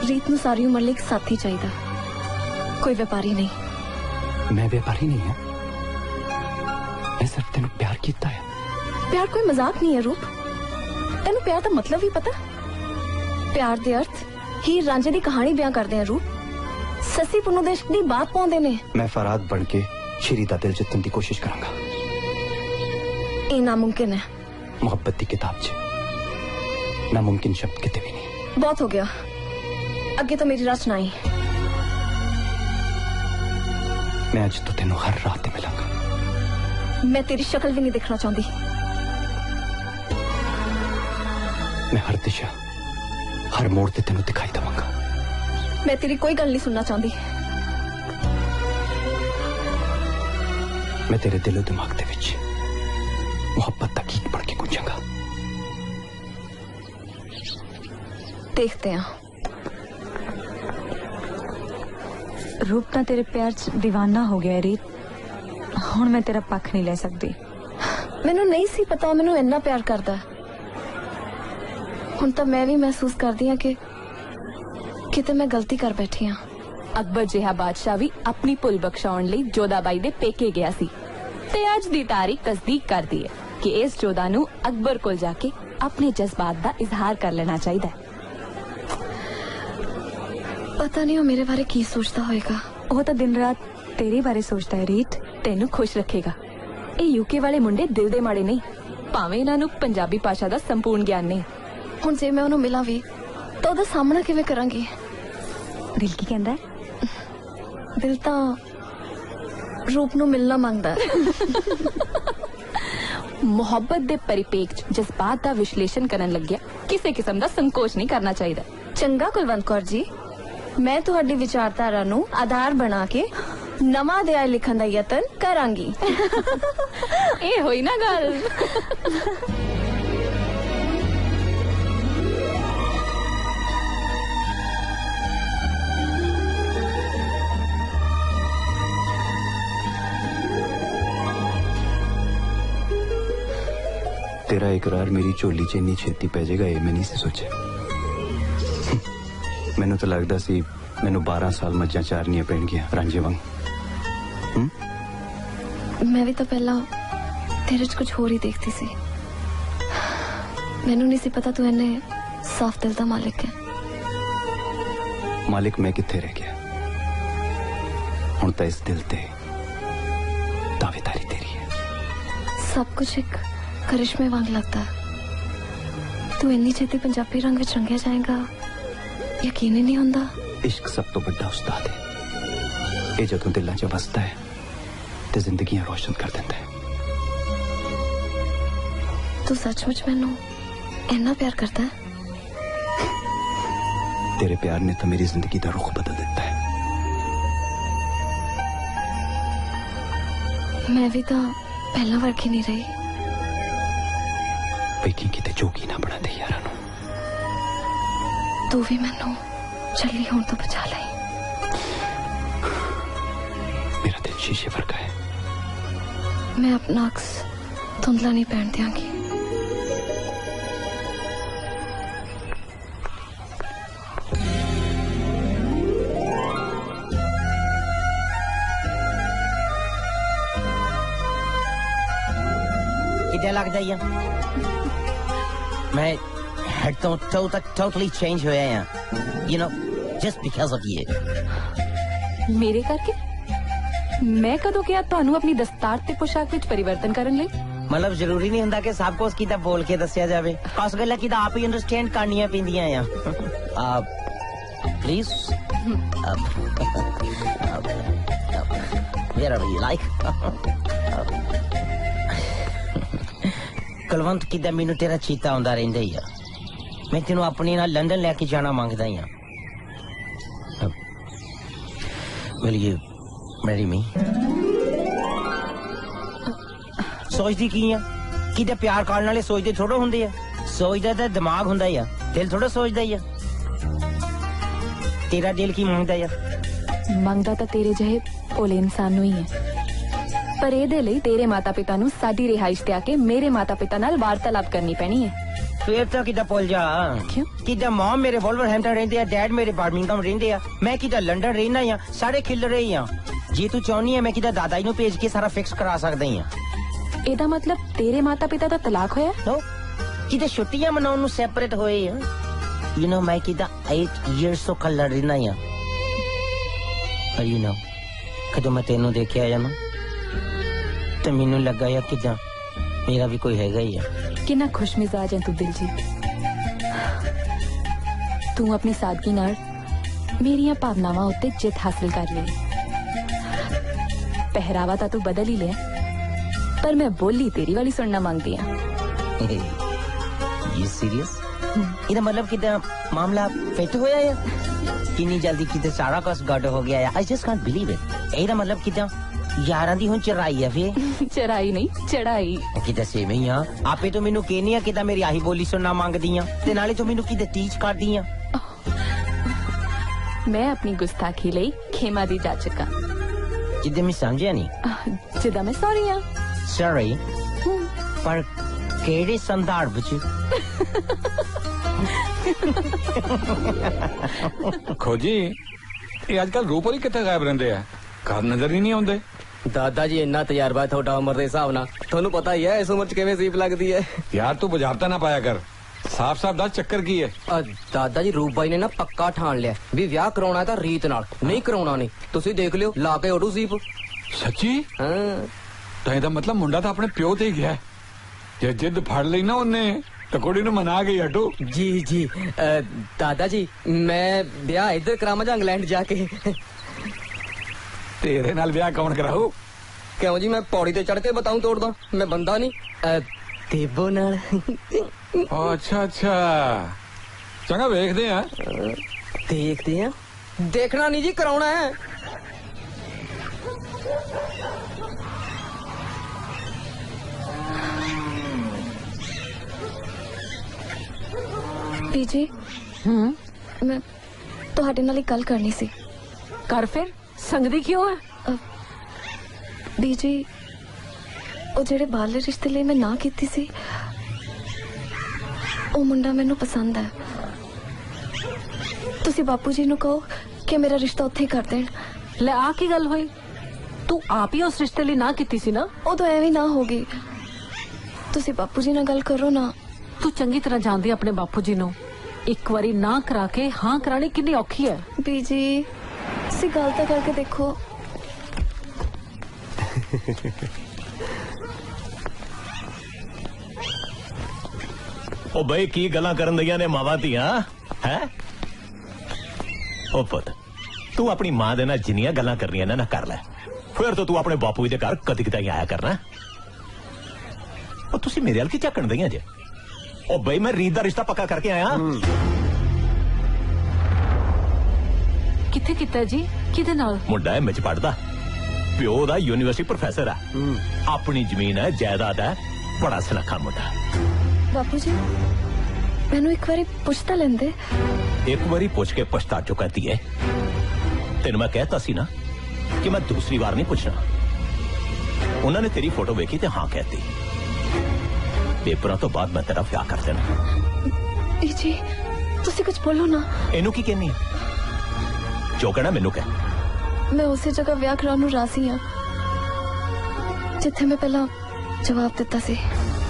ਰੀਤ ਨੂੰ ਸਾਰੀ ਉਮਰ ਲਈ ਇੱਕ ਸਾਥੀ ਚਾਹੀਦਾ, ਕੋਈ ਵਪਾਰੀ ਨਹੀਂ। ਮੈਂ ਵਪਾਰੀ ਨਹੀਂ ਹਾਂ, ਮੈਂ ਸਿਰਫ ਤੈਨੂੰ ਪਿਆਰ ਕੀਤਾ ਹੈ। ਪਿਆਰ ਕੋਈ ਮਜ਼ਾਕ ਨਹੀਂ ਹੈ ਰੂਪ। ਤੈਨੂੰ ਪਿਆਰ ਦਾ ਮਤਲਬ ਵੀ ਪਤਾ? ਪਿਆਰ ਦੇ ਅਰਥ ਹੀਰ ਰਾਂਝੇ ਦੀ ਕਹਾਣੀ ਬਿਆਨ ਕਰਦੇ ਆ ਰੂਪ। ਸੱਸੀ ਪੁੰਨੂ ਦੇ ਇਸ਼ਕ ਦੀ ਬਾਤ ਪਾਉਂਦੇ ਨੇ। ਮੈਂ ਫਰਾਦ ਬਣ ਕੇ ਸ਼੍ਰੀ ਦਾ ਦਿਲ ਜਿੱਤਣ ਦੀ ਕੋਸ਼ਿਸ਼ ਕਰਾਂਗਾ। ਇਹ ਨਾਮੁਮਕਿਨ ਹੈ। ਮੁਹੱਬਤ ਦੀ ਕਿਤਾਬ 'ਚ ਨਾਮੁਮਕਿਨ ਸ਼ਬਦ ਕਿਤੇ ਵੀ ਨਹੀਂ। ਬਹੁਤ ਹੋ ਗਿਆ, ਅੱਗੇ ਤਾਂ ਮੇਰੀ ਰਚ ਨਾ ਹੀ। ਮੈਂ ਅੱਜ ਤੋਂ ਤੈਨੂੰ ਹਰ ਰਾਤ ਤੇ ਮਿਲਾਂਗਾ। ਮੈਂ ਤੇਰੀ ਸ਼ਕਲ ਵੀ ਨਹੀਂ ਦੇਖਣਾ ਚਾਹੁੰਦੀ। ਮੈਂ ਹਰ ਦਿਸ਼ਾ, ਹਰ ਮੋੜ ਤੇ ਤੈਨੂੰ ਦਿਖਾਈ ਦਵਾਂਗਾ। ਮੈਂ ਤੇਰੀ ਕੋਈ ਗੱਲ ਨਹੀਂ ਸੁਣਨਾ ਚਾਹੁੰਦੀ। मैं तेरे दिलो दिमाग दे विच मोहब्बत दा गीत पढ़ के गूंजांगा। देखते हैं। रूप ਤਾਂ तेरे प्यार च दीवाना हो गया रीत। ਹੁਣ मैं तेरा पक्ष नहीं ले सकती। ਮੈਨੂੰ ਨਹੀਂ ਸੀ ਪਤਾ ਮੈਨੂੰ ਇੰਨਾ ਪਿਆਰ ਕਰਦਾ। ਹੁਣ ਤਾਂ ਮੈਂ ਵੀ ਮਹਿਸੂਸ ਕਰਦੀ ਹਾਂ ਕਿ ਕਿਤੇ ਮੈਂ ਗਲਤੀ ਕਰ ਬੈਠੀ ਹਾਂ। ਅਕਬਰ ਜਿਹਾ ਬਾਦਸ਼ਾਹ ਵੀ ਆਪਣੀ ਭੁੱਲ ਬਖਸ਼ਾਉਣ ਲਈ ਜੋਧਾਬਾਈ ਦੇ ਪੇਕੇ ਗਿਆ ਸੀ ਤੇ ਅੱਜ ਦੀ ਤਾਰੀਖ ਤਸਦੀਕ ਕਰਦੀ ਹੈ ਕਿ ਇਸ ਜੋਧਾ ਨੂੰ ਅਕਬਰ ਕੋਲ ਜਾ ਕੇ ਆਪਣੇ ਜਜ਼ਬਾਤ ਦਾ ਇਜ਼ਹਾਰ ਕਰ ਲੈਣਾ ਚਾਹੀਦਾ ਹੈ। ਪਤਾ ਨਹੀਂ ਉਹ ਮੇਰੇ ਬਾਰੇ ਕੀ ਸੋਚਦਾ ਹੋਏਗਾ। ਉਹ ਤਾਂ ਦਿਨ ਰਾਤ ਤੇਰੇ ਬਾਰੇ ਸੋਚਦਾ ਹੈ ਰੀਤ। ਤੈਨੂੰ ਖੁਸ਼ ਰੱਖੇਗਾ। ਇਹ ਯੂਕੇ ਵਾਲੇ ਮੁੰਡੇ ਦਿਲ ਦੇ ਮਾੜੇ ਨਹੀਂ, ਭਾਵੇਂ ਇਹਨਾਂ ਨੂੰ ਪੰਜਾਬੀ ਭਾਸ਼ਾ ਦਾ ਸੰਪੂਰਨ ਗਿਆਨ ਨਹੀਂ। ਹੁਣ ਜੇ ਮੈਂ ਉਹਨੂੰ ਮਿਲਾਂ ਵੀ ਤਾਂ ਉਹਦਾ ਸਾਹਮਣਾ ਕਿਵੇਂ ਕਰਾਂਗੀ? ਦਿਲ ਕੀ ਕਹਿੰਦਾ ਹੈ? ਦਿਲ ਤਾਂ ਰੂਪ ਨੂੰ ਮਿਲਣਾ ਮੰਗਦਾ ਹੈ। ਮੁਹੱਬਤ ਦੇ ਪਰਿਪੇਖ ਚ ਜਜ਼ਬਾਤ ਦਾ ਵਿਸ਼ਲੇਸ਼ਣ ਕਰਨ ਲੱਗਿਆ ਕਿਸੇ ਕਿਸਮ ਦਾ ਸੰਕੋਚ ਨਹੀਂ ਕਰਨਾ ਚਾਹੀਦਾ। ਚੰਗਾ ਕੁਲਵੰਤ ਕੌਰ ਜੀ, ਮੈਂ ਤੁਹਾਡੀ ਵਿਚਾਰਧਾਰਾ ਨੂੰ ਆਧਾਰ ਬਣਾ ਕੇ ਨਵਾਂ ਅਧਿਆਇ ਲਿਖਣ ਦਾ ਯਤਨ ਕਰਾਂਗੀ। ਇਹ ਹੋਈ ਨਾ ਗੱਲ। तेरा इकरार मेरी झोली च इन्नी छेती पै जाएगा ये मैं नहीं सी सोचे। मैनू तो लगता सी मैनू 12 साल मज्जां चारनियां पैणगियां रांझे वांग। मैं भी तो पहला तेरे च कुछ होर ही देखती सी। मैनू नहीं सी पता तू इन्ने साफ दिल दा मालिक है। मालिक मैं कित्थे रह गया? हुण तां इस दिल ते दावेदारी तेरी है। सब कुछ एक करिश्मे वांग लगता है। तू इन्नी छेती पंजाबी रंग विच रंगिया जाएगा यकीन ही नहीं होंदा। इश्क सब तो बड़ा उस्ताद है। ये जदों दिलों च वसदा है ते जिंदगियां रोशन कर देता है। तू सचमुच मैनू इन्ना प्यार करता है? तेरे प्यार ने तो मेरी जिंदगी का रुख बदल देता है। मैं भी तो पहला वर्गी नहीं रही। वेखी किते जोगी ना बना दे यारा नू। तू भी मैनू चली होने तो बचा ले। मेरा दिल शीशे वर्गा है। मैं अपना अक्स धुंधला नहीं पहन दियांगी। कितना लग जाइए? मैं totally change हुए हैं, you know, just because of you. मेरे करके? मैं कदों किया ਤੁਹਾਨੂੰ ਆਪਣੀ ਦਸਤਾਰ ਤੇ ਪੋਸ਼ਾਕ ਵਿੱਚ ਪਰਿਵਰਤਨ ਕਰਨ ਲਈ? मतलब जरूरी नहीं ਹੁੰਦਾ कि सब कुछ किदा बोल के दसिया जावे। कुछ गल्लां किदा आप ही अंडरस्टैंड करनियां पैंदियां आ। Please wherever you like. Kulwant किदा मैनू तेरा चीता आंदा रहिंदा ही आ। मैं तेनू अपने नाल लंदन लेके जाना मांगदा ही आ। Will you marry me? सोचदी की आ? किदा प्यार करन वाले सोचदे थोड़ा हुंदे आ। सोचदा तां दिमाग हुंदा ही आ, दिल थोड़ा सोचदा ही आ। तेरा दिल की मंगदा आ? ਮੰਗਦਾ ਤਾਂ ਤੇਰੇ ਜਿਹੇ ਭੋਲੇ ਇਨਸਾਨ ਨੂੰ ਹੀ ਹੈ। ਪਰ ਇਹਦੇ ਲਈ ਤੇਰੇ ਮਾਤਾ ਪਿਤਾ ਨੂੰ ਸਾਡੀ ਰਿਹਾਇਸ਼ ਤੇ ਆ ਕੇ ਮੇਰੇ ਮਾਤਾ ਪਿਤਾ ਨਾਲ ਵਾਰਤਾਲਾਪ ਕਰਨੀ ਪੈਣੀ ਹੈ। फिर तो किदा भुल जा। क्यों? किदा मॉम मेरे वोल्वरहैम्पटन रहंदे आ, डैड मेरे बर्मिंघम रहंदे आ, मैं किदा लंदन रहना आ, सारे खिल रहे आ। जे तू चाहनी है मैं किदा दादा जी नू भेज के सारा फिक्स करा सकदा ही आ। ਇਹਦਾ ਮਤਲਬ ਤੇਰੇ ਮਾਤਾ ਪਿਤਾ ਦਾ ਤਲਾਕ ਹੋਇਆ? नो किदा छुट्टियां मनाउन नू सेपरेट होए आ। यू नो मैं किदा 8 इयर्स तो कल रहना आ। और यू नो कदों मैं तेनू देखिया आ ना ते मैनू लगा या किदा मेरा भी कोई हैगा ही आ। कितना खुश मिजाज है तू दिलजीत। तू अपनी सादगी नाल मेरिया भावनावां उत्ते जित हासिल कर ली। पहरावा तो तू बदल ही लिया पर मैं बोली तेरी वाली सुनना मांगती हूँ। ये सीरियस? इधर मतलब कितना मामला फिट होया है? कितनी जल्दी कितने सारा कुछ गड़ हो गया है। I just can't believe it। इधर मतलब कितना 11 ਦੀ ਹੁਣ ਚਰਾਈ ਆ ਫੇ ਚਰਾਈ ਨਹੀਂ ਚੜਾਈ ਕਿਤੇ ਸੇਵੇਂ ਹੀ ਆ ਆਪੇ ਤੂੰ ਮੈਨੂੰ ਕਹਿਨੀ ਆ ਕਿਦਾਂ ਮੇਰੀ ਆਹੀ ਬੋਲੀ ਸੁਣਨਾ ਮੰਗਦੀ ਆ ਤੇ ਨਾਲੇ ਤੂੰ ਮੈਨੂੰ ਕਿਤੇ ਟੀਚ ਕਰਦੀ ਆ ਮੈਂ ਆਪਣੀ ਗੁਸਤਾਖੀ ਲਈ ਖੇਮਾ ਦੀ ਜਾਚਕ ਆ ਜਿੱਦੇ ਮੈਂ ਸਮਝਿਆ ਨਹੀਂ ਜਿੱਦਾਂ ਮੈਂ ਸੌਰੀ ਆ ਸੌਰੀ ਪਰ ਕਿਹੜੇ ਸੰਦਰਭ ਚ खोजी ये आजकल रूप ही कितने गायब रहते हैं घर नजर ही नहीं आते दादा जी इन्ना तजर्बा है थोड़ा उम्र के हिसाब नाल थोनू पता ही है इस उम्र च किवें सीप लगदी है यार तू बुझारता ना पाया कर साफ साफ दस चक्कर की है दादा जी रूप भाई ने ना पक्का ठान लिया भी ब्याह कराउणा है तां रीत नाल नहीं कराउणा नहीं तुसी देख लियो ला के ओडू सीप सच्ची हां तो ਇਹਦਾ मतलब मुंडा तो अपने प्यो ते ही गया जे जिद फड़ ली ना उन्हें तो कुड़ी ने मना गई हटो जी जी दादा जी मैं ब्याह इधर करामा जा इंग्लैंड जाके तेरे नाल ब्याह कौन कराऊ क्यों जी मैं पौड़ी ते चढ़ के बताऊं तोड़ दो मैं बंदा नहीं देवो नाल अच्छा अच्छा चंगा देखते हैं देखना नहीं जी कराउना है जी मैं ਤੁਹਾਡੇ ਨਾਲ ਇੱਕ ਗੱਲ ਕਰਨੀ ਸੀ ਕਰ ਫਿਰ ਸੰਗਦੀ ਕਿਉਂ ਹੈ ਬੀਜੀ ਉਹ ਜਿਹੜੇ ਬਾਹਰਲੇ ਰਿਸ਼ਤੇ ਲਈ ਮੈਂ ਨਾ ਕੀਤੀ ਸੀ ਉਹ ਮੁੰਡਾ ਮੈਨੂੰ ਪਸੰਦ ਹੈ ਤੁਸੀਂ ਬਾਪੂ ਜੀ ਨੂੰ ਕਹੋ ਕਿ ਮੇਰਾ ਰਿਸ਼ਤਾ ਉੱਥੇ ਹੀ ਕਰ ਦੇਣ ਲੈ ਆ ਕੀ ਗੱਲ ਹੋਈ ਤੂੰ ਆਪ ਹੀ ਉਸ ਰਿਸ਼ਤੇ ਲਈ ਨਾ ਕੀਤੀ ਸੀ ਨਾ ਉਹ ਤਾਂ ਐਵੇਂ ਨਾ ਹੋਗੀ ਤੁਸੀਂ ਬਾਪੂ ਜੀ ਨਾਲ ਗੱਲ ਕਰੋ ਨਾ ਤੂੰ ਚੰਗੀ ਤਰ੍ਹਾਂ ਜਾਣਦੀ ਆਪਣੇ ਬਾਪੂ ਜੀ ਨੂੰ ਇੱਕ ਵਾਰੀ ਨਾ ਕਰਾ ਕੇ ਹਾਂ ਕਰਾਣੀ ਕਿੰਨੀ ਔਖੀ ਹੈ ਬੀਜੀ ਤੁਸੀਂ ਗੱਲ ਤਾਂ ਕਰਕੇ ਦੇਖੋ ਉਹ ਬਈ ਕੀ ਗੱਲਾਂ ਕਰਨ ਦੀਆਂ ਨੇ ਮਾਵਾਂ ਧੀਆਂ ਹੈ ਉਹ ਪੁੱਤ ਤੂੰ ਆਪਣੀ ਮਾਂ ਦੇ ਨਾਲ ਜਿੰਨੀਆਂ ਗੱਲਾਂ ਕਰਨੀਆਂ ਨਾ ਕਰ ਲੈ ਫਿਰ ਤਾਂ ਤੂੰ ਆਪਣੇ ਬਾਪੂ ਜੀ ਦੇ ਘਰ ਕਦੀ ਕਦਾਈ ਆਇਆ ਕਰਨਾ ਉਹ ਤੁਸੀਂ ਮੇਰੇ ਵੱਲ ਕੀ ਝਾਕਣ ਦਈਆਂ ਜੇ ਉਹ ਬਈ ਮੈਂ ਰੀਤ ਦਾ ਰਿਸ਼ਤਾ ਪੱਕਾ ਕਰਕੇ ਆਇਆ ਕਿੱਥੇ ਕੀਤਾ ਜੀ ਕਿਹਦੇ ਨਾਲ ਮੁੰਡਾ ਐ ਵਿੱਚ ਪੜਦਾ ਪਿਓ ਦਾ ਯੂਨੀਵਰਸਿਟੀ ਪ੍ਰੋਫੈਸਰ ਆ ਆਪਣੀ ਜ਼ਮੀਨ ਹੈ ਜਾਇਦਾਦ ਹੈ ਬੜਾ ਸੁਨੱਖਾ ਮੁੰਡਾ ਬਾਪੂ ਜੀ ਮੈਨੂੰ ਇੱਕ ਵਾਰੀ ਪੁੱਛ ਤਾਂ ਲੈਂਦੇ ਇੱਕ ਵਾਰੀ ਪੁੱਛ ਕੇ ਪਛਤਾ ਚੁੱਕਦੀ ਹੈ ਤੈਨੂੰ ਮੈਂ ਕਹਿਤਾ ਸੀ ਨਾ ਕਿ ਮੈਂ ਦੂਸਰੀ ਵਾਰ ਨਹੀਂ ਪੁੱਛਣਾ ਉਹਨਾਂ ਨੇ ਤੇਰੀ ਫੋਟੋ ਵੇਖੀ ਤੇ ਹਾਂ ਕਹਿਤੀ ਪੇਪਰਾਂ ਤੋਂ ਬਾਅਦ ਮੈਂ ਤੇਰਾ ਵਿਆਹ ਕਰ ਦੇਣਾ ਜੀ ਤੁਸੀਂ ਕੁਝ ਬੋਲੋ ਨਾ ਇਹਨੂੰ ਕੀ ਕਹਿਨੀ ਜੋ ਕਹਿਣਾ ਮੈਨੂੰ ਕਹਿ ਮੈਂ ਉਸੇ ਜਗ੍ਹਾ ਵਿਆਹ ਕਰਾਉਣ ਨੂੰ ਰਾਜ਼ੀ ਹਾਂ ਜਿੱਥੇ ਮੈਂ ਪਹਿਲਾਂ ਜਵਾਬ ਦਿੱਤਾ ਸੀ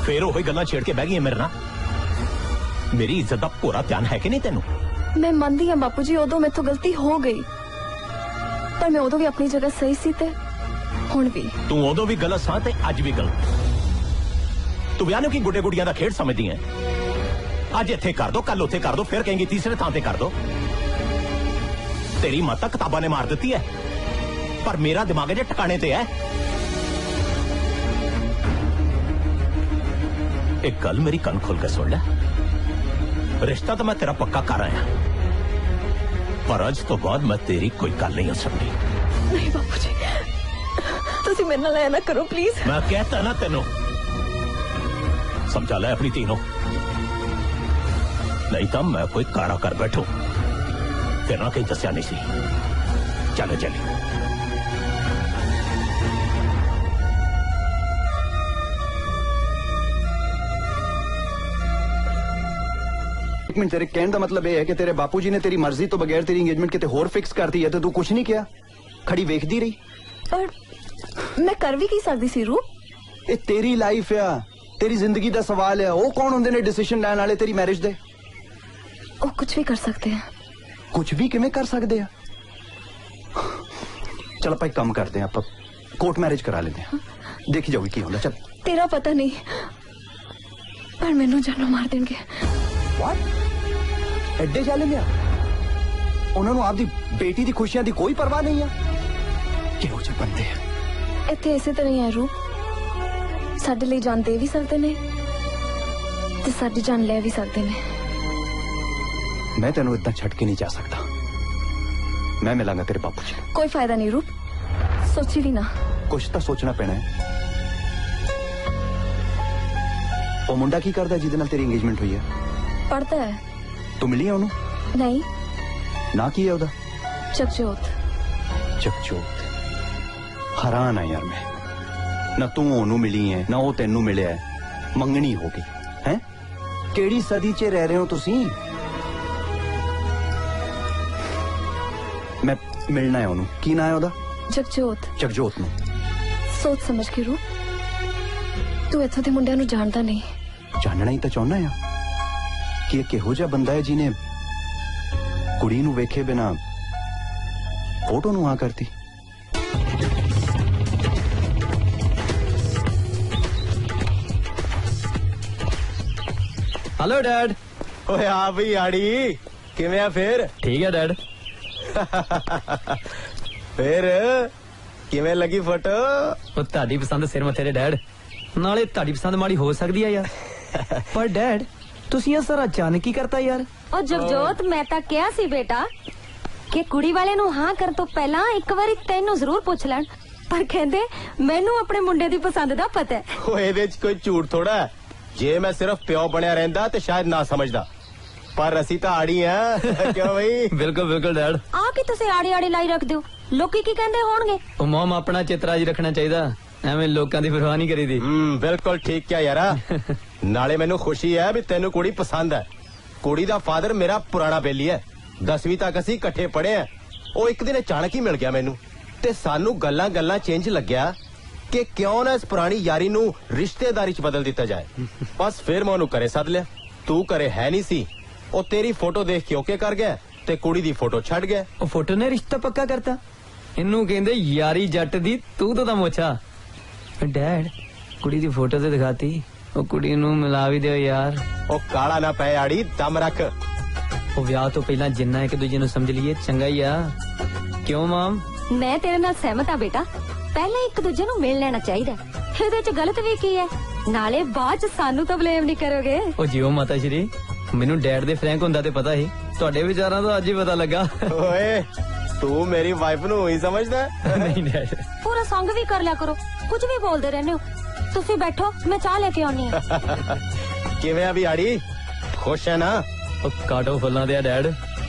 ਫੇਰ ਉਹੀ ਗੱਲਾਂ ਛੇੜ ਕੇ ਬਹਿ ਗਈ ਮੇਰੇ ਨਾਲ ਮੇਰੀ ਇੱਜ਼ਤ ਦਾ ਪੂਰਾ ਧਿਆਨ ਹੈ ਕਿ ਨਹੀਂ ਤੈਨੂੰ ਮੈਂ ਮੰਨਦੀ ਹਾਂ ਬਾਪੂ ਜੀ ਉਦੋਂ ਮੈਥੋਂ ਗਲਤੀ ਹੋ ਗਈ ਪਰ ਮੈਂ ਉਦੋਂ ਵੀ ਆਪਣੀ ਜਗ੍ਹਾ ਸਹੀ ਸੀ ਤੇ ਹੁਣ ਵੀ ਤੂੰ ਉਦੋਂ ਵੀ ਗਲਤ ਸਾਂ ਤੇ ਅੱਜ ਵੀ ਗਲਤ ਤੂੰ ਵਿਆਹ ਨੂੰ ਕੀ ਗੁੱਡੇ ਗੁੱਡੀਆਂ ਦਾ ਖੇਡ ਸਮਝਦੀ ਹੈ ਅੱਜ ਇੱਥੇ ਕਰ ਦੋ ਕੱਲ ਉੱਥੇ ਕਰ ਦੋ ਫਿਰ ਕਹੇਂਗੀ ਤੀਸਰੇ ਥਾਂ ਤੇ ਕਰ ਦੋ ਤੇਰੀ ਮਾਤਾ ਕਿਤਾਬਾਂ ਨੇ ਮਾਰ ਦਿੱਤੀ ਹੈ ਪਰ ਮੇਰਾ ਦਿਮਾਗ ਜੇ ਟਿਕਾਣੇ ਤੇ ਹੈ ਇੱਕ ਗੱਲ ਮੇਰੀ ਕੰਨ ਖੋਲ ਕੇ ਸੁਣ ਲੈ ਰਿਸ਼ਤਾ ਤਾਂ ਮੈਂ ਤੇਰਾ ਪੱਕਾ ਕਰ ਆਇਆ ਪਰ ਅੱਜ ਤੋਂ ਬਾਅਦ ਮੈਂ ਤੇਰੀ ਕੋਈ ਗੱਲ ਨਹੀਂ ਹੋ ਸਕਦੀ ਨਹੀਂ ਬਾਪੂ ਜੀ ਤੁਸੀਂ ਮੇਰੇ ਨਾਲ ਐ ਨਾ ਕਰੋ ਪਲੀਜ਼ ਮੈਂ ਕਹਿਤਾ ਨਾ ਤੈਨੂੰ ਸਮਝਾ ਲੈ ਆਪਣੀ ਧੀ ਨੂੰ ਨਹੀਂ ਤਾਂ ਮੈਂ ਕੋਈ ਕਾਰਾ ਕਰ ਬੈਠੂ ਫਿਰ ਨਾ ਕहीं ਦੱਸਿਆ ਨਹੀਂ ਸੀ ਚੱਲ ਚੱਲੀ एक मिनट तेरे कहने का मतलब यह है कि तेरे बापूजी ने तेरी मर्जी तो बगैर तेरी एंगेजमेंट किते होर फिक्स कर दी है तो तू कुछ नहीं किया खड़ी वेखदी रही पर मैं कर भी की सकदी सी रू ये तेरी लाइफ है तेरी जिंदगी का सवाल है वो कौन होंदे ने डिसीजन लैन वाले तेरी मैरिज दे वो कुछ भी कर सकते हैं कुछ भी किवें कर सकते हैं चल आप एक काम करते हैं आप कोर्ट मैरिज करा लेते हैं देखी जाओगी की होंदा चल तेरा पता नहीं पर मैनू जानो मार देंगे एडे चैलेंज उन्होंने आपकी बेटी की खुशियां की कोई परवाह नहीं है किहो जे बंदे इत्थे इसे तरह ही है रू साडे लिए जान दे भी सकते ने ते साडी जान ले भी सकते ने मैं तेनों इतना छट के नहीं जा सकता मैं मिलांगा तेरे बापू जी कोई फायदा नहीं रूप सोची भी ना कुछ तो सोचना पैना है। वो मुंडा की करदा जिहदे नाल तेरी एंगेजमेंट हुई है? पढ़ता है। तू मिली है ओनू? नहीं। ना की है ओदा? जगजोत। जगजोत। हैरान है यार मैं, ना तू ओनू मिली है ना वो तेनू मिलिया है, मंगनी हो गई है। केड़ी सदी च रह रहे हो तुसी? मैं मिलना है ओनू। की ना है ओदा? जगजोत। जगजोत नू सोच समझ के रू, तू इत्थों दे मुंडियां नू जानदा नहीं। जानना ही तो चाहना है कि किहो जिहा बंदा है जिन्हें कुड़ी नू वेखे बिना फोटो नू हाँ करती। Hello dad. ओए आ भी आड़ी किवें आ फिर? ठीक है डैड। फिर किवें लगी फोटो? ਉਹ ਤੁਹਾਡੀ ਪਸੰਦ ਸਿਰ ਮੱਥੇ ਦੇ ਡੈਡ, ਨਾਲੇ ਤੁਹਾਡੀ ਪਸੰਦ ਮਾੜੀ ਹੋ ਸਕਦੀ ਹੈ ਯਾਰ। ਪਰ ਡੈਡ ਤੁਸੀਂ ਇਹ ਸਾਰਾ ਅਚਾਨਕ ਕੀ ਕਰਤਾ ਯਾਰ? ਉਹ ਜਗਜੋਤ ਮੈਂ ਤਾਂ ਕਿਹਾ ਸੀ ਬੇਟਾ ਕਿ ਕੁੜੀ ਵਾਲੇ ਨੂੰ ਹਾਂ ਕਰਨ ਤੋਂ ਪਹਿਲਾਂ ਇੱਕ ਵਾਰੀ ਤੈਨੂੰ ਜ਼ਰੂਰ ਪੁੱਛ ਲੈਣ, ਪਰ ਕਹਿੰਦੇ ਮੈਨੂੰ ਆਪਣੇ ਮੁੰਡੇ ਦੀ ਪਸੰਦ ਦਾ ਪਤਾ ਹੈ। ਉਹ ਇਹਦੇ 'ਚ ਕੋਈ ਝੂਠ ਥੋੜਾ ਹੈ। ਜੇ ਮੈਂ ਸਿਰਫ ਪਿਓ ਬਣਿਆ ਰਹਿੰਦਾ ਤੇ ਸ਼ਾਇਦ ਨਾ ਸਮਝਦਾ, ਪਰ ਅਸੀਂ ਤਾਂ ਆੜੀ ਆ। ਕਿਉਂ ਬਈ? ਬਿਲਕੁਲ ਬਿਲਕੁਲ ਡੈਡ। ਆ ਕਿ ਤੁਸੀਂ ਆੜੀ ਆੜੀ ਲਾਈ ਰੱਖਦੇ ਹੋ, ਲੋਕੀ ਕੀ ਕਹਿੰਦੇ ਹੋਣਗੇ? ਉਹ ਮਮ ਆਪਣਾ ਚਿਤਰਾ ਜੀ ਰੱਖਣਾ ਚਾਹੀਦਾ, ਐਵੇਂ ਲੋਕਾਂ ਦੀ ਪਰਵਾਹ ਨਹੀਂ ਕਰੀਦੀ। ਬਿਲਕੁਲ ਠੀਕ ਕਿਹਾ ਯਾਰਾ। ਨਾਲੇ ਮੈਨੂੰ ਖੁਸ਼ੀ ਹੈ ਵੀ ਤੈਨੂੰ ਕੁੜੀ ਪਸੰਦ ਹੈ। ਕੁੜੀ ਦਾ ਫਾਦਰ ਮੇਰਾ ਪੁਰਾਣਾ ਬੇਲੀ ਹੈ, 10ਵੀਂ ਤੱਕ ਅਸੀਂ ਇਕੱਠੇ ਪੜ੍ਹੇ ਆ। ਉਹ ਇੱਕ ਦਿਨ ਅਚਾਨਕ ਹੀ ਮਿਲ ਗਿਆ ਮੈਨੂੰ, ਤੇ ਸਾਨੂੰ ਗੱਲਾਂ ਗੱਲਾਂ ਚੇਂਜ ਲੱਗਿਆ ਕਿ ਕਿਉਂ ਨਾ ਇਸ ਪੁਰਾਣੀ ਯਾਰੀ ਨੂੰ ਰਿਸ਼ਤੇਦਾਰੀ 'ਚ ਬਦਲ ਦਿੱਤਾ ਜਾਏ। ਬਸ ਫਿਰ ਮੈਂ ਉਹਨੂੰ ਘਰੇ ਸੱਦ ਲਿਆ। ਤੂੰ ਘਰੇ ਹੈ ਨਹੀਂ ਸੀ, ਉਹ ਤੇਰੀ ਫੋਟੋ ਦੇਖ ਕੇ ਓਕੇ ਕਰ ਗਿਆ ਤੇ ਕੁੜੀ ਦੀ ਫੋਟੋ ਛੱਡ ਗਿਆ। ਉਹ ਫੋਟੋ ਨੇ ਰਿਸ਼ਤਾ ਪੱਕਾ ਕਰਤਾ। ਇਹਨੂੰ ਕਹਿੰਦੇ ਯਾਰੀ ਜੱਟ ਦੀ ਤੂੰ ਤਾਂ ਮੋਛਾ। ਡੈਡ ਕੁੜੀ ਦੀ ਫੋਟੋ ਤੇ ਦਿਖਾਤੀ, ਉਹ ਕੁੜੀ ਨੂੰ ਮਿਲਾ ਵੀ ਦਿਓ ਯਾਰ। ਉਹ ਕਾਲਾ ਨਾ ਪੈ ਆੜੀ, ਦਮ ਰੱਖ। ਉਹ ਵਿਆਹ ਤੋਂ ਪਹਿਲਾਂ ਜਿੰਨਾ ਇੱਕ ਦੂਜੇ ਨੂੰ ਸਮਝ ਲਈਏ ਚੰਗਾ ਹੀ ਆ। ਕਿਉਂ ਮਾਮ? ਮੈਂ ਤੇਰੇ ਨਾਲ ਸਹਿਮਤ ਆ ਬੇਟਾ, ਪਹਿਲਾਂ ਇੱਕ ਦੂਜੇ ਨੂੰ ਮਿਲ ਲੈਣਾ ਚਾਹੀਦਾ। ਇਹਦੇ 'ਚ ਗਲਤ ਵੀ ਕੀ ਹੈ? ਨਾਲੇ ਬਾਅਦ 'ਚ ਸਾਨੂੰ ਤਾਂ ਬਲੇਮ ਨਹੀਂ ਕਰੋਗੇ। ਉਹ ਜਿਓ ਮਾਤਾ ਸ਼੍ਰੀ, ਮੈਨੂੰ ਡੈਡ ਦੇ ਫਰੈਂਕ ਹੁੰਦਾ ਤੇ ਪਤਾ ਸੀ, ਤੁਹਾਡੇ ਵਿਚਾਰਾਂ ਤੋਂ ਅੱਜ ਹੀ ਪਤਾ ਲੱਗਾ। ਓਏ ਤੂੰ ਮੇਰੀ ਵਾਈਫ ਨੂੰ ਹੀ ਸਮਝਦਾ? ਨਹੀਂ ਡੈਡ। ਪੂਰਾ ਸੰਗ ਵੀ ਕਰ ਲਿਆ ਕਰੋ, ਕੁਝ ਵੀ ਬੋਲਦੇ ਰਹਿੰਦੇ ਹੋ। ਤੁਸੀਂ ਬੈਠੋ, ਮੈਂ ਚਾਹ ਲੈ ਕੇ ਆਉਣੀ ਹੈ। ਕਿਵੇਂ ਆ ਵੀ ਆੜੀ, ਖੁਸ਼ ਹੈ ਨਾ? ਉਹ ਕਾਟੋ ਫੁੱਲਾਂ ਦੇ ਆ ਡੈਡ।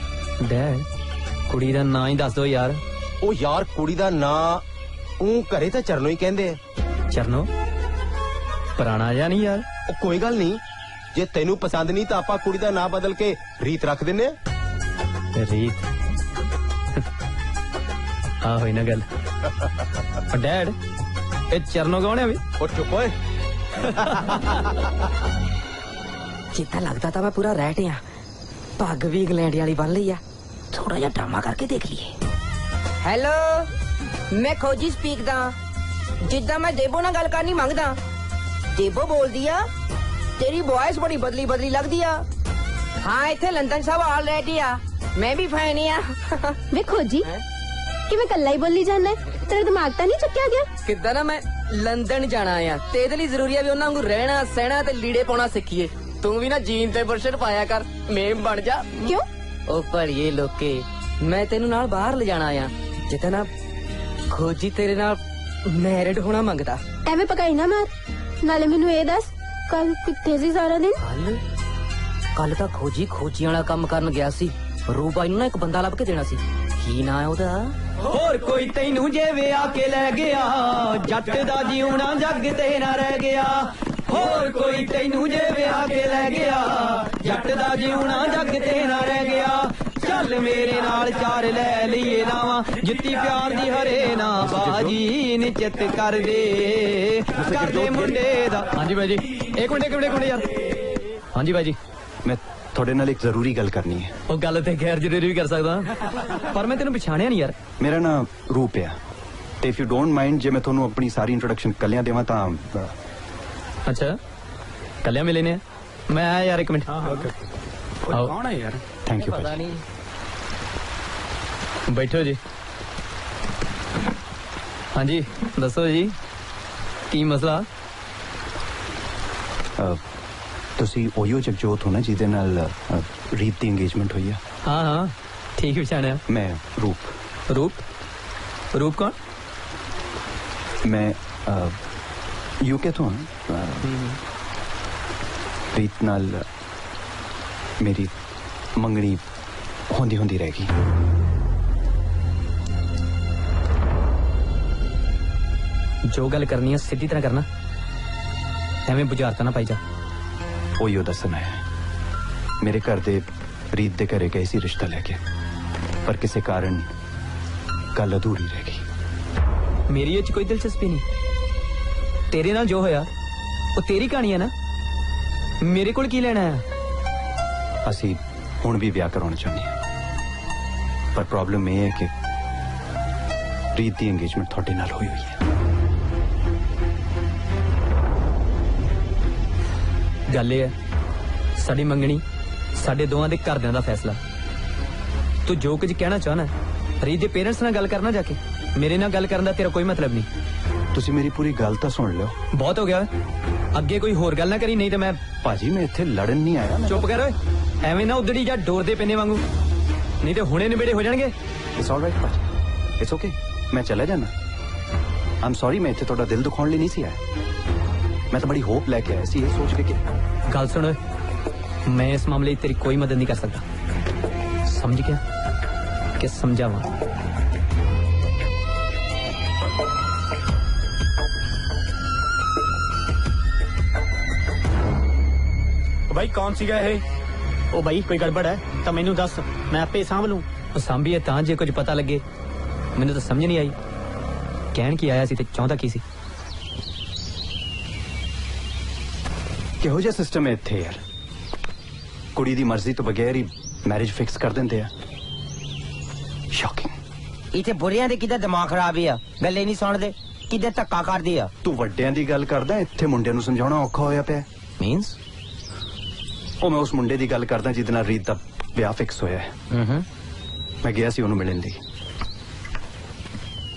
ਡੈਡ ਕੁੜੀ ਦਾ ਨਾਂ ਹੀ ਦੱਸ ਦਿਓ ਯਾਰ। ਉਹ ਯਾਰ ਕੁੜੀ ਦਾ ਨਾਂ ਉਹ ਘਰੇ ਤਾਂ ਚਰਨੋ ਹੀ ਕਹਿੰਦੇ ਆ। ਚਰਨੋ? ਪੁਰਾਣਾ ਜਾਂ ਨਹੀਂ ਯਾਰ? ਉਹ ਕੋਈ ਗੱਲ ਨਹੀਂ, ਜੇ ਤੈਨੂੰ ਪਸੰਦ ਨਹੀਂ ਤਾਂ ਆਪਾਂ ਕੁੜੀ ਦਾ ਨਾਂ ਬਦਲ ਕੇ ਰੀਤ ਰੱਖ ਦਿੰਨੇ ਆ। ਰੀਤ? ਆ ਹੋਈ ਨਾ ਗੱਲ। ਡੈਡ ਇਹ ਚਰਨੋ ਕੌਣ ਹੈ ਵੀ? ਉਹ ਚੁੱਪ ਓਏ। ਜਿੱਦਾਂ ਲੱਗਦਾ ਤਾਂ ਮੈਂ ਪੂਰਾ ਰਹਿਟ ਆ। ਪੱਗ ਵੀ ਇੰਗਲੈਂਡ ਵਾਲੀ ਬੰਨ ਲਈ ਆ, ਥੋੜਾ ਜਿਹਾ ਡਰਾਮਾ ਕਰਕੇ ਦੇਖ ਲਈਏ। ਹੈਲੋ, ਮੈਂ ਖੋਜੀ ਸਪੀਕ ਦਾ। ਜਿੱਦਾਂ ਮੈਂ ਦੇਬੋ ਨਾਲ ਗੱਲ ਕਰਨੀ ਮੰਗਦਾ। ਦੇਬੋ ਬੋਲਦੀ ਆ, ਤੇਰੀ ਵੌਇਸ ਬੜੀ ਬਦਲੀ ਬਦਲੀ ਲੱਗਦੀ ਆ। ਹਾਂ ਇੱਥੇ ਲੰਡਨ ਸਭ ਆਲਰੇਡੀ ਆ, ਮੈਂ ਵੀ ਫੈਨ ਆ। ਵੇਖੋ ਜੀ ਕਿਵੇਂ ਕੱਲਾ ਹੀ ਬੋਲੀ ਜਾਂਦਾ, ਤੇਰੇ ਦਿਮਾਗ ਤਾਂ ਨਹੀਂ ਚੱਕਿਆ ਗਿਆ? ਕਿੱਦਾਂ ਨਾ ਮੈਂ ਲੰਡਨ ਜਾਣਾ ਆ ਤੇ ਇਹਦੇ ਲਈ ਜ਼ਰੂਰੀ ਆ ਵੀ ਉਹਨਾਂ ਨੂੰ ਰਹਿਣਾ ਸਹਿਣਾ ਤੇ ਲੀੜੇ ਪਾਉਣਾ ਸਿੱਖੀਏ। ਤੂੰ ਵੀ ਨਾ ਜੀਨ ਤੇ ਬੁਰਸ਼ਟ ਪਾਇਆ ਕਰ, ਮੇਮ ਬਣ ਜਾ। ਕਿਉਂ? ਉਹ ਭੜੀਏ ਲੋਕੇ, ਮੈਂ ਤੈਨੂੰ ਨਾਲ ਬਾਹਰ ਲਿਜਾਣਾ ਆ, ਜਿੱਦਾਂ ਨਾ ਖੋਜੀ ਤੇਰੇ ਨਾਲ ਮੈਰਿਡ ਹੋਣਾ ਮੰਗਦਾ। ਐਵੇਂ ਪਕਾਈ ਨਾ ਮਾਰ। ਨਾਲੇ ਮੈਨੂੰ ਇਹ ਦੱਸ, ਕੱਲ ਕਿੱਥੇ ਸੀ ਸਾਰਾ ਦਿਨ? ਕੱਲ ਤਾਂ ਖੋਜੀ ਵਾਲਾ ਕੰਮ ਕਰਨ ਗਿਆ ਸੀ। ਰੂਬਾਈ ਨੂੰ ਨਾ ਇੱਕ ਬੰਦਾ ਲੱਭ ਕੇ ਦੇਣਾ ਸੀ। ਕੀ ਨਾਂ ਹੈ ਉਹਦਾ? ਹੋਰ ਕੋਈ ਤੈਨੂੰ ਜੇ ਵਿਆਹ ਕੇ ਲੈ ਗਿਆ, ਜੱਟ ਦਾ ਜਿਉਣਾ ਜੱਗ ਤੇ ਨਾ ਰਹਿ ਗਿਆ। ਹੋਰ ਕੋਈ ਤੈਨੂੰ ਜੇ ਵਿਆਹ ਕੇ ਲੈ ਗਿਆ, ਜੱਟ ਦਾ ਜਿਉਣਾ ਜੱਗ ਤੇ ਨਾ ਰਹਿ ਗਿਆ। ਚੱਲ ਮੇਰੇ ਨਾਲ ਚਾਰ ਲੈ ਲਈਏ ਲਾਵਾਂ, ਜਿੱਤੀ ਪਿਆਰ ਦੀ ਹਰੇ ਨਾ ਬਾਜੀ ਨਿਚਤ ਕਰ ਦੇ ਮੁੰਡੇ ਦਾ। ਹਾਂਜੀ ਬਾਈ ਜੀ, ਇੱਕ ਮਿੰਟ ਯਾਰ। ਹਾਂਜੀ ਬਾਈ ਜੀ, ਮੈਂ ਤੁਹਾਡੇ ਨਾਲ ਇੱਕ ਜ਼ਰੂਰੀ ਗੱਲ ਕਰਨੀ ਹੈ। ਉਹ ਗੱਲ ਤੇ ਗੈਰ ਜ਼ਰੂਰੀ ਵੀ ਕਰ ਸਕਦਾ, ਪਰ ਮੈਂ ਤੈਨੂੰ ਪਛਾਣਿਆ ਨਹੀਂ ਯਾਰ। ਮੇਰਾ ਨਾਮ ਰੂਪ ਆ, ਤੇ ਇਫ ਯੂ ਡੋਂਟ ਮਾਈਂਡ ਜੇ ਮੈਂ ਤੁਹਾਨੂੰ ਆਪਣੀ ਸਾਰੀ ਇੰਟਰੋਡਕਸ਼ਨ ਕੱਲਿਆਂ ਦੇਵਾਂ ਤਾਂ। ਅੱਛਾ ਕੱਲਿਆਂ ਮਿਲੇ ਨੇ? ਮੈਂ ਆਇਆ ਯਾਰ, ਇੱਕ ਮਿੰਟ। ਕੌਣ ਹੈ ਯਾਰ? ਥੈਂਕ ਯੂ ਪਤਾ ਨਹੀਂ। ਬੈਠੋ ਜੀ। ਹਾਂਜੀ ਦੱਸੋ ਜੀ, ਕੀ ਮਸਲਾ? ਤੁਸੀਂ ਉਹੀਓ ਜਗਜੋਤ ਹੋ ਨਾ ਜਿਹਦੇ ਨਾਲ ਰੀਤ ਦੀ ਇੰਗੇਜਮੈਂਟ ਹੋਈ ਆ? ਹਾਂ ਠੀਕ ਪਛਾਣਿਆ। ਮੈਂ ਰੂਪ। ਰੂਪ ਕੌਣ? मैं यूके तो हाँ रीत नाल मेरी मंगनी होंदी होंदी रहेगी। जो गल करनी है सीधी तरह करना, एवं बुझारता ना पाई जा। ओयो दसना है मेरे घर दे रीत दे घरे गए सी रिश्ता लेके, पर किसी कारण गल अधूरी रह गई। मेरी ये कोई दिलचस्पी नहीं, तेरे नाल जो होया वो तेरी कहानी है ना, मेरे को की लेना है। असी हुण भी ब्याह कराना चाहते हैं, पर प्रॉब्लम यह है कि रीत दी एंगेजमेंट थोड़े नाल हुई हुई है। गल ये है साडी मंगनी साडे दोवां दे घरदियां दा फैसला। तू जो कुछ कहना चाहना है रीत दे पेरेंट्स नाल गल करना, जाके मेरे नाल गल करन दा तेरा कोई मतलब नहीं। तुसी मेरी पूरी गल तां सुन लो। बहुत हो गया, अगे कोई होर गल ना करी, नहीं तो मैं भाजी मैं इत्थे लड़न नहीं आया। चुप कर ओए, एवें ना उधड़ी जा डोर दे पेने वांगू, नहीं तो हुणे निबेड़े हो जाणगे। इट्स ऑलराइट भाजी, इट्स ओके, मैं चला जाना। आई एम सॉरी, मैं इत्थे थोड़ा दिल दुखाउण लई नहीं सी आया। मैं तो बड़ी होप लेके आया सी, ये सोच के कि गल सुन ओए, मैं इस मामले तेरी कोई मदद नहीं कर सकता, समझ गया कि समझावा। भाई कौन सी गए है? ओ भाई कोई गड़बड़ है तो मैनू दस, मैं आपे सांभ लूं। सांभीए तां जे कुछ पता लगे, मैनू तो समझ नहीं आई कहन की आया सी ते चाहता की सी। किहो जिहा सिस्टम है इत्थे यार, कुड़ी दी मर्जी तो बगैर ही मैरिज फिक्स कर देंदे आ। शॉकिंग। इत्थे बुरियां दे किधर दिमाग खराब है, गल्ले नहीं सुनदे, किधर धक्का कर दिया। तू वड्डियां दी गल करदा, इत्थे मुंडियां नूं समझाउणा औखा होया पिया। मींस ओ मैं उस मुंडे दी गल करदा जिहदे नाल रीत दा विआह फिक्स होया है। मैं गया सी ओनू मिलण लई,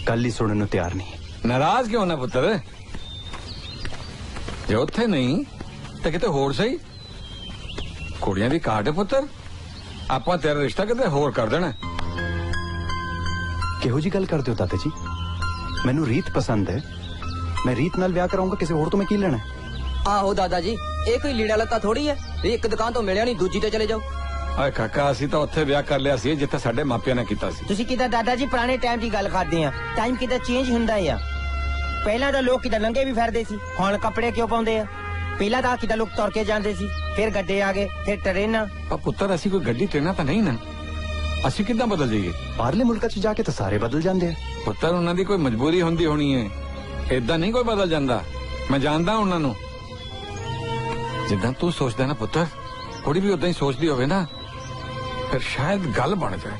गल ही सुणन नूं तैयार नहीं। नाराज क्यों ना पुत्र, जे उत्थे नहीं ते किते होर सही। कुड़ियां दी काट है पुत्र, आपां तेरा रिश्ता किते होर कर देना। किहो जी गल करदे हो दादा जी, मैनू रीत पसंद है, मैं रीत नाल विआह कराऊंगा, किसी होर तो मैं की लेना है। आहो दादा जी, ये कोई लीड़ा लत्ता थोड़ी है, एक दुकान तो मिलिया नहीं दूजी ते चले जाओ। ਓਏ ਕਾਕਾ ਅਸੀਂ ਤਾਂ ਉੱਥੇ ਵਿਆਹ ਕਰ ਲਿਆ ਸੀ ਜਿੱਥੇ ਸਾਡੇ ਮਾਪਿਆਂ ਨੇ ਕੀਤਾ ਸੀ। ਤੁਸੀਂ ਕਿਦਾਂ ਦਾਦਾ ਜੀ ਪੁਰਾਣੇ ਟਾਈਮ ਦੀ ਗੱਲ ਕਰਦੇ ਆ, ਟਾਈਮ ਕਿਦਾਂ ਚੇਂਜ ਹੁੰਦਾ ਆ। ਪਹਿਲਾਂ ਤਾਂ ਲੋਕ ਕਿਦਾਂ ਲੰਗੇ ਵੀ ਫਿਰਦੇ ਸੀ, ਹੁਣ ਕੱਪੜੇ ਕਿਉਂ ਪਾਉਂਦੇ ਆ। ਪਹਿਲਾਂ ਤਾਂ ਕਿਦਾਂ ਲੋਕ ਤੁਰ ਕੇ ਜਾਂਦੇ ਸੀ, ਫਿਰ ਗੱਡੇ ਆ ਗਏ, ਫਿਰ ਟ੍ਰੇਨਾਂ। ਪਰ ਪੁੱਤਰ ਅਸੀਂ ਕੋਈ ਗੱਡੀ ਟ੍ਰੇਨਾਂ ਤਾਂ ਨਹੀਂ ਨਾ, ਅਸੀਂ ਕਿੱਦਾਂ ਬਦਲ ਜਾਈਏ। ਬਾਹਰਲੇ ਮੁਲਕਾਂ 'ਚ ਜਾ ਕੇ ਤਾਂ ਸਾਰੇ ਬਦਲ ਜਾਂਦੇ ਆ ਪੁੱਤਰ, ਉਹਨਾਂ ਦੀ ਕੋਈ ਮਜਬੂਰੀ ਹੁੰਦੀ ਹੋਣੀ ਹੈ, ਏਦਾਂ ਨਹੀਂ ਕੋਈ ਬਦਲ ਜਾਂਦਾ। ਮੈਂ ਜਾਣਦਾ ਉਹਨਾਂ ਨੂੰ, ਜਿੱਦਾਂ ਤੂੰ ਸੋਚਦਾ ਨਾ ਪੁੱਤਰ, ਕੁੜੀ ਵੀ ਉਦਾਂ ਹੀ ਸੋਚਦੀ ਹੋਵੇ ਨਾ, ਫਿਰ ਸ਼ਾਇਦ ਗੱਲ ਬਣ ਜਾਏ।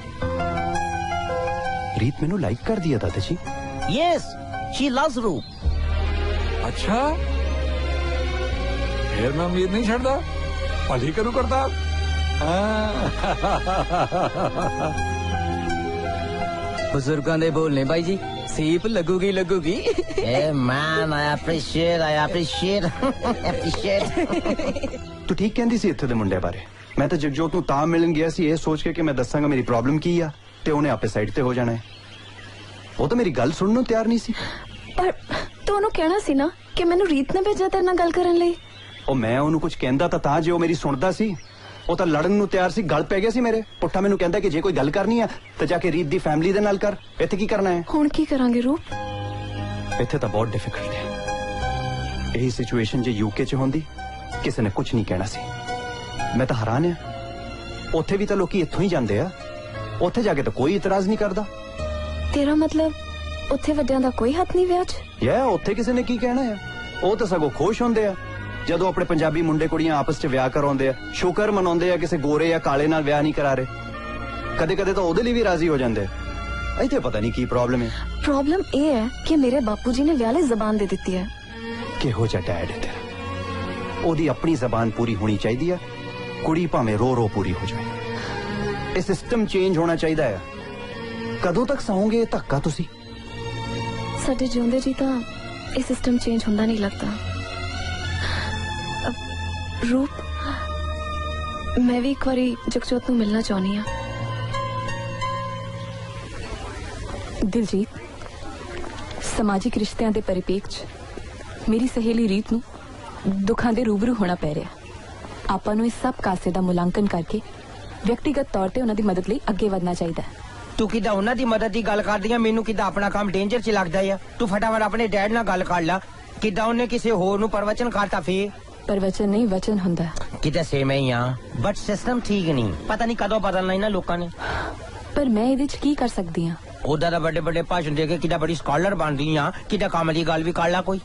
ਰੀਤ ਮੈਨੂੰ ਲਾਈਕ ਕਰਦੀ ਆ ਦਾਦਾ ਜੀ। ਯੈਸ, ਸ਼ੀ ਲਵਸ ਰੂਪ। ਅੱਛਾ, ਫਿਰ ਮੈਂ ਉਮੀਦ ਨਹੀਂ ਛੱਡਦਾ, ਭਲੀ ਕਰੂ ਕਰਦਾ। ਬਜ਼ੁਰਗਾਂ ਦੇ ਬੋਲਨੇ ਬਾਈ ਜੀ, ਸੀਪ ਲੱਗੂਗੀ ਲੱਗੂਗੀ। ए मैन आई अप्रिशिएट ਤੂੰ ਠੀਕ ਕਹਿੰਦੀ ਸੀ ਇੱਥੇ ਦੇ ਮੁੰਡੇ ਬਾਰੇ। ਮੈਂ ਤਾਂ ਜਗਜੋਤ ਨੂੰ ਤਾਂ ਮਿਲਣ ਗਿਆ ਸੀ ਇਹ ਸੋਚ ਕੇ ਕਿ ਮੈਂ ਦੱਸਾਂਗਾ ਮੇਰੀ ਪ੍ਰੋਬਲਮ ਕੀ ਆ ਤੇ ਉਹਨੇ ਆਪੇ ਸਾਈਡ ਤੇ ਹੋ ਜਾਣਾ ਹੈ। ਉਹ ਤਾਂ ਮੇਰੀ ਗੱਲ ਸੁਣਨ ਨੂੰ ਤਿਆਰ ਨਹੀਂ ਸੀ। ਪਰ ਤੂੰ ਉਹਨੂੰ ਕਹਿਣਾ ਸੀ ਨਾ ਕਿ ਮੈਨੂੰ ਰੀਤ ਨੇ ਭੇਜਿਆ ਤੇਰੇ ਨਾਲ ਗੱਲ ਕਰਨ ਲਈ। ਉਹ ਮੈਂ ਉਹਨੂੰ ਕੁਝ ਕਹਿੰਦਾ ਤਾਂ ਜੇ ਉਹ ਮੇਰੀ ਸੁਣਦਾ ਸੀ। ਉਹ ਤਾਂ ਲੜਨ ਨੂੰ ਤਿਆਰ ਸੀ, ਗੱਲ ਪੈ ਗਿਆ ਸੀ ਮੇਰੇ। ਪੁੱਠਾ ਮੈਨੂੰ ਕਹਿੰਦਾ ਕਿ ਜੇ ਕੋਈ ਗੱਲ ਕਰਨੀ ਆ ਤਾਂ ਜਾ ਕੇ ਰੀਤ ਦੀ ਫੈਮਿਲੀ ਦੇ ਨਾਲ ਕਰ, ਇੱਥੇ ਕੀ ਕਰਨਾ ਹੈ। ਹੁਣ ਕੀ ਕਰਾਂਗੇ ਰੂਪ? ਇੱਥੇ ਤਾਂ ਬਹੁਤ ਡਿਫਿਕਲਟ ਹੈ। ਇਹੀ ਸਿਚੁਏਸ਼ਨ ਜੇ ਯੂਕੇ 'ਚ ਹੁੰਦੀ ਕਿਸੇ ਨੇ ਕੁਝ ਨਹੀਂ ਕਹਿਣਾ ਸੀ। ਮੈਂ ਤਾਂ ਹੈਰਾਨ ਆ, ਉੱਥੇ ਵੀ ਤਾਂ ਲੋਕੀ ਇੱਥੋਂ ਹੀ ਜਾਂਦੇ ਆ, ਉੱਥੇ ਜਾ ਕੇ ਤਾਂ ਕੋਈ ਇਤਰਾਜ਼ ਨਹੀਂ ਕਰਦਾ। ਤੇਰਾ ਮਤਲਬ ਉੱਥੇ ਵੱਡਿਆਂ ਦਾ ਕੋਈ ਹੱਥ ਨਹੀਂ ਵਿਆਹ 'ਚ? ਉੱਥੇ ਕਿਸੇ ਨੇ ਕੀ ਕਹਿਣਾ ਆ, ਉਹ ਤਾਂ ਸਗੋਂ ਖੁਸ਼ ਹੁੰਦੇ ਆ ਜਦੋਂ ਆਪਣੇ ਪੰਜਾਬੀ ਮੁੰਡੇ ਕੁੜੀਆਂ ਆਪਸ 'ਚ ਵਿਆਹ ਕਰਾਉਂਦੇ ਆ, ਸ਼ੁਕਰ ਮਨਾਉਂਦੇ ਆ ਕਿਸੇ ਗੋਰੇ ਜਾਂ ਕਾਲੇ ਨਾਲ ਵਿਆਹ ਨਹੀਂ ਕਰਾ ਰਹੇ। ਕਦੇ ਕਦੇ ਤਾਂ ਉਹਦੇ ਲਈ ਵੀ ਰਾਜ਼ੀ ਹੋ ਜਾਂਦੇ। ਇੱਥੇ ਪਤਾ ਨਹੀਂ ਕੀ ਪ੍ਰੋਬਲਮ ਹੈ। ਪ੍ਰੋਬਲਮ ਇਹ ਹੈ ਕਿ ਮੇਰੇ ਬਾਪੂ ਜੀ ਨੇ ਵਿਆਹ ਲਈ ਜ਼ਬਾਨ ਦੇ ਦਿੱਤੀ ਹੈ। ਕਿਹੋ ਜਿਹਾ ਡੈਡ ਹੈ ਤੇਰਾ? ਉਹਦੀ ਆਪਣੀ ਜ਼ਬਾਨ ਪੂਰੀ ਹੋਣੀ ਚਾਹੀਦੀ ਆ, ਕੁੜੀ ਭਾਵੇਂ ਰੋ ਰੋ ਪੂਰੀ ਹੋ ਜਾਏ। ਇਹ ਸਿਸਟਮ ਚੇਂਜ ਹੋਣਾ ਚਾਹੀਦਾ ਹੈ। ਕਦੋਂ ਤੱਕ ਸਹੋਗੇ ਇਹ ਧੱਕਾ ਤੁਸੀਂ? ਸਾਡੇ ਜਿਉਂਦੇ ਜੀ ਤਾਂ ਇਹ ਸਿਸਟਮ ਚੇਂਜ ਹੁੰਦਾ ਨਹੀਂ ਲੱਗਦਾ। ਰੂਪ, ਮੈਂ ਵੀ ਇੱਕ ਵਾਰੀ ਜਗਜੋਤ ਨੂੰ ਮਿਲਣਾ ਚਾਹੁੰਦੀ ਹਾਂ। ਦਿਲਜੀਤ, ਸਮਾਜਿਕ ਰਿਸ਼ਤਿਆਂ ਦੇ ਪਰਿਪੇਖ 'ਚ ਮੇਰੀ ਸਹੇਲੀ ਰੀਤ ਨੂੰ ਦੁੱਖਾਂ ਦੇ ਰੂਬਰੂ ਹੋਣਾ ਪੈ ਰਿਹਾ। ਆਪਾਂ ਨੂੰ ਇਸ ਸਭ ਕਾਸੇ ਦਾ ਮੁਲਾਂਕਣ ਕਰਕੇ ਵਿਅਕਤੀਗਤ ਤੌਰ ਤੇ ਉਹਨਾਂ ਦੀ ਮਦਦ ਲਈ ਅੱਗੇ ਵਧਣਾ ਚਾਹੀਦਾ ਹੈ। ਤੂੰ ਕਿੱਦਾਂ ਉਹਨਾਂ ਦੀ ਮਦਦ ਦੀ ਗੱਲ ਕਰਦੀ ਆ, ਮੈਨੂੰ ਕਿੱਦਾਂ ਆਪਣਾ ਕੰਮ ਡੇਂਜਰ 'ਚ ਲੱਗਦਾ ਆ। ਤੂੰ ਫਟਾਫਟ ਆਪਣੇ ਡੈਡ ਨਾਲ ਗੱਲ ਕਰ ਲੈ। ਕਿੱਦਾਂ ਉਹਨੇ ਕਿਸੇ ਹੋਰ ਨੂੰ ਪ੍ਰਵਚਨ ਕਰਤਾ ਫੇਰ? ਪ੍ਰਵਚਨ ਨਹੀਂ ਵਚਨ ਹੁੰਦਾ। ਕਿਤੇ ਸੇਮ ਹੀ ਆ, ਬਟ ਸਿਸਟਮ ਠੀਕ ਨਹੀਂ। ਪਤਾ ਨਹੀਂ ਕਦੋਂ ਬਦਲਣਾ ਇਹਨਾਂ ਲੋਕਾਂ ਨੇ। ਪਰ ਮੈਂ ਇਹਦੇ 'ਚ ਕੀ ਕਰ ਸਕਦੀ ਹਾਂ? ਉਹਦਾ ਦਾ ਵੱਡੇ ਭਾਸ਼ਣ ਦੇ ਕੇ ਕਿੱਦਾਂ ਬੜੀ ਸਕਾਲਰ ਬਣਦੀ ਆ, ਕਿੱਦਾਂ ਕੰਮ ਦੀ ਗੱਲ ਵੀ ਕਰ ਲਾ ਕੋਈ।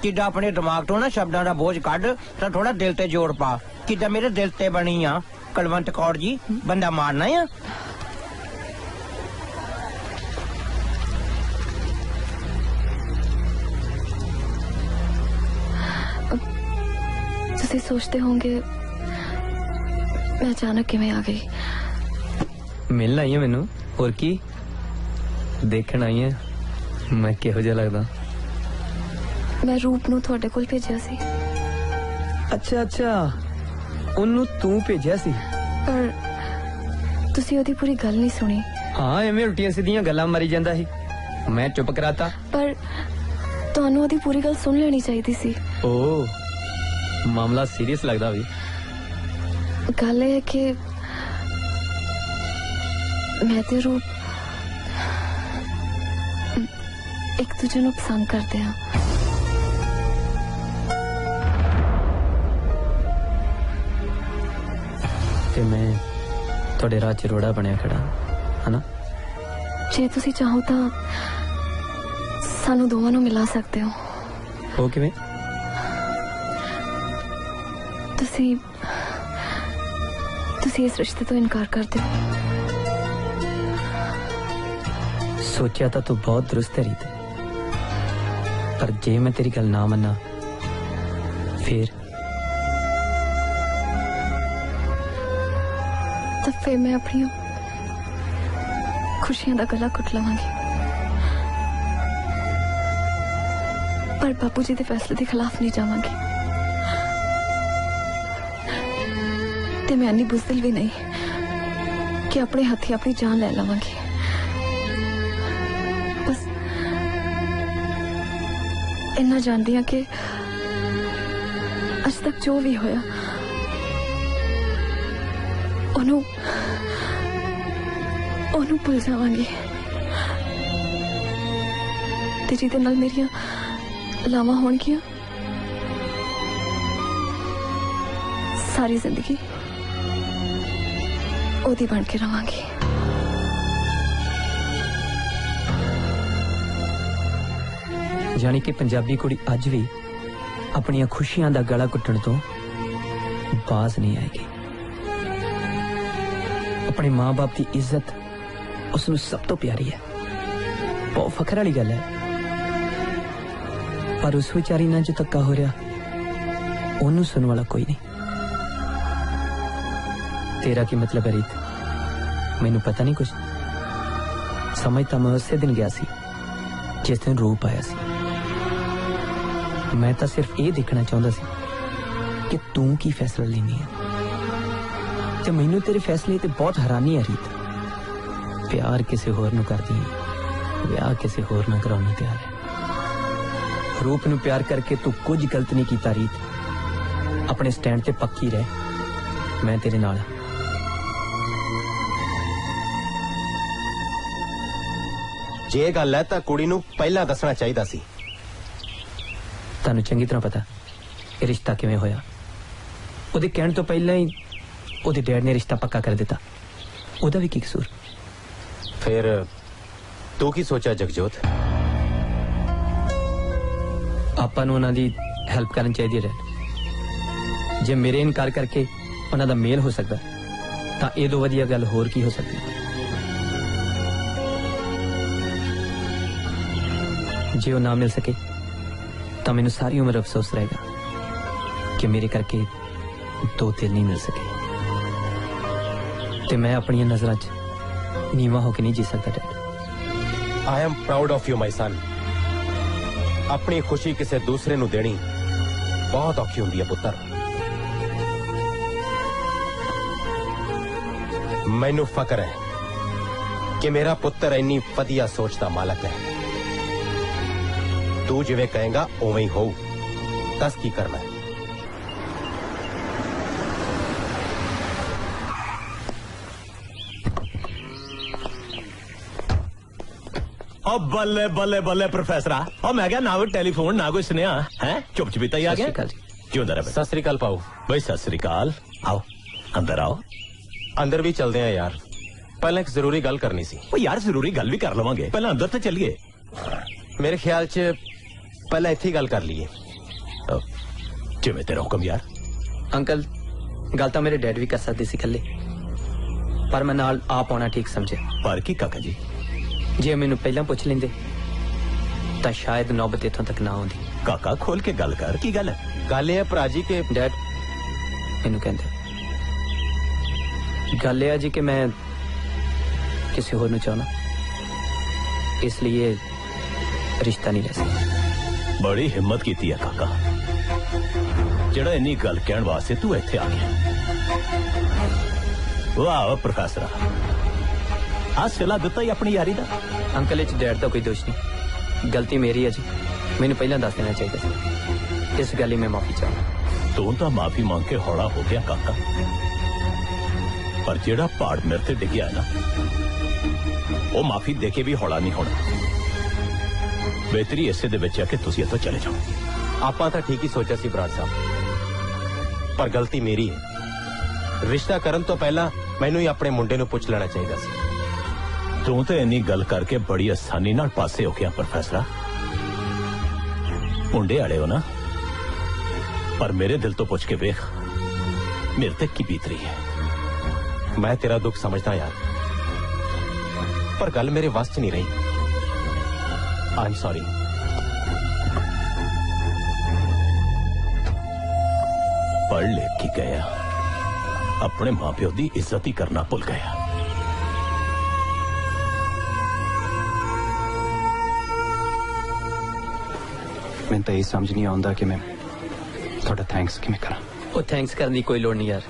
ਕਿੱਦਾਂ ਆਪਣੇ ਦਿਮਾਗ ਤੋਂ ਨਾ ਸ਼ਬਦਾਂ ਦਾ ਬੋਝ ਕੱਢ ਤਾਂ ਥੋੜਾ ਦਿਲ ਤੇ ਜੋੜ ਪਾ। ਕਿੱਦਾਂ ਮੇਰੇ ਦਿਲ ਤੇ ਬਣੀ ਆ ਕੁਲਵੰਤ ਕੌਰ ਜੀ, ਬੰਦਾ ਮਾਰਨਾ ਆ। ਤੁਸੀਂ ਸੋਚਦੇ ਹੋਗੇ ਮੈਂ ਅਚਾਨਕ ਕਿਵੇਂ ਆ ਗਈ। ਮਿਲਣ ਆਈ ਹੈ ਮੈਨੂੰ, ਹੋਰ ਕੀ ਦੇਖਣ ਆਈ ਹੈ ਮੈਂ ਕਿਹੋ ਜਿਹਾ ਲੱਗਦਾ। ਮੈਂ ਰੂਪ ਨੂੰ ਤੁਹਾਡੇ ਕੋਲ ਭੇਜਿਆ ਸੀ। ਅੱਛਾ ਉਹਨੂੰ ਤੂੰ ਭੇਜਿਆ ਸੀ? ਪਰ ਤੁਸੀਂ ਉਹਦੀ ਪੂਰੀ ਗੱਲ ਨਹੀਂ ਸੁਣੀ। ਹਾਂ, ਐਵੇਂ ਉਲਟੀਆਂ ਸਿੱਧੀਆਂ ਗੱਲਾਂ ਮਾਰੀ ਜਾਂਦਾ ਸੀ, ਮੈਂ ਚੁੱਪ ਕਰਾਤਾ। ਪਰ ਤੁਹਾਨੂੰ ਉਹਦੀ ਪੂਰੀ ਗੱਲ ਸੁਣ ਲੈਣੀ ਚਾਹੀਦੀ ਸੀ। ਓ ਮਾਮਲਾ ਸੀਰੀਅਸ ਲੱਗਦਾ ਵੀ। ਗੱਲ ਇਹ ਹੈ ਕਿ ਮੈਂ ਤੇ ਰੂਪ ਇੱਕ ਦੂਜੇ ਨੂੰ ਪਸੰਦ ਕਰਦੇ ਹਾਂ। ਤੇ ਮੈਂ ਤੁਹਾਡੇ ਰਾਹ 'ਚ ਰੋੜਾ ਬਣਿਆ ਖੜਾ ਹਨਾ। ਜੇ ਤੁਸੀਂ ਚਾਹੋ ਤਾਂ ਸਾਨੂੰ ਦੋਵਾਂ ਨੂੰ ਮਿਲਾ ਸਕਦੇ ਹੋ। ਉਹ ਕਿਵੇਂ? ਤੁਸੀਂ ਇਸ ਰਿਸ਼ਤੇ ਤੋਂ ਇਨਕਾਰ ਕਰ ਦਿਓ। ਸੋਚਿਆ ਤਾਂ ਤੂੰ ਬਹੁਤ ਦਰੁਸਤ ਹੈ ਰੀਤ, ਪਰ ਜੇ ਮੈਂ ਤੇਰੀ ਗੱਲ ਨਾ ਮੰਨਾਂ ਫਿਰ ਮੈਂ ਆਪਣੀਆਂ ਖੁਸ਼ੀਆਂ ਦਾ ਗਲਾ ਘੁੱਟ ਲਵਾਂਗੀ। ਪਰ ਬਾਪੂ ਜੀ ਦੇ ਫੈਸਲੇ ਦੇ ਖਿਲਾਫ ਨਹੀਂ ਜਾਵਾਂਗੀ ਤੇ ਮੈਂ ਇੰਨੀ ਬੁਜ਼ਦਿਲ ਵੀ ਨਹੀਂ ਕਿ ਆਪਣੇ ਹੱਥੀਂ ਆਪਣੀ ਜਾਨ ਲੈ ਲਵਾਂਗੀ। ਬਸ ਇੰਨਾ ਜਾਣਦੀ ਹਾਂ ਕਿ ਅੱਜ ਤੱਕ ਜੋ ਵੀ ਹੋਇਆ ਉਹਨੂੰ ਭੁੱਲ ਜਾਵਾਂਗੀ ਤੇ ਜਿਹਦੇ ਨਾਲ ਮੇਰੀਆਂ ਲਾਵਾਂ ਹੋਣਗੀਆਂ ਸਾਰੀ ਜ਼ਿੰਦਗੀ ਉਹਦੀ ਬਣ ਕੇ ਰਵਾਂਗੀ। ਜਾਣੀ ਕਿ ਪੰਜਾਬੀ ਕੁੜੀ ਅੱਜ ਵੀ ਆਪਣੀਆਂ ਖੁਸ਼ੀਆਂ ਦਾ ਗਲਾ ਘੁੱਟਣ ਤੋਂ ਬਾਜ਼ ਨਹੀਂ ਆਏਗੀ। अपने माँ बाप की इज्जत उसनू सब तो प्यारी है, बहुत फखर वाली गल है। पर उस विचारी ना जो धक्का हो रहा ओनू सुनने वाला कोई नहीं। तेरा की मतलब है रीत? मैनू पता नहीं कुछ। समझ तो मैं उसे दिन गया सी जिस दिन रूप आया सी। मैं तो सिर्फ ये देखना चाहता सी कि तू की फैसला लेनी है। ते मैनू तेरे फैसले ते बहुत हैरानी है रीत। प्यार किसी होर नू करदी है, विआह किसी होर नू कराउण तैयार है। रूप नू प्यार करके तू कुछ गलत नहीं कीता रीत। अपने स्टैंड ते पक्की रह, मैं तेरे नाल। जे गल है तां कुड़ी नू पहला दसना चाहिदा सी। तानू चंगी तरह पता ये रिश्ता किवें होया। ओदे कहण तो पहला ही ओदे डैड ने रिश्ता पक्का कर दिता। ओदा भी की कसूर? फिर तू की सोचा जगजोत? आपां नूं उन्हां दी हेल्प करनी चाहिए रह। जे मेरे इनकार करके उन्हां दा मेल हो सकदा तां ए दो वधिया गल होर की हो सकदी। जे वो ना मिल सके तो मैनू सारी उम्र अफसोस रहेगा कि मेरे करके दो दिल नहीं मिल सके। ते मैं अपनी नजरों च नीवा होके नहीं जी सकता dad. I am proud of you my son. अपनी खुशी किसी दूसरे नू देनी बहुत औखी हुंदी है पुत्र। मैनू फकर है कि मेरा पुत्र इन्नी वधिया सोच दा मालक है। तू जिवें कहेगा उवें ही होऊ। दस की करना है? ओ बल्ले बल्ले बल्ले प्रोफेसर ओ मैं क्या ना कोई टेलीफोन ना कोई सुनिया है चुप चुपीता ही आ गया क्यों अंदर सत श्री अकाल पाओ भाई सत श्री अकाल आओ अंदर आओ अंदर भी चलते हैं यार पहले एक जरूरी गल करनी सी ओ यार जरूरी गल भी कर लवांगे पहले अंदर तो चलिए मेरे ख्याल च पहले इत्थे गल कर लीए जिवें तेरा हुक्म यार अंकल गल तो मेरे डैड भी कर सकते सी कल्ले पर मैं नाल आप आना ठीक समझे पर की काका जी जे मैनू पहला पुछ लेंदे तां शायद नौबत इत्थों तक ना आउंदी काका खोल के गल कर की गल है गल है भरा जी के डैड मैनू कहंदे गल है जी कि मैं किसी होर नू चाहना इसलिए रिश्ता नहीं ले सकता बड़ी हिम्मत की है काका जेड़ा इन्नी गल कहण वास्ते तू इत्थे आ गया वाह प्रोफेसर आ सिला दिता ही अपनी यारी दा अंकल इच डैड का कोई दोष नहीं गलती मेरी है जी मैनू पहला दस देना चाहिए इस गल मैं माफी चाहूँ तू तो माफी मांग के हौला हो गया काका पर जेड़ा पहाड़ मेरे ते डिग्या है ना वो माफी देके भी हौला नहीं होना बेहतरी इसे दे विच है कि तुसीं इत्थों चले जाओ आपां तां ठीक ही सोचा सी बराड़ साहब पर गलती मेरी है रिश्ता करन तो पहला मैनू ही अपने मुंडे नू पुछ लेना चाहिए सी तू तो इन्नी गल करके बड़ी आसानी नाल पासे हो गया प्रोफेसर मुंडे आले हो ना पर मेरे दिल तो पुछ के वेख मेरे ते की बीत रही है मैं तेरा दुख समझदा यार पर गल मेरे वस च नहीं रही आई एम सॉरी पढ़ लिख की गया अपने मां प्यो की इज्जत ही करना भुल गया मैं तो यही समझ नहीं आता कि मैं थोड़ा थैंक्स किवें करा वो थैंक्स करने की कोई लोड़ नहीं यार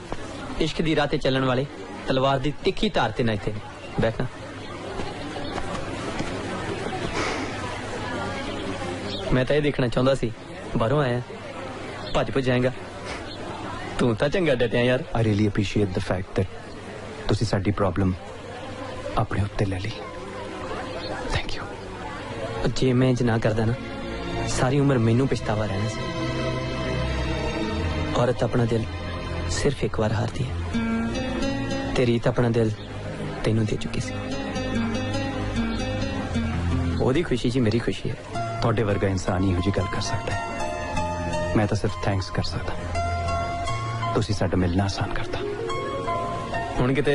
इश्क दी राह चलने वाले तलवार दी तिखी धार ते ना इत्थे बैठना मैं तो ये देखना चाहता सी बाहरों आया भज भुज जाएगा तू तो चंगा डटिया यार I really appreciate the fact that तुसी साडी प्रॉब्लम अपने उत्ते ले ली थैंक यू जे मैं इंज ना करदा ना सारी उम्र मैनू पछतावा रहना सी औरत अपना दिल सिर्फ एक बार हारती है तेरी तो अपना दिल तेनू दे चुकी सी ओदी खुशी जी मेरी खुशी है थोड़े वर्गा इंसान ही गल कर सकता है मैं तो सिर्फ थैंक्स कर सकता तुसी साडा मिलना आसान करता हुण किते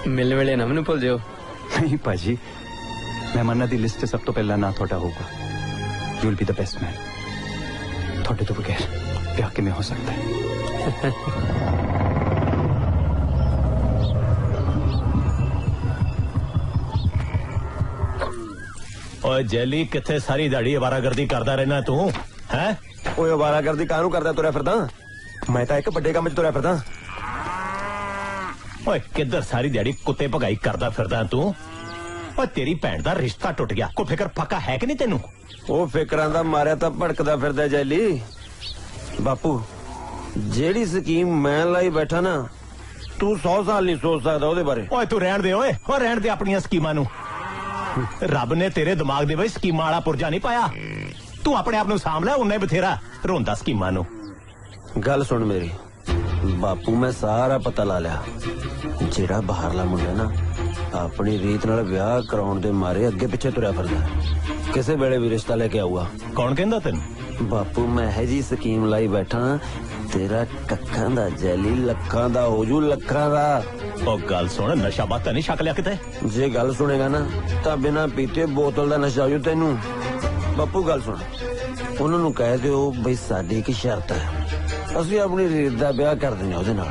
मिलने वेले ना मैनू भुल जाओ नहीं भाजी मेहमानां दी लिस्ट सब तो पहला ना थोड़ा होगा you will be the best man थोड़े तो बगैर ब्याह किवें हो सकता है ओए जैली किथे सारी दाढ़ी आवारागर्दी करदा रहना तू हैं ओए आवारागर्दी काहनू करदा तुरया फिरदा मैं तो एक बड़े काम च तुरया फिरदा ओए किधर सारी दिहाड़ी कुत्ते भगाई करदा फिरदा तू ओए तेरी भैन दा रिश्ता टुट गया कोई फिक्र फाका है कि नहीं तेनू ओ फिकरां दा मारिया तां भड़कदा फिरदा जैली बापू जेड़ी स्कीम मैं लाई बैठा ना तू 100 साल नहीं सोच सकदा ओदे बारे ओए तू रहन दे ओए ओ रहन दे अपनी स्कीमां नू रब ने तेरे दिमाग दे विच स्कीमां वाला पुरजा नहीं पाया तू अपने आप नू साम लै उन्ने बथेरा रोंदा स्कीमां नू गल सुन मेरी बापू मैं सारा पता ला लिया जेड़ा बाहरला मुंडा ना अपनी रीत नाल ब्याह कराउण दे मारे अगे पिछे तुरया फिरदा किसे वेले भी रिश्ता लेके आऊगा कौन कहंदा तेनू बापू मैं है जी स्कीम लाई बैठा तेरा कक्खां दा जैली लखां दा हो जू लखां दा ओ गल सुन नशा बात नहीं छक लिया किते जे गल सुनेगा ना तां बिना पीते बोतल दा नशा हो जू तेनू बापू गल सुन उन्हां नू कह दिओ बई साडी की शर्त है ਅਸੀਂ ਆਪਣੀ ਰੀਤ ਦਾ ਵਿਆਹ ਕਰ ਦਿੰਦੇ ਉਹਦੇ ਨਾਲ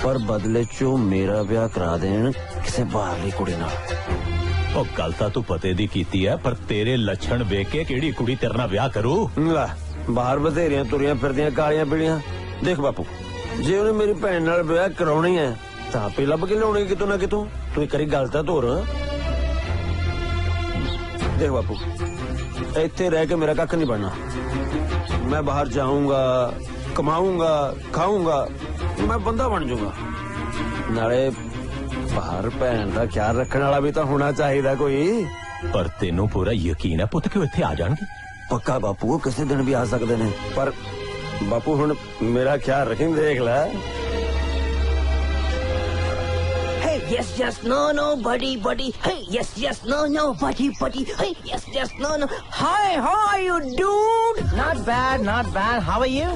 ਪਰ ਬਦਲੇ ਚੋਂ ਮੇਰਾ ਵਿਆਹ ਕਰਾ ਦੇਣ ਕਿਸੇ ਬਾਹਰਲੀ ਕੁੜੀ ਨਾਲ ਉਹ ਗੱਲ ਤਾਂ ਤੂੰ ਪਤੇ ਦੀ ਕੀਤੀ ਹੈ ਪਰ ਤੇਰੇ ਲੱਛਣ ਵੇਖ ਕੇ ਕਿਹੜੀ ਕੁੜੀ ਤੇਰੇ ਨਾਲ ਵਿਆਹ ਕਰੂ ਲੈ ਬਾਹਰ ਬਥੇਰੀਆਂ ਤੁਰੀਆਂ ਫਿਰਦੀਆਂ ਕਾਲੀਆਂ ਪੀਲੀਆਂ ਦੇਖ ਬਾਪੂ ਜੇ ਉਹਨੇ ਮੇਰੀ ਭੈਣ ਨਾਲ ਵਿਆਹ ਕਰਾਉਣੀ ਹੈ ਤਾਂ ਆਪੇ ਲੱਭ ਕੇ ਲਿਆਉਣੀ ਕਿਤੋਂ ਨਾ ਕਿਤੋਂ ਤੂੰ ਇੱਕ ਵਾਰੀ ਗੱਲ ਤਾਂ ਧੋਰ देख बापू, इतने रह के मेरा कख नहीं बनना। मैं बाहर जाऊंगा, कमाऊंगा, खाऊंगा, मैं बंदा बन जाऊंगा। नाले बाहर भैन का ख्याल रखने वाला भी तो होना चाहिए कोई। पर तेनू पूरा यकीन है पुत कि इत्थे आ जाणगे? पक्का बापू, किसी दिन भी आ सकते हैं। पर बापू हुण मेरा ख्याल रखें, देख ला। Yes, yes, no, no, buddy, buddy. Hey, yes, yes, no, no, buddy, buddy. Hey, yes, yes, no, no. Hi, how are you, dude? Not bad, not bad. How are you?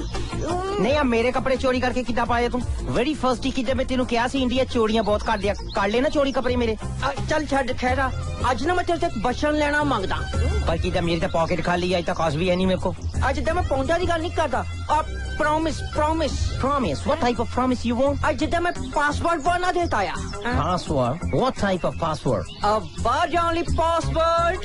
नहीं अब मेरे कपड़े चोरी करके कितना पाया तुम? वेरी फर्स्ट ही किधर मैं तेनू क्या सी इंडिया चोरियां बहुत कर दिया, कर लेना चोरी कपड़े मेरे। चल छड़ खैरा, अज ना मैं तेरे से बचन लेना मांगदा। पर किधर मेरी तो पॉकेट खाली आई, तो काश भी है नहीं मेरे को। अज तो मैं पौंधा की गल नहीं करता। अब promise, promise, promise. What type of promise you want? अज तो मैं पासवर्ड बना देता या। Password? What type of password? A word only password.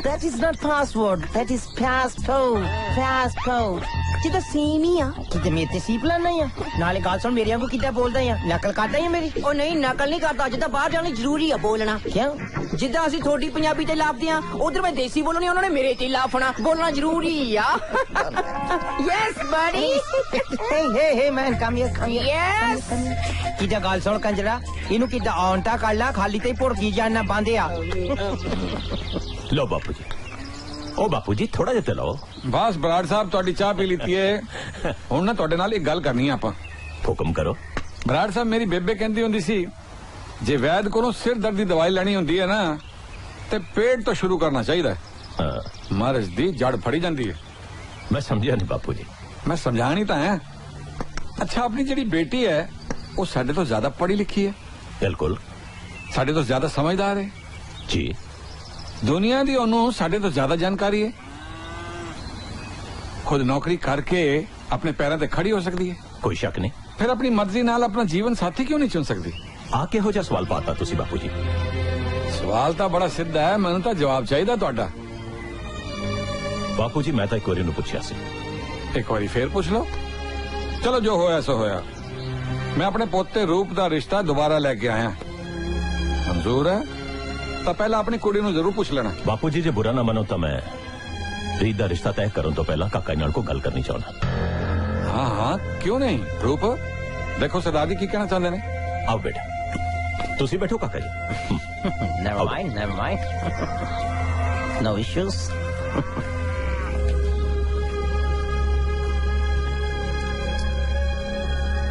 That is not password. That is passport. Passport. जिधर सेम ही आ, किधर मेरे ते सीपला नहीं आ। नाले गाल सुन मेरे को किधर बोलदा है, नकल करदा है मेरी? ओ नहीं नकल नहीं करदा, जिधर बाहर जाने जरूरी है बोलना। क्यों? जिधर असि थोड़ी पंजाबी ते लापदे आ, उधर मैं देसी बोलनी, उन्होंने मेरे ते लाफना, बोलना जरूरी आ। Yes, buddy. Hey, man, come here, come here. Yes. किधर गाल सुन कंजरा, इनु किधर आंटा कर ला, खाली ते पुड़की जाना बांधे आ। लो बापू जी, ओ बापू जी थोड़ा जिहा लो। बस बराड़ साहब तुहाडी चाह पी लीती है, हुण ना तुहाडे नाल एक गल करनी है आपां। हुक्म करो। बराड़ साहब मेरी बेबे कहंदी हुंदी सी, जे वैद कोलों सिर दर्द दी दवाई लेनी हुंदी है ना, ते पेट तो शुरू करना चाहिए। मर्ज दी जड़ फड़ी जांदी है। मैं समझा नहीं बापू जी। मैं समझा नहीं तो है। अच्छा अपनी जिहड़ी बेटी है वो साडे तो ज्यादा पढ़ी लिखी है। बिल्कुल। साडे तो ज्यादा समझदार है जी। दुनिया दी ओनू साडे तो ज्यादा जानकारी है। खुद नौकरी करके अपने पैरों पे खड़ी हो सकती है। कोई शक नहीं। फिर अपनी मर्जी नाल अपना जीवन साथी क्यों नहीं चुन सकती? आ किहो जिहा सवाल पाता तुसी बापू जी? सवाल तो बड़ा सीधा है, मैनू तो जवाब चाहिए तुहाडा। बापू जी मैं तो एक बारी पूछया सी। एक बारी फिर पूछ लो। चलो जो होया सो होया। मैं अपने पोते रूप का रिश्ता दोबारा लेके आया। मंजूर है तो पहला अपनी कुड़ी नू जरूर पूछ लेना। बापू जी जे बुरा ना मनो तो मैं रीत का रिश्ता तय करने तो पहला काका नाल को गल करनी चाहना। हाँ हाँ क्यों नहीं। रूप देखो सरदार जी की कहना चाहते ने। आओ बेटा तुसी बैठो काका जी। Never mind, never mind. No issues.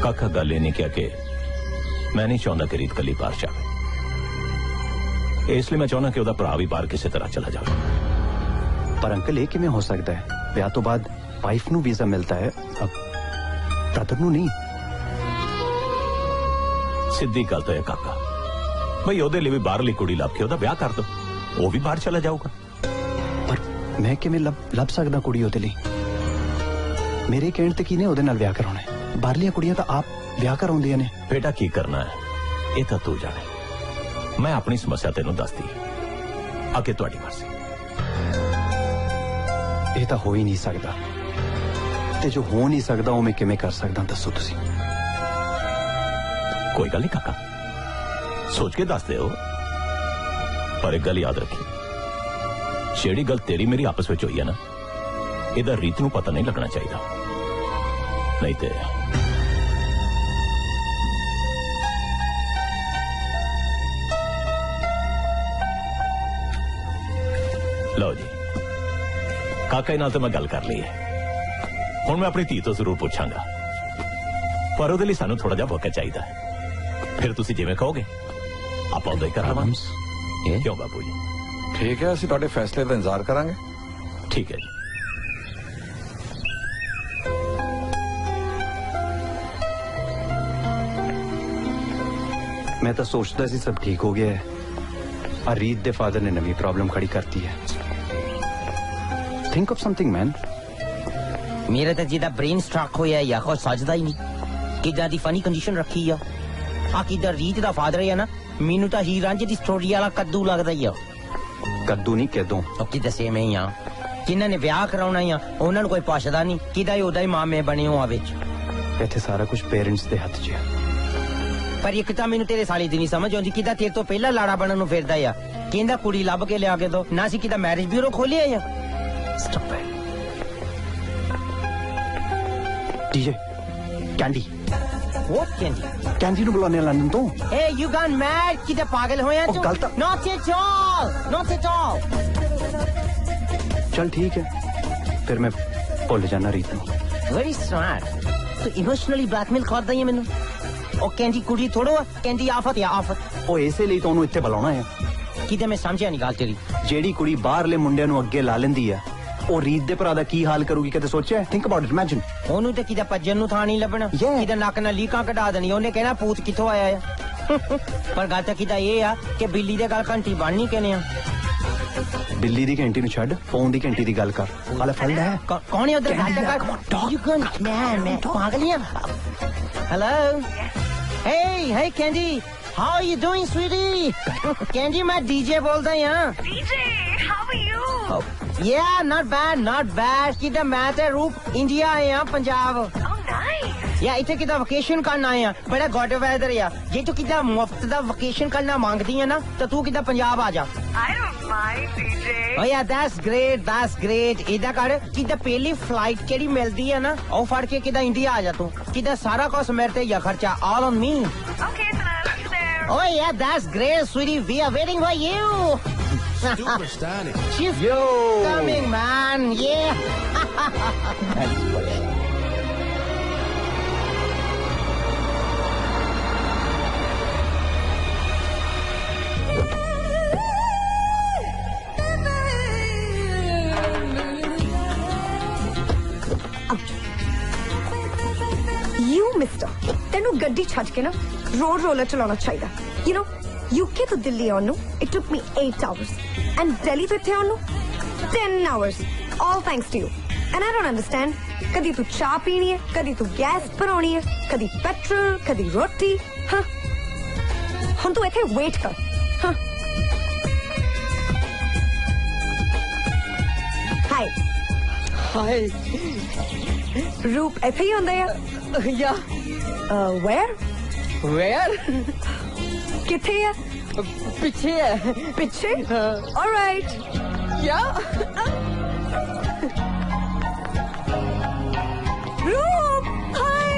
काका गल ये नहीं क्या कि मैं नहीं चाहता कि रीत कली बाहर जाए, इसलिए मैं चाहना कि ਉਹਦਾ ਭਰਾ भी बाहर किसी तरह चला जाए। पर अंकल ये किवें हो सकता है? ब्याह तो बाद वाइफ नू वीजा मिलता है, अब ब्रदर नू नहीं। सीधी गल तो है काका, भाई ਉਹਦੇ ਲਈ भी बाहरली कुड़ी ਲੱਭ के ਉਹਦਾ ਵਿਆਹ कर दो, वो भी बाहर चला जाऊगा। पर मैं किवें ਲੱਭ ਸਕਦਾ ਕੁੜੀ ਉਹਦੇ ਲਈ? ਮੇਰੇ ਕਹਿਣ ਤੇ ਕਿਨੇ ਉਹਦੇ ਨਾਲ ਵਿਆਹ ਕਰਾਉਣਾ ਹੈ? ਬਾਹਰਲੀਆਂ ਕੁੜੀਆਂ ਤਾਂ ਆਪ ਵਿਆਹ ਕਰਾਉਂਦੀਆਂ ਨੇ। बेटा की करना है ये तो तू जाने, मैं अपनी समस्या तेनों दस दी, आगे तुहाडी मर्जी। ਇਹ ਤਾਂ ਹੋ ਹੀ ਨਹੀਂ ਸਕਦਾ, ਤੇ ਜੋ ਹੋ ਨਹੀਂ ਸਕਦਾ ਉਹ ਮੈਂ ਕਿਵੇਂ ਕਰ ਸਕਦਾ ਦੱਸੋ ਤੁਸੀਂ? कोई गल नहीं काका, सोच के दस दो, पर एक गल याद रखी, जेड़ी गल तेरी मेरी आपस में हुई है ना, इहदा रीत नूं पता नहीं लगना चाहिए, नहीं ते लो जी काका नाल तो मैं गल कर ली है, हुण मैं अपनी धी तो जरूर पूछांगा, पर उहदे लई सानूं थोड़ा जिहा वक्त चाहिए, फिर तुसीं जिवें कहोगे आपां उदां ही कर लवांगे। क्यों बापू जी? ठीक है, असीं तुहाडे फैसले दा इंतजार करांगे। ठीक है जी। मैं तो सोचता सी सब ठीक हो गया है, और रीत दे फादर ने नवी प्रॉब्लम खड़ी करती है। Think of something man. मेरे तो जिदा ब्रेन स्ट्रक होया या कुछ सजदा ही नहीं, किदा दी फनी कंडीशन रखी है। आ किदा रीत दा फादर है ना, मेनू तो हीर रांझे दी स्टोरी वाला कद्दू लगदा ही है। कद्दू नहीं कद्दू। कि दसे मैं ही हां, जिन्हां ने ब्याह कराउणा है उन्हां नूं कोई पुछदा नहीं, किदा ही ओदा ही मामे बने हो विच। इत्थे सारा कुछ पेरेंट्स दे हत्थ 'च है। पर एक तो मैनू तेरे साली दी नहीं समझ आउंदी, किदा तेरे तो पहला लाड़ा बनन नूं फिरदा है, ਕਹਿੰਦਾ ਕੁੜੀ ਲੱਭ ਕੇ ਲਿਆ ਕੇ ਦੋ ਨਾ ਸੀ ਕਿਦਾ ਮੈਰਿਜ ਬਿਊਰੋ ਖੋਲਿਆ ਜਾਂ Stop it. DJ, Candy. What Candy? Candy ਨੂੰ ਬੁਲਾਉਂਦੇ ਆ ਲੰਡਨ ਤੋਂ। Hey, you gone mad? ਕਿਤੇ ਪਾਗਲ ਹੋਇਆ ਤੂੰ? ਗਲਤ। Not at all. Not at all. चल ठीक है, फिर मैं भूल जाना रीत ਨੂੰ। Very smart. ਤੂੰ ਇਮੋਸ਼ਨਲੀ ਬਲੈਕਮੇਲ ਕਰਦਾ ਹੈ ਮੈਨੂੰ। ਉਹ ਕੈਂਡੀ ਕੁੜੀ ਥੋੜੋ ਆ, ਕੈਂਡੀ ਆਫਤ ਆ ਆਫਤ। ਉਹ ਇਸੇ ਲਈ ਤੁਹਾਨੂੰ ਇੱਥੇ ਬੁਲਾਉਣਾ ਹੈ। ਕਿਤੇ ਮੈਂ ਸਮਝਿਆ ਨਹੀਂ ਗੱਲ ਤੇਰੀ। ਜਿਹੜੀ ਕੁੜੀ ਬਾਹਰਲੇ ਮੁੰਡਿਆਂ ਨੂੰ ਅੱਗੇ ਲਾ ਲੈਂਦੀ ਆ ਉਹ ਰੀਤ ਦੇ ਭਰਾ ਦਾ ਕੀ ਹਾਲ ਕਰੂਗੀ ਕਦੇ ਸੋਚਿਆ? Think about it, imagine. ਉਹਨੂੰ ਤੇ ਕਿਤੇ ਭੱਜਣ ਨੂੰ ਥਾਂ ਨਹੀਂ ਲੱਭਣਾ, ਕਿਤੇ ਨੱਕ ਨਾਲ ਲੀਕਾਂ ਕਢਾ ਦੇਣੀ, ਉਹਨੇ ਕਹਿਣਾ ਭੂਤ ਕਿੱਥੋਂ ਆਇਆ ਆ। ਪਰ ਗੱਲ ਤਾਂ ਕਿਤੇ ਇਹ ਆ ਕਿ ਬਿੱਲੀ ਦੇ ਗੱਲ ਘੰਟੀ ਬਣਨੀ ਕਿਨੇ ਆ। ਬਿੱਲੀ ਦੀ ਘੰਟੀ ਨੂੰ ਛੱਡ, ਫੋਨ ਦੀ ਘੰਟੀ ਦੀ ਗੱਲ ਕਰ। ਹਾਲੇ ਫੜ ਲੈ। ਕੌਣ ਹੈ ਉਧਰ? ਮੈਂ ਪਾਗਲ ਹਾਂ। Hello. Hey Candy, how are you doing, sweetie? Candy, मैं DJ बोलता हूँ। DJ, how are you? Oh, yeah, not bad. किधर मैं ते रूप इंडिया आए हैं पंजाब। Oh, nice. या इतने किधर वेकेशन करना आए हैं, बड़ा गॉड वेदर या। ये तो किधर मुफ्त दा वेकेशन करना मांगती है ना, तो तू किधर पंजाब आ जा। I don't mind, DJ. Oh yeah, that's great. इधर कर किधर पहली फ्लाइट केड़ी मिलती है ना, और फड़ के किधर इंडिया आ जा तू। किधर सारा कुछ मेरे ते या खर्चा all on me. Okay, then I'll see you there. Oh yeah, that's great, sweetie. We are waiting for you. Superstar. She's Yo. coming, man. Yeah. You, mister, तेनू गड्डी छड़ के ना रोड रोलर चलाना चाहिए। You know, UK to Delhi आने it took me 8 hours, and Delhi to इत्थे आने 10 hours. All thanks to you. And I don't understand. कदी तू चाय पीनी है, कदी तू गैस भरानी है, कदी पेट्रोल, कदी रोटी। हाँ, हम तू इत्थे वेट कर। हाँ, हाय हाय रूप इत्थे ही होंदा है या वेयर किथे है? पीछे है। पीछे? ऑलराइट। या रूप हाय।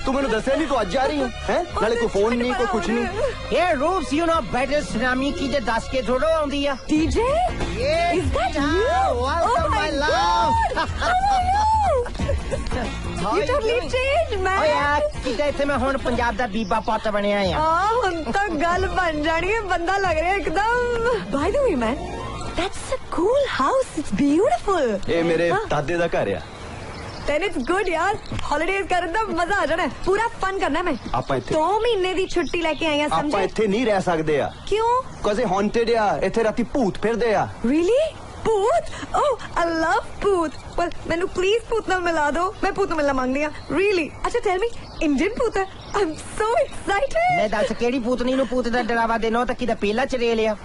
तू मैंने दसिया नहीं, तू आज जा रही है? नाले कोई फोन नहीं, कोई कुछ नहीं। Yeah, Roops, you know better tsunami की जे 10 के थोड़ो आउंदी है। DJ? Yeah. Is that you? Welcome, my love. You totally changed, man. Oh yeah, किते इत्थे मैं हुन पंजाब दा बीबा पुत्त बनया आ। हुन तो गल बन जानी है, बंदा लग रहा है एकदम। By the way, man, that's a cool house. It's beautiful. ये मेरे दादे दा घर है। Then it's good यार, holidays करने दा मजा आ जाना है, पूरा फन करना है। मैं ਆਪਾਂ ਇੱਥੇ 2 ਮਹੀਨੇ ਦੀ ਛੁੱਟੀ ਲੈ ਕੇ ਆਈ ਆ, ਆਪਾਂ ਸਮਝੇ? ਇੱਥੇ ਨਹੀਂ ਰਹਿ ਸਕਦੇ ਆ। ਕਿਉਂ? ਕਦੇ ਹੌਂਟਡ ਆ, ਇੱਥੇ ਰਾਤੀ ਭੂਤ ਫਿਰਦੇ ਆ। Really? ਭੂਤ? Oh, I love ਭੂਤ। Well, ਮੈਨੂੰ please ਭੂਤ ਨਾਲ ਮਿਲਾ ਦਿਓ, ਮੈਂ ਭੂਤ ਨੂੰ ਮਿਲਣਾ ਮੰਗਦੀ ਆ। Really? ਅੱਛਾ tell me, Indian ਭੂਤ ਹੈ? I'm so excited. मैं दस केड़ी पूतनी नु पूत दा डरावा देनो त किदा पेला चरे लिया।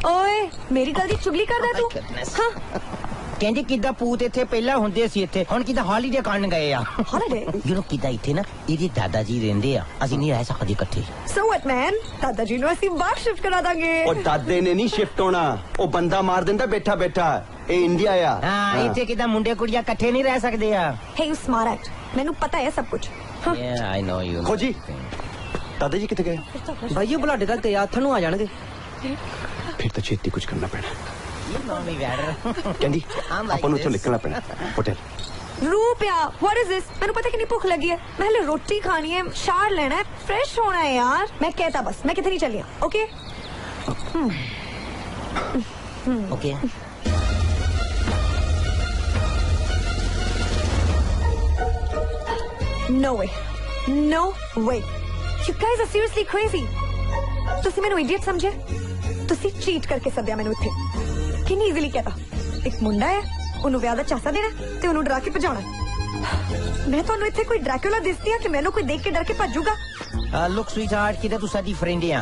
ਓਏ ਮੇਰੀ ਗੱਲ ਦੀ ਚੁਗਲੀ ਕਰਦਾ ਤੂੰ? ਹਾਂ ਕਹਿੰਦੀ ਕਿੱਦਾਂ ਪੂਤ ਇੱਥੇ ਪਹਿਲਾਂ ਹੁੰਦੇ ਸੀ, ਇੱਥੇ ਹੁਣ ਕਿੱਦਾਂ ਹੌਲੀਡੇ ਕਰਨ ਗਏ ਆ। ਹੌਲੀਡੇ? ਯੂ نو ਕਿੱਦਾਂ ਇੱਥੇ ਨਾ ਇਹਦੇ ਦਾਦਾ ਜੀ ਰਹਿੰਦੇ ਆ, ਅਸੀਂ ਨਹੀਂ ਰਹਿ ਸਕਦੇ ਇਕੱਠੇ। So what man? ਦਾਦਾ ਜੀ ਨੂੰ ਅਸੀਂ ਬਾਹਰ ਸ਼ਿਫਟ ਕਰਾ ਦਾਂਗੇ। ਉਹ ਦਾਦੇ ਨੇ ਨਹੀਂ ਸ਼ਿਫਟ ਹੋਣਾ, ਉਹ ਬੰਦਾ ਮਾਰ ਦਿੰਦਾ ਬੈਠਾ ਬੈਠਾ। ਇਹ ਇੰਡੀਆ ਆ। ਹਾਂ, ਇੱਥੇ ਕਿੱਦਾਂ ਮੁੰਡੇ ਕੁੜੀਆਂ ਇਕੱਠੇ ਨਹੀਂ ਰਹਿ ਸਕਦੇ ਆ। Hey, you smart act. ਮੈਨੂੰ ਪਤਾ ਹੈ ਸਭ ਕੁਝ। Yeah, I know you. ਖੋਜੀ ਦਾਦਾ ਜੀ ਕਿੱਥੇ ਗਏ? ਭਾਈ ਬਲੱਡ ਗੱਲ ਤੇ ਹੱਥ ਨੂੰ ਆ ਜਾਣਗੇ। ਫਿਰ ਤਾਂ ਛੇਤੀ ਕੁਝ ਕਰਨਾ ਪੈਣਾ। You know me better. ਕਹਿੰਦੀ ਆਪਾਂ ਨੂੰ ਇੱਥੋਂ ਨਿਕਲਣਾ ਪੈਣਾ। ਹੋਟਲ ਰੂਪਿਆ, what is this? ਮੈਨੂੰ ਪਤਾ ਕਿੰਨੀ ਭੁੱਖ ਲੱਗੀ ਹੈ, ਮੈਂ ਹਲੇ ਰੋਟੀ ਖਾਣੀ ਹੈ, ਸ਼ਾਰ ਲੈਣਾ ਹੈ, ਫਰੈਸ਼ ਹੋਣਾ ਹੈ ਯਾਰ। ਮੈਂ कहता बस, मैं किथे नहीं चली हूँ, okay? Okay. No way. No way. You guys are seriously crazy. ਤੁਸੀਂ ਮੈਨੂੰ idiot ਸਮਝਿਆ? ਤੁਸੀਂ cheat ਕਰਕੇ ਸੱਦਿਆ ਮੈਨੂੰ ਇੱਥੇ। ਕਿੰਨੀ easily ਕਹਿਤਾ। ਇੱਕ ਮੁੰਡਾ ਹੈ, ਉਹਨੂੰ ਵਿਆਹ ਦਾ ਚਾਸਾ ਦੇਣਾ ਤੇ ਉਹਨੂੰ ਡਰਾ ਕੇ ਭਜਾਉਣਾ। ਮੈਂ ਤੁਹਾਨੂੰ ਇੱਥੇ ਕੋਈ ਡਰੈਕੂਲਾ ਦਿਸਦੀ ਆ ਕਿ ਮੈਨੂੰ ਕੋਈ ਦੇਖ ਕੇ ਡਰ ਕੇ ਭੱਜੂਗਾ? Look sweetheart, ਕਿੱਦਾਂ ਤੂੰ ਸਾਡੀ friend ਆ।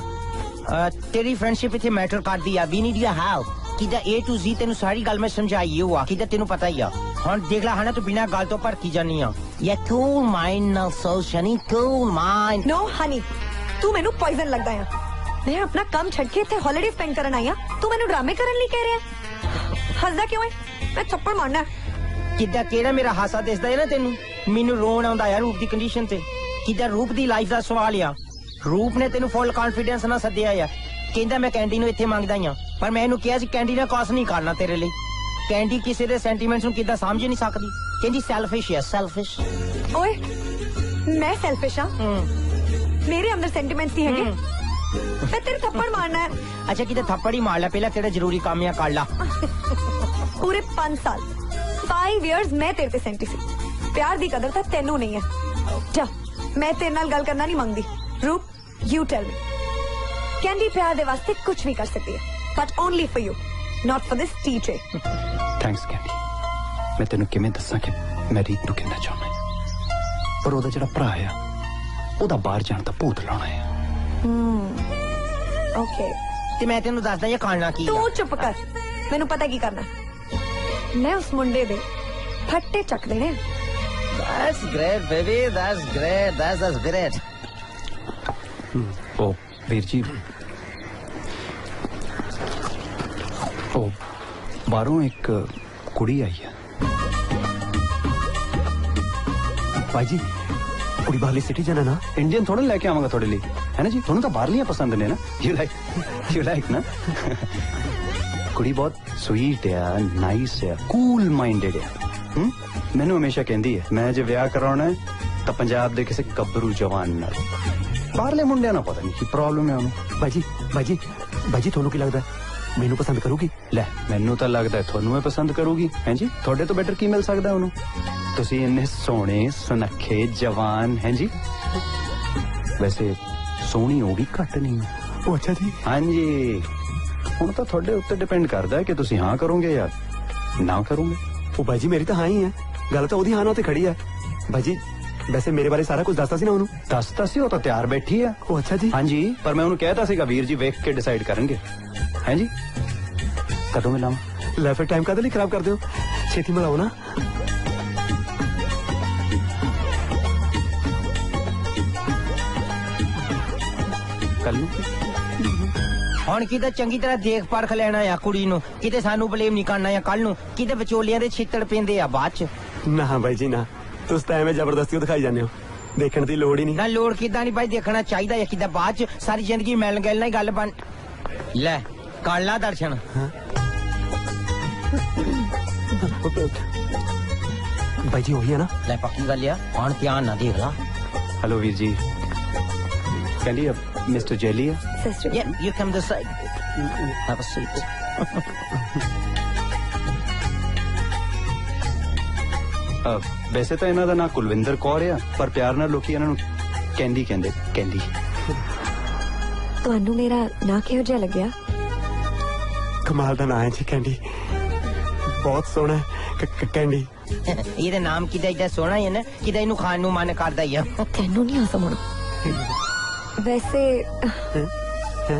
ਤੇਰੀ friendship ਇੱਥੇ ਮੈਟਰ ਕਰਦੀ ਆ। We need your help. ਕਿੱਦਾਂ A to Z ਤੈਨੂੰ ਸਾਰੀ ਗੱਲ ਮੈਂ ਸਮਝਾਈ ਹੋਆ, ਕਿੱਦਾਂ ਤੈਨੂੰ ਪਤਾ ਹੀ ਆ। ਹੁਣ ਦੇਖ ਲੈ ਹਨਾ ਤੂੰ ਬਿਨਾਂ ਗੱਲ ਤੋਂ ਭੜਕੀ ਜਾਨੀ ਆ ਯਾ ਕੂਲ ਮਾਈਂਡ ਨਾਲ ਸੋ ਸ਼ਨੀ ਕੂਲ ਮਾਈਂਡ नो हनी तू मैनू पॉइजन लगदा है मैं अपना काम छड़ के इत्थे हॉलीडे स्पेंड करन आई हां तू मैनू ड्रामे करन लई कह रहा हसदा क्यों है मैं थप्पड़ मारना ਕਿੱਦਾਂ ਕਿਹੜਾ ਮੇਰਾ ਹਾਸਾ ਦਿਸਦਾ ਹੈ ਨਾ ਤੈਨੂੰ ਮੈਨੂੰ ਰੋਣ ਆਉਂਦਾ ਯਾਰ ਰੂਪ ਦੀ ਕੰਡੀਸ਼ਨ ਤੇ ਕਿੱਦਾਂ ਰੂਪ ਦੀ ਲਾਈਫ ਦਾ ਸਵਾਲ ਆ ਰੂਪ ਨੇ ਤੈਨੂੰ ਫੁੱਲ ਕੌਨਫੀਡੈਂਸ ਨਾਲ ਸੱਦਿਆ ਆ ਕਹਿੰਦਾ ਮੈਂ ਕੈਂਡੀ ਨੂੰ ਇੱਥੇ ਮੰਗਦਾ ਹੀ ਆ ਪਰ ਮੈਂ ਇਹਨੂੰ ਕਿਹਾ ਸੀ ਕੈਂਡੀ ਨਾਲ ਕਾਸ ਨਹੀਂ ਕਰਨਾ ਤੇਰੇ ਲਈ ਕੈਂਡੀ ਕਿਸੇ ਦੇ ਸੈਂਟੀਮੈਂਟਸ ਨੂੰ ਕਿੱਦਾਂ ਸਮਝ ਨਹੀਂ ਸਕਦੀ ਕਹਿੰਦੀ ਸੈਲਫਿਸ਼ ਹੈ ਸੈਲਫਿਸ਼ ओए मैं सेल्फिश हां मेरे अंदर सेंटिमेंट्स नहीं है मैं तेरे थप्पड़ मारना है ਅੱਛਾ ਕਿਤੇ ਥੱਪੜ ਹੀ ਮਾਰ ਲੈ ਪਹਿਲਾਂ ਕਿਹੜਾ ਜ਼ਰੂਰੀ ਕੰਮ ਆ ਕਰ ਲਾ पूरे 5 साल 5 years मैं तेरे पे सेंटी सी प्यार दी कदर ਤਾਂ ਤੈਨੂੰ ਨਹੀਂ ਹੈ ਜਾ ਮੈਂ ਤੇਰੇ ਨਾਲ ਗੱਲ ਕਰਨਾ ਨਹੀਂ ਮੰਗਦੀ रूप you tell me कैंडी प्यार दे वास्ते कुछ भी कर सकती है but only for you not for this TJ thanks candy ਮੈਂ ਤੈਨੂੰ ਕਿਵੇਂ ਦੱਸਾਂ ਕਿ ਮੈਂ ਰੀਤ ਨੂੰ ਕਿੰਨਾ ਚਾਹੁੰਦਾ ਪਰ ਉਹਦਾ ਜਿਹੜਾ ਭਰਾ ਆ ਉਹਦਾ ਬਾਹਰ ਜਾਣ ਦਾ ਭੂਤ ਲਾਉਣਾ ਹੈ ओके ਤੇ ਮੈਂ ਤੈਨੂੰ ਦੱਸਦਾ ਇਹ ਖਾਣਾ ਕੀ तू चुप कर मैनू पता की करना मैं उस मुंडे दे फट्टे चक देने That's great baby that's great ਉਹ ਵੀਰ ਜੀ ਉਹ ਬਾਹਰੋਂ ਇੱਕ ਕੁੜੀ ਆਈ ਹੈ ਭਾਈ ਜੀ ਕੁੜੀ ਬਾਹਰਲੀ ਸਿਟੀਜ਼ਨ ਹੈ ਨਾ ਇੰਡੀਅਨ ਥੋੜਾ ਲੈ ਕੇ ਆਵਾਂਗਾ ਤੁਹਾਡੇ ਲਈ ਹੈ ਨਾ ਜੀ ਤੁਹਾਨੂੰ ਤਾਂ ਬਾਹਰਲੀਆਂ ਪਸੰਦ ਨੇ ਨਾ ਯੂ ਲਾਈਕ ਨਾ ਕੁੜੀ ਬਹੁਤ ਸਵੀਟ ਆ ਨਾਈਸ ਆ ਕੂਲ ਮਾਈਂਡਡ ਆ ਮੈਨੂੰ ਹਮੇਸ਼ਾ ਕਹਿੰਦੀ ਹੈ ਮੈਂ ਜੇ ਵਿਆਹ ਕਰਾਉਣਾ ਹੈ ਤਾਂ ਪੰਜਾਬ ਦੇ ਕਿਸੇ ਗੱਭਰੂ ਜਵਾਨ ਨਾਲ ਬਾਹਰਲੇ ਮੁੰਡਿਆਂ ਨਾਲ ਪਤਾ ਨਹੀਂ ਕੀ ਪ੍ਰੋਬਲਮ ਹੈ ਉਹਨੂੰ ਬਾਜੀ ਤੁਹਾਨੂੰ ਕੀ ਲੱਗਦਾ ਮੈਨੂੰ ਪਸੰਦ ਕਰੂਗੀ ਲੈ ਮੈਨੂੰ ਤਾਂ ਲੱਗਦਾ ਤੁਹਾਨੂੰ ਇਹ ਪਸੰਦ ਕਰੂਗੀ ਹੈ ਜੀ ਤੁਹਾਡੇ ਤੋਂ ਬੈਟਰ ਕੀ ਮਿਲ ਸਕਦਾ ਉਹਨੂੰ ਤੁਸੀਂ ਇੰਨੇ ਸੋਹਣੇ ਸੁਨੱਖੇ ਜਵਾਨ ਹੈ ਜੀ ਵੈਸੇ ਸੋਹਣੀ ਉਹ ਵੀ ਘੱਟ ਨਹੀਂ ਉਹ ਅੱਛਾ ਜੀ ਹਾਂਜੀ ਹੁਣ ਤਾਂ ਤੁਹਾਡੇ ਉੱਤੇ ਡਿਪੈਂਡ ਕਰਦਾ ਹੈ ਕਿ ਤੁਸੀਂ ਹਾਂ ਕਰੋਗੇ ਜਾਂ ਨਾ ਕਰੋਗੇ ਉਹ ਬਾਜੀ ਮੇਰੀ ਤਾਂ ਹਾਂ ਹੀ ਹੈ ਗੱਲ ਤਾਂ ਉਹਦੀ ਹਾਂ ਨਾਲ ਤੇ ਖੜੀ ਹੈ ਬਾਜੀ ਵੈਸੇ ਮੇਰੇ ਬਾਰੇ ਸਾਰਾ ਕੁਝ ਦੱਸਤਾ ਸੀ ਨਾ ਉਹਨੂੰ ਦੱਸਤਾ ਸੀ ਉਹ ਤਾਂ ਤਿਆਰ ਬੈਠੀ ਆ ਉਹ ਅੱਛਾ ਜੀ ਹਾਂਜੀ ਪਰ ਮੈਂ ਉਹਨੂੰ ਕਹਿਤਾ ਸੀਗਾ ਵੀਰ ਜੀ ਵੇਖ ਕੇ ਡਿਸਾਈਡ ਕਰਨਗੇ ਹੈ ਜੀ ਕਦੋਂ ਮਿਲਾਵਾਂ ਲੈ ਫਿਰ ਟਾਈਮ ਕਾਹਦੇ ਲਈ ਖਰਾਬ ਕਰਦੇ ਹੋ ਛੇਤੀ ਮਿਲਾਓ ਨਾ ਕੱਲ ਨੂੰ ਹੁਣ ਕਿਤੇ ਚੰਗੀ ਤਰ੍ਹਾਂ ਦੇਖ ਪਰਖ ਲੈਣਾ ਆ ਕੁੜੀ ਨੂੰ ਕਿਤੇ ਸਾਨੂੰ ਬਲੇਮ ਨਹੀਂ ਕਰਨਾ ਆ ਕੱਲ ਨੂੰ ਕਿਤੇ ਵਿਚੋਲਿਆਂ ਦੇ ਛਿੱਤੜ ਪੈਂਦੇ ਆ ਬਾਅਦ ਚ ਨਾ ਬਾਈ ਜੀ ਨਾ ਤੁਸੀਂ ਤਾਂ ਐਵੇਂ ਜ਼ਬਰਦਸਤੀ ਦਿਖਾਈ ਜਾਂਦੇ ਹੋ ਦੇਖਣ ਦੀ ਲੋੜ ਹੀ ਨਹੀਂ ਨਾ ਲੋੜ ਕਿਦਾਂ ਨਹੀਂ ਬਾਈ ਦੇਖਣਾ ਚਾਹੀਦਾ ਹੈ ਕਿਦਾਂ ਬਾਅਦ ਚ ਸਾਰੀ ਜ਼ਿੰਦਗੀ ਮਿਲਣ ਗਿਲ ਨਾਲ ਹੀ ਗੱਲ ਬਣ ਲੈ ਕਰ ਲਾ ਦਰਸ਼ਨ ਬਾਈ ਜੀ ਉਹੀ ਹੈ ਨਾ ਲੈ ਪੱਕੀ ਗੱਲ ਆ ਹੁਣ ਧਿਆਨ ਨਾਲ ਦੇਖ ਲਾ hello Veer ji candy mister jelly है Sister. Yeah, you come this side. Have a seat. ਵੈਸੇ ਤਾਂ ਇਹਨਾਂ ਦਾ ਨਾਂ ਕੁਲਵਿੰਦਰ ਕੌਰ ਆ ਪਰ ਪਿਆਰ ਨਾਲ ਲੋਕੀ ਇਹਨਾਂ ਨੂੰ ਕੈਂਡੀ ਕਹਿੰਦੇ ਕੈਂਡੀ ਤੁਹਾਨੂੰ ਮੇਰਾ ਨਾਂ ਕਿਹੋ ਜਿਹਾ ਲੱਗਿਆ ਕਮਾਲ ਦਾ ਨਾਂ ਹੈ ਜੀ ਕੈਂਡੀ ਬਹੁਤ ਸੋਹਣਾ ਕੈਂਡੀ ਇਹਦਾ ਨਾਮ ਕਿਦਾ ਇਦਾਂ ਸੋਹਣਾ ਹੈ ਨਾ ਕਿਦਾ ਇਹਨੂੰ ਖਾਣ ਨੂੰ ਮਨ ਕਰਦਾ ਹੀ ਆ ਤੈਨੂੰ ਨਹੀਂ ਆ ਸਮਝ ਵੈਸੇ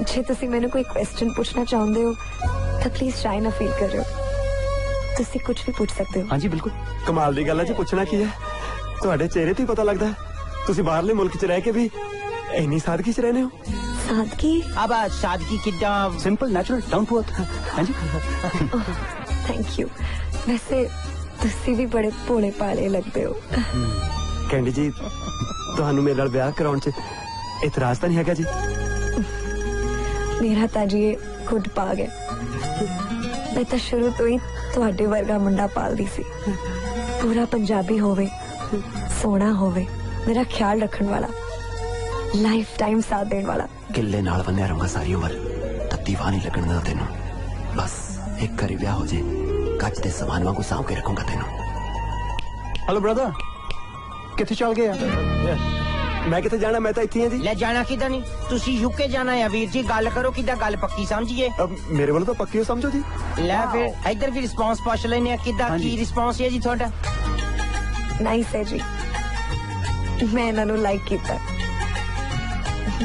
ਜੇ ਤੁਸੀਂ ਮੈਨੂੰ ਕੋਈ ਕੁਐਸਚਨ ਪੁੱਛਣਾ ਚਾਹੁੰਦੇ ਹੋ ਤਾਂ ਪਲੀਜ਼ ਸ਼ਾਈ ਨਾ ਫੀਲ ਕਰਿਓ ਤੁਸੀਂ ਕੁਝ ਵੀ ਪੁੱਛ ਸਕਦੇ ਹੋ ਹਾਂਜੀ ਬਿਲਕੁਲ ਕਮਾਲ ਦੀ ਗੱਲ ਹੈ ਜੀ ਪੁੱਛਣਾ ਕੀ ਹੈ ਤੁਹਾਡੇ ਚਿਹਰੇ ਤੋਂ ਹੀ ਪਤਾ ਲੱਗਦਾ ਤੁਸੀਂ ਬਾਹਰਲੇ ਮੁਲਕ 'ਚ ਰਹਿ ਕੇ ਵੀ ਇੰਨੀ ਸਾਦਗੀ 'ਚ ਰਹਿੰਦੇ ਹੋ ਸਾਦਗੀ ਅਬ ਸਾਦਗੀ ਕਿਦਾਂ simple natural down to earth ਹਾਂਜੀ ਥੈਂਕ ਯੂ ਵੈਸੇ ਤੁਸੀਂ ਵੀ ਬੜੇ ਭੋਲੇ ਭਾਲੇ ਲੱਗਦੇ ਹੋ ਕੈਂਡੀ ਜੀ ਤੁਹਾਨੂੰ ਮੇਰੇ ਨਾਲ ਵਿਆਹ ਕਰਾਉਣ 'ਚ ਇਤਰਾਜ਼ ਤਾਂ ਨਹੀਂ ਹੈਗਾ ਜੀ ਮੇਰਾ ਤਾਂ ਜੀ ਖੁਦ ਪਾ ਗਿਆ ਮੈਂ ਤਾਂ ਸ਼ੁਰੂ ਤੋਂ ਹੀ ਤੁਹਾਡੇ ਵਰਗਾ ਮੁੰਡਾ ਪਾਲਦੀ ਸੀ ਪੂਰਾ ਪੰਜਾਬੀ ਹੋਵੇ ਸੋਹਣਾ ਹੋਵੇ ਮੇਰਾ ਖਿਆਲ ਰੱਖਣ ਵਾਲਾ ਲਾਈਫ ਟਾਈਮ ਸਾਥ ਦੇਣ ਵਾਲਾ ਕਿੱਲੇ ਨਾਲ ਬੰਨਿਆ ਰਹੂੰਗਾ ਸਾਰੀ ਉਮਰ ਤੱਤੀ ਵਾਹ ਨਹੀਂ ਲੱਗਣ ਦਾ ਤੈਨੂੰ ਬਸ ਇੱਕ ਵਾਰੀ ਵਿਆਹ ਹੋ ਜੇ ਕੱਚ ਦੇ ਸਮਾਨ ਵਾਂਗੂ ਸਾਂਭ ਕੇ ਰੱਖੂੰਗਾ ਤੈਨੂੰ ਹੈਲੋ ਬ੍ਰਦਰ ਕਿੱਥੇ ਚੱਲ ਗਿਆ ਮੈਂ ਕਿੱਥੇ ਜਾਣਾ ਮੈਂ ਤਾਂ ਇੱਥੇ ਹਾਂ ਜੀ ਲੈ ਜਾਣਾ ਕਿਦਾਂ ਨਹੀਂ ਤੁਸੀਂ ਯੂਕੇ ਜਾਣਾ ਆ ਵੀਰ ਜੀ ਗੱਲ ਕਰੋ ਕਿਦਾਂ ਗੱਲ ਪੱਕੀ ਸਮਝੀਏ ਮੇਰੇ ਵੱਲੋਂ ਤਾਂ ਪੱਕੀ ਹੋ ਸਮਝੋ ਜੀ ਲੈ ਫਿਰ ਇੱਧਰ ਵੀ ਰਿਸਪੌਂਸ ਪੁੱਛ ਲੈਨੇ ਆ ਕਿਦਾਂ ਕੀ ਰਿਸਪੌਂਸ ਹੈ ਜੀ ਤੁਹਾਡਾ ਨਾਈਸ ਹੈ ਜੀ ਮੈਂ ਇਹਨਾਂ ਨੂੰ ਲਾਈਕ ਕੀਤਾ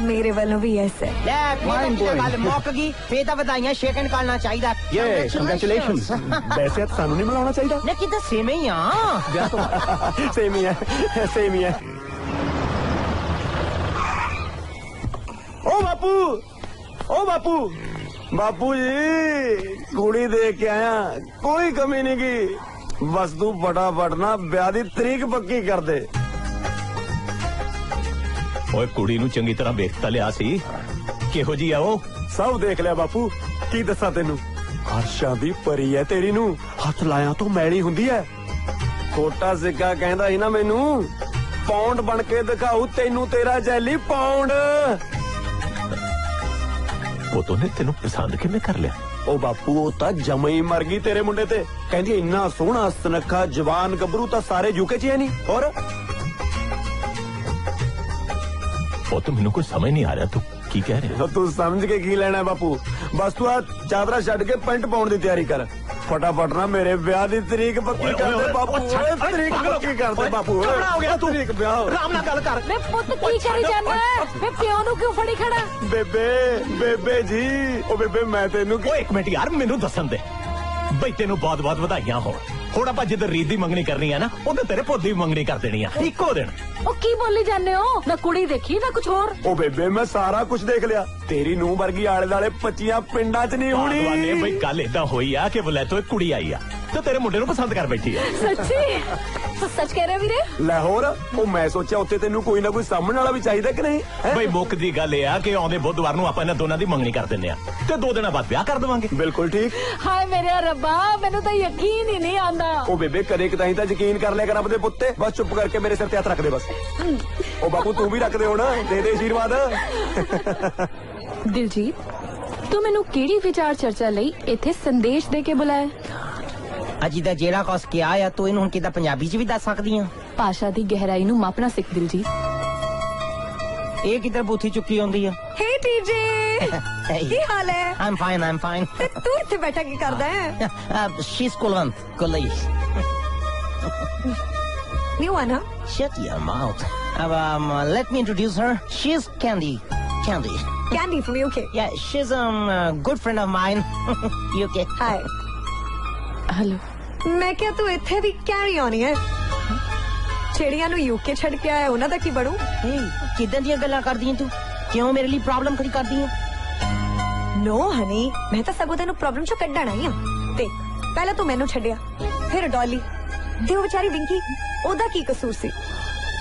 मेरे वालों भी यस है ਲੈ ਫੇਰ ਗੱਲ ਮੁੱਕ ਗਈ ਫੇਰ ਤਾਂ ਵਧਾਈਆਂ ਸ਼ੇਕ ਨਿਕਾਲਣਾ ਚਾਹੀਦਾ ਕੰਗ੍ਰੈਚੁਲੇਸ਼ਨਸ ਵੈਸੇ ਤਾਂ ਸਾਨੂੰ ਨਹੀਂ ਮਿਲਾਉਣਾ ਚਾਹੀਦਾ ਨੇ ਕਿਤੇ ਸੇਮ ਹੀ ਆ ਸੇਮ ਹੀ ਹੈ ਸੇਮ ਹੀ ਹੈ ਓ ਬਾਪੂ ਬਾਪੂ ਜੀ ਕੁੜੀ ਦੇਖ ਕੇ ਆਇਆ ਕੋਈ ਕਮੀ ਨਹੀਂ ਕੀ ਬਸ ਤੂੰ ਫਟਾਫਟ ਨਾ ਵਿਆਹ ਦੀ ਤਰੀਕ ਪੱਕੀ ਕਰ ਦੇ ਓਏ ਕੁੜੀ ਨੂੰ ਚੰਗੀ ਤਰ੍ਹਾਂ ਵੇਖ ਤਾਂ ਲਿਆ ਸੀ ਕਿਹੋ ਜੀ ਆ ਉਹ ਸਭ ਦੇਖ ਲਿਆ ਬਾਪੂ ਕੀ ਦੱਸਾਂ ਤੈਨੂੰ ਅਰਸ਼ਾਂ ਦੀ ਪਰੀ ਹੈ ਤੇਰੀ ਨੂੰ ਹੱਥ ਲਾਇਆ ਤੋਂ ਮੈਲੀ ਹੁੰਦੀ ਹੈ ਕੋਟਾ ਸਿੱਕਾ ਕਹਿੰਦਾ ਸੀ ਨਾ ਮੈਨੂੰ ਪੌਂਡ ਬਣ ਕੇ ਦਿਖਾਉ ਤੈਨੂੰ ਤੇਰਾ ਜੈਲੀ ਪੌਂਡ ਉਹ ਤੋਂ ਨੇ ਤੈਨੂੰ ਪਸੰਦ ਕਿਵੇਂ ਕਰ ਲਿਆ ਉਹ ਬਾਪੂ ਉਹ ਤਾਂ ਜਮਾ ਹੀ ਮਰ ਗਈ ਤੇਰੇ ਮੁੰਡੇ ਤੇ ਕਹਿੰਦੀ ਇੰਨਾ ਸੋਹਣਾ ਸੁਨੱਖਾ ਜਵਾਨ ਗੱਭਰੂ ਤਾਂ ਸਾਰੇ ਯੂਕੇ 'ਚ ਹੈ ਨਹੀਂ ਹੋਰ ਉਹ ਤਾਂ ਮੈਨੂੰ ਕੋਈ ਸਮਝ ਨਹੀਂ ਆ ਰਿਹਾ ਤੂੰ ਕੀ ਕਹਿ ਰਿਹਾ ਤੂੰ ਸਮਝ ਕੇ ਕੀ ਲੈਣਾ ਬਾਪੂ ਬਸ ਤੂੰ ਆ ਚਾਦਰਾ ਛੱਡ ਕੇ ਪੈਂਟ ਪਾਉਣ ਦੀ ਤਿਆਰੀ ਕਰ ਫਟਾਫਟ ਨਾ ਮੇਰੇ ਵਿਆਹ ਦੀ ਤਰੀਕ ਪੱਕੀ ਕਰ ਦੇ ਬਾਪੂ ਓਏ ਤਰੀਕ ਪੱਕੀ ਕਰ ਦੇ ਬਾਪੂ ਓਏ ਹੋ ਗਿਆ ਤੂੰ ਤਰੀਕ ਵਿਆਹ ਆਰਾਮ ਨਾਲ ਗੱਲ ਕਰ ਵੇ ਪੁੱਤ ਕੀ ਕਰੀ ਜਾਂਦਾ ਵੇ ਪਿਓ ਨੂੰ ਕਿਉਂ ਫੜੀ ਖੜਾ ਬੇਬੇ ਜੀ ਉਹ ਬੇਬੇ ਮੈਂ ਤੈਨੂੰ ਓਏ ਇੱਕ ਮਿੰਟ ਯਾਰ ਮੈਨੂੰ ਦੱਸਣ ਦੇ ਬਈ ਤੈਨੂੰ ਬਹੁਤ ਬਹੁਤ ਵਧਾਈਆਂ ਹੋਣ ਹੁਣ ਆਪਾਂ ਜਿੱਦ ਰੀਤ ਦੀ ਮੰਗਣੀ ਕਰਨੀ ਆ ਨਾ ਉਹਦੇ ਤੇਰੇ ਪੁੱਤ ਦੀ ਮੰਗਣੀ ਕਰ ਦੇਣੀ ਆ ਇੱਕੋ ਦਿਨ ਉਹ ਕੀ ਬੋਲੀ ਜਾਂਦੇ ਹੋ ਨਾ ਕੁੜੀ ਦੇਖੀ ਨਾ ਕੁਝ ਹੋਰ ਉਹ ਬੇਬੇ ਮੈਂ ਸਾਰਾ ਕੁਝ ਦੇਖ ਲਿਆ ਤੇਰੀ ਨੂੰਹ ਵਰਗੀ ਆਲੇ ਦਾਲੇ 25 ਪਿੰਡਾਂ 'ਚ ਨਹੀਂ ਹੋਣੀ ਬਈ ਗੱਲ ਏਦਾਂ ਹੋਈ ਆ ਕਿ ਵਲੈਤੋਂ ਇੱਕ ਕੁੜੀ ਆਈ ਆ ਤੇ ਤੇਰੇ ਮੁੰਡੇ ਨੂੰ ਪਸੰਦ ਕਰ ਬੈਠੀ ਆ ਸੱਚੀ ਸੱਚ ਕਹਿ ਰਿਹਾ ਵੀਰੇ ਲੈ ਹੋਰ ਉਹ ਮੈਂ ਸੋਚਿਆ ਉੱਥੇ ਤੈਨੂੰ ਕੋਈ ਨਾ ਕੋਈ ਸਾਹਮਣ ਵਾਲਾ ਵੀ ਚਾਹੀਦਾ ਕਿ ਨਹੀਂ ਬਈ ਮੁੱਕ ਦੀ ਗੱਲ ਇਹ ਆ ਕਿ ਆਉਂਦੇ ਬੁੱਧਵਾਰ ਨੂੰ ਆਪਾਂ ਇਹਨਾਂ ਦੋਨਾਂ ਦੀ ਮੰਗਣੀ ਕਰ ਦਿੰਦੇ ਆ ਤੇ 2 ਦਿਨਾਂ ਬਾਅਦ ਵਿਆਹ ਕਰ ਦੇਵਾਂਗੇ ਬਿਲਕੁਲ ਠੀਕ ਹਾਏ ਮੇਰੇ ਰੱਬਾ ਮੈਨੂੰ ਤਾਂ ਯਕੀਨ ਹੀ ਨਹੀਂ ਆਂਦਾ ਉਹ ਬੇਬੇ ਕਦੇ ਕਦਾਈ ਤਾਂ ਯਕੀਨ ਕਰ ਲਿਆ ਕਰ ਆਪਣੇ ਪੁੱਤ ਤੇ ਬਸ ਚੁੱਪ ਕਰਕੇ ਮੇਰੇ ਸਿਰ ਤੇ ਹੱਥ ਰੱਖ ਦੇ ਬਸ ਉਹ ਬਾਪੂ ਤੂੰ ਵੀ ਰੱਖ ਦੇ ਹੁਣ ਦੇ ਦੇ ਆਸ਼ੀਰਵਾਦ ਦਿਲਜੀਤ ਤੂੰ ਮੈਨੂੰ ਕਿਹੜੀ ਵਿਚਾਰ ਚਰਚਾ ਲਈ ਇੱਥੇ ਸੰਦੇਸ਼ ਦੇ ਕੇ ਬੁਲਾਇਆ ਅਜੀ ਦਾ ਜਿਹੜਾ ਕੁਛ ਕਿਹਾ ਆ ਤੂੰ ਇਹਨੂੰ ਹੁਣ ਕਿੱਦਾਂ ਪੰਜਾਬੀ 'ਚ ਵੀ ਦੱਸ ਸਕਦੀ ਆ ਭਾਸ਼ਾ ਦੀ ਗਹਿਰਾਈ ਨੂੰ ਮਾਪਣਾ ਸਿੱਖ ਦਿਲਜੀਤ ਇਹ ਕਿੱਧਰ ਬੂਥੀ ਚੁੱਕੀ ਆਉਂਦੀ ਆ हे टीजे ਕੀ ਹਾਲ ਹੈ I'm fine ਤੂੰ ਇੱਥੇ ਬੈਠਾ ਕੀ ਕਰਦਾ ਹੈ she's Kulant new one huh shut your mouth let me introduce her she's Candy Candy from UK yeah she's good friend of mine UK hi hello ਮੈਂ ਕਿਹਾ ਤੂੰ ਇੱਥੇ ਵੀ ਕੈਰੀ ਆਉਣੀ ਹੈ ਛੇੜੀਆਂ ਨੂੰ ਯੂਕੇ ਛੱਡ ਕੇ ਆਇਆ ਉਹਨਾਂ ਦਾ ਕੀ ਬਣੂ ਕਿਦਾਂ ਦੀਆਂ ਗੱਲਾਂ ਕਰਦੀ ਤੂੰ ਕਿਉਂ ਮੇਰੇ ਲਈ ਪ੍ਰੋਬਲਮ ਖੜੀ ਕਰਦੀ ਆ ਨੋ ਹਨੀ ਮੈਂ ਤਾਂ ਸਗੋਂ ਤੈਨੂੰ ਪ੍ਰੋਬਲਮ ਚੋਂ ਕੱਢਣਾ ਹੀ ਆ ਤੇ ਪਹਿਲਾਂ ਤੂੰ ਮੈਨੂੰ ਛੱਡਿਆ ਫਿਰ ਡੋਲੀ ਤੇ ਉਹ ਵਿਚਾਰੀ ਵਿੰਕੀ ਉਹਦਾ ਕੀ ਕਸੂਰ ਸੀ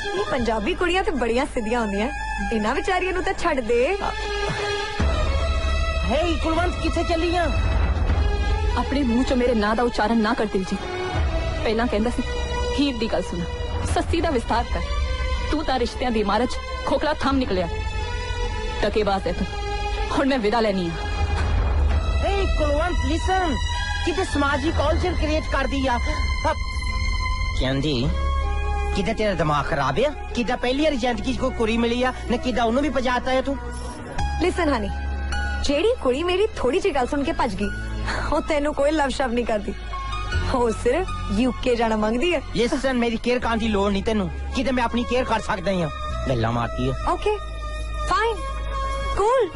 ਇਹ ਪੰਜਾਬੀ ਕੁੜੀਆਂ ਤੇ ਬੜੀਆਂ ਸਿੱਧੀਆਂ ਹੁੰਦੀਆਂ ਇਹਨਾਂ ਵਿਚਾਰੀਆਂ ਨੂੰ ਤਾਂ ਛੱਡ ਦੇ ਹੇ ਕੁਲਵੰਤ ਕਿੱਥੇ ਚੱਲੀ ਆ ਆਪਣੇ ਮੂੰਹ ਚੋਂ ਮੇਰੇ ਨਾਂ ਦਾ ਉਚਾਰਨ ਨਾ ਕਰ ਦਿਲਜੀਤ ਪਹਿਲਾਂ ਕਹਿੰਦਾ ਸੀ ਹੀਰ ਦੀ ਗੱਲ ਸੁਣ ਸੱਸੀ ਦਾ ਵਿਸਤਾਰ ਕਰ ਤੂੰ ਤਾਂ ਰਿਸ਼ਤਿਆਂ ਦੀ ਇਮਾਰਤ 'ਚ ਖੋਖਲਾ ਥੰਮ ਨਿਕਲਿਆ ਟਕੇਬਾਜ਼ ਹੈ ਤੂੰ ਹੁਣ ਮੈਂ ਵਿਦਾ ਲੈਣੀ ਆ ਹੇ ਕੁਲਵੰਤ ਲਿਸਨ ਕਿਤੇ ਸਮਾਜਿਕ ਕਲਚਰ ਕ੍ਰੀਏਟ ਕਰਦੀ ਆ ਕਹਿੰਦੀ ਕਿਤੇ ਤੇਰਾ ਦਿਮਾਗ ਖਰਾਬ ਆ ਕਿਦਾਂ ਪਹਿਲੀ ਵਾਰ ਜ਼ਿੰਦਗੀ 'ਚ ਕੋਈ ਕੁੜੀ ਮਿਲੀ ਆ ਨਾ ਕਿਦਾਂ ਉਹਨੂੰ ਵੀ ਭਜਾਤਾ ਹੈ ਤੂੰ ਲਿਸਨ ਹਨੀ ਜਿਹੜੀ ਕੁੜੀ ਮੇਰੀ ਥੋੜੀ ਜਿਹੀ ਗੱਲ ਸੁਣ ਕੇ ਭੱਜ ਗਈ ਉਹ ਤੈਨੂੰ ਕੋਈ ਲਵ ਸ਼ਬਦ ਨਹੀਂ ਕਰਦੀ ਉਹ ਸਿਰਫ ਯੂਕੇ ਜਾਣਾ ਮੰਗਦੀ ਹੈ ਲਿਸਨ ਮੇਰੀ ਕੇਅਰ ਕਰਨ ਦੀ ਲੋੜ ਨਹੀਂ ਤੈਨੂੰ ਕਿਤੇ ਮੈਂ ਆਪਣੀ ਕੇਅਰ ਕਰ ਸਕਦਾ ਹਾਂ ਗੱਲਾਂ ਮਾਰਦੀ ਹੈ ਓਕੇ ਫਾਈਨ ਕੂਲ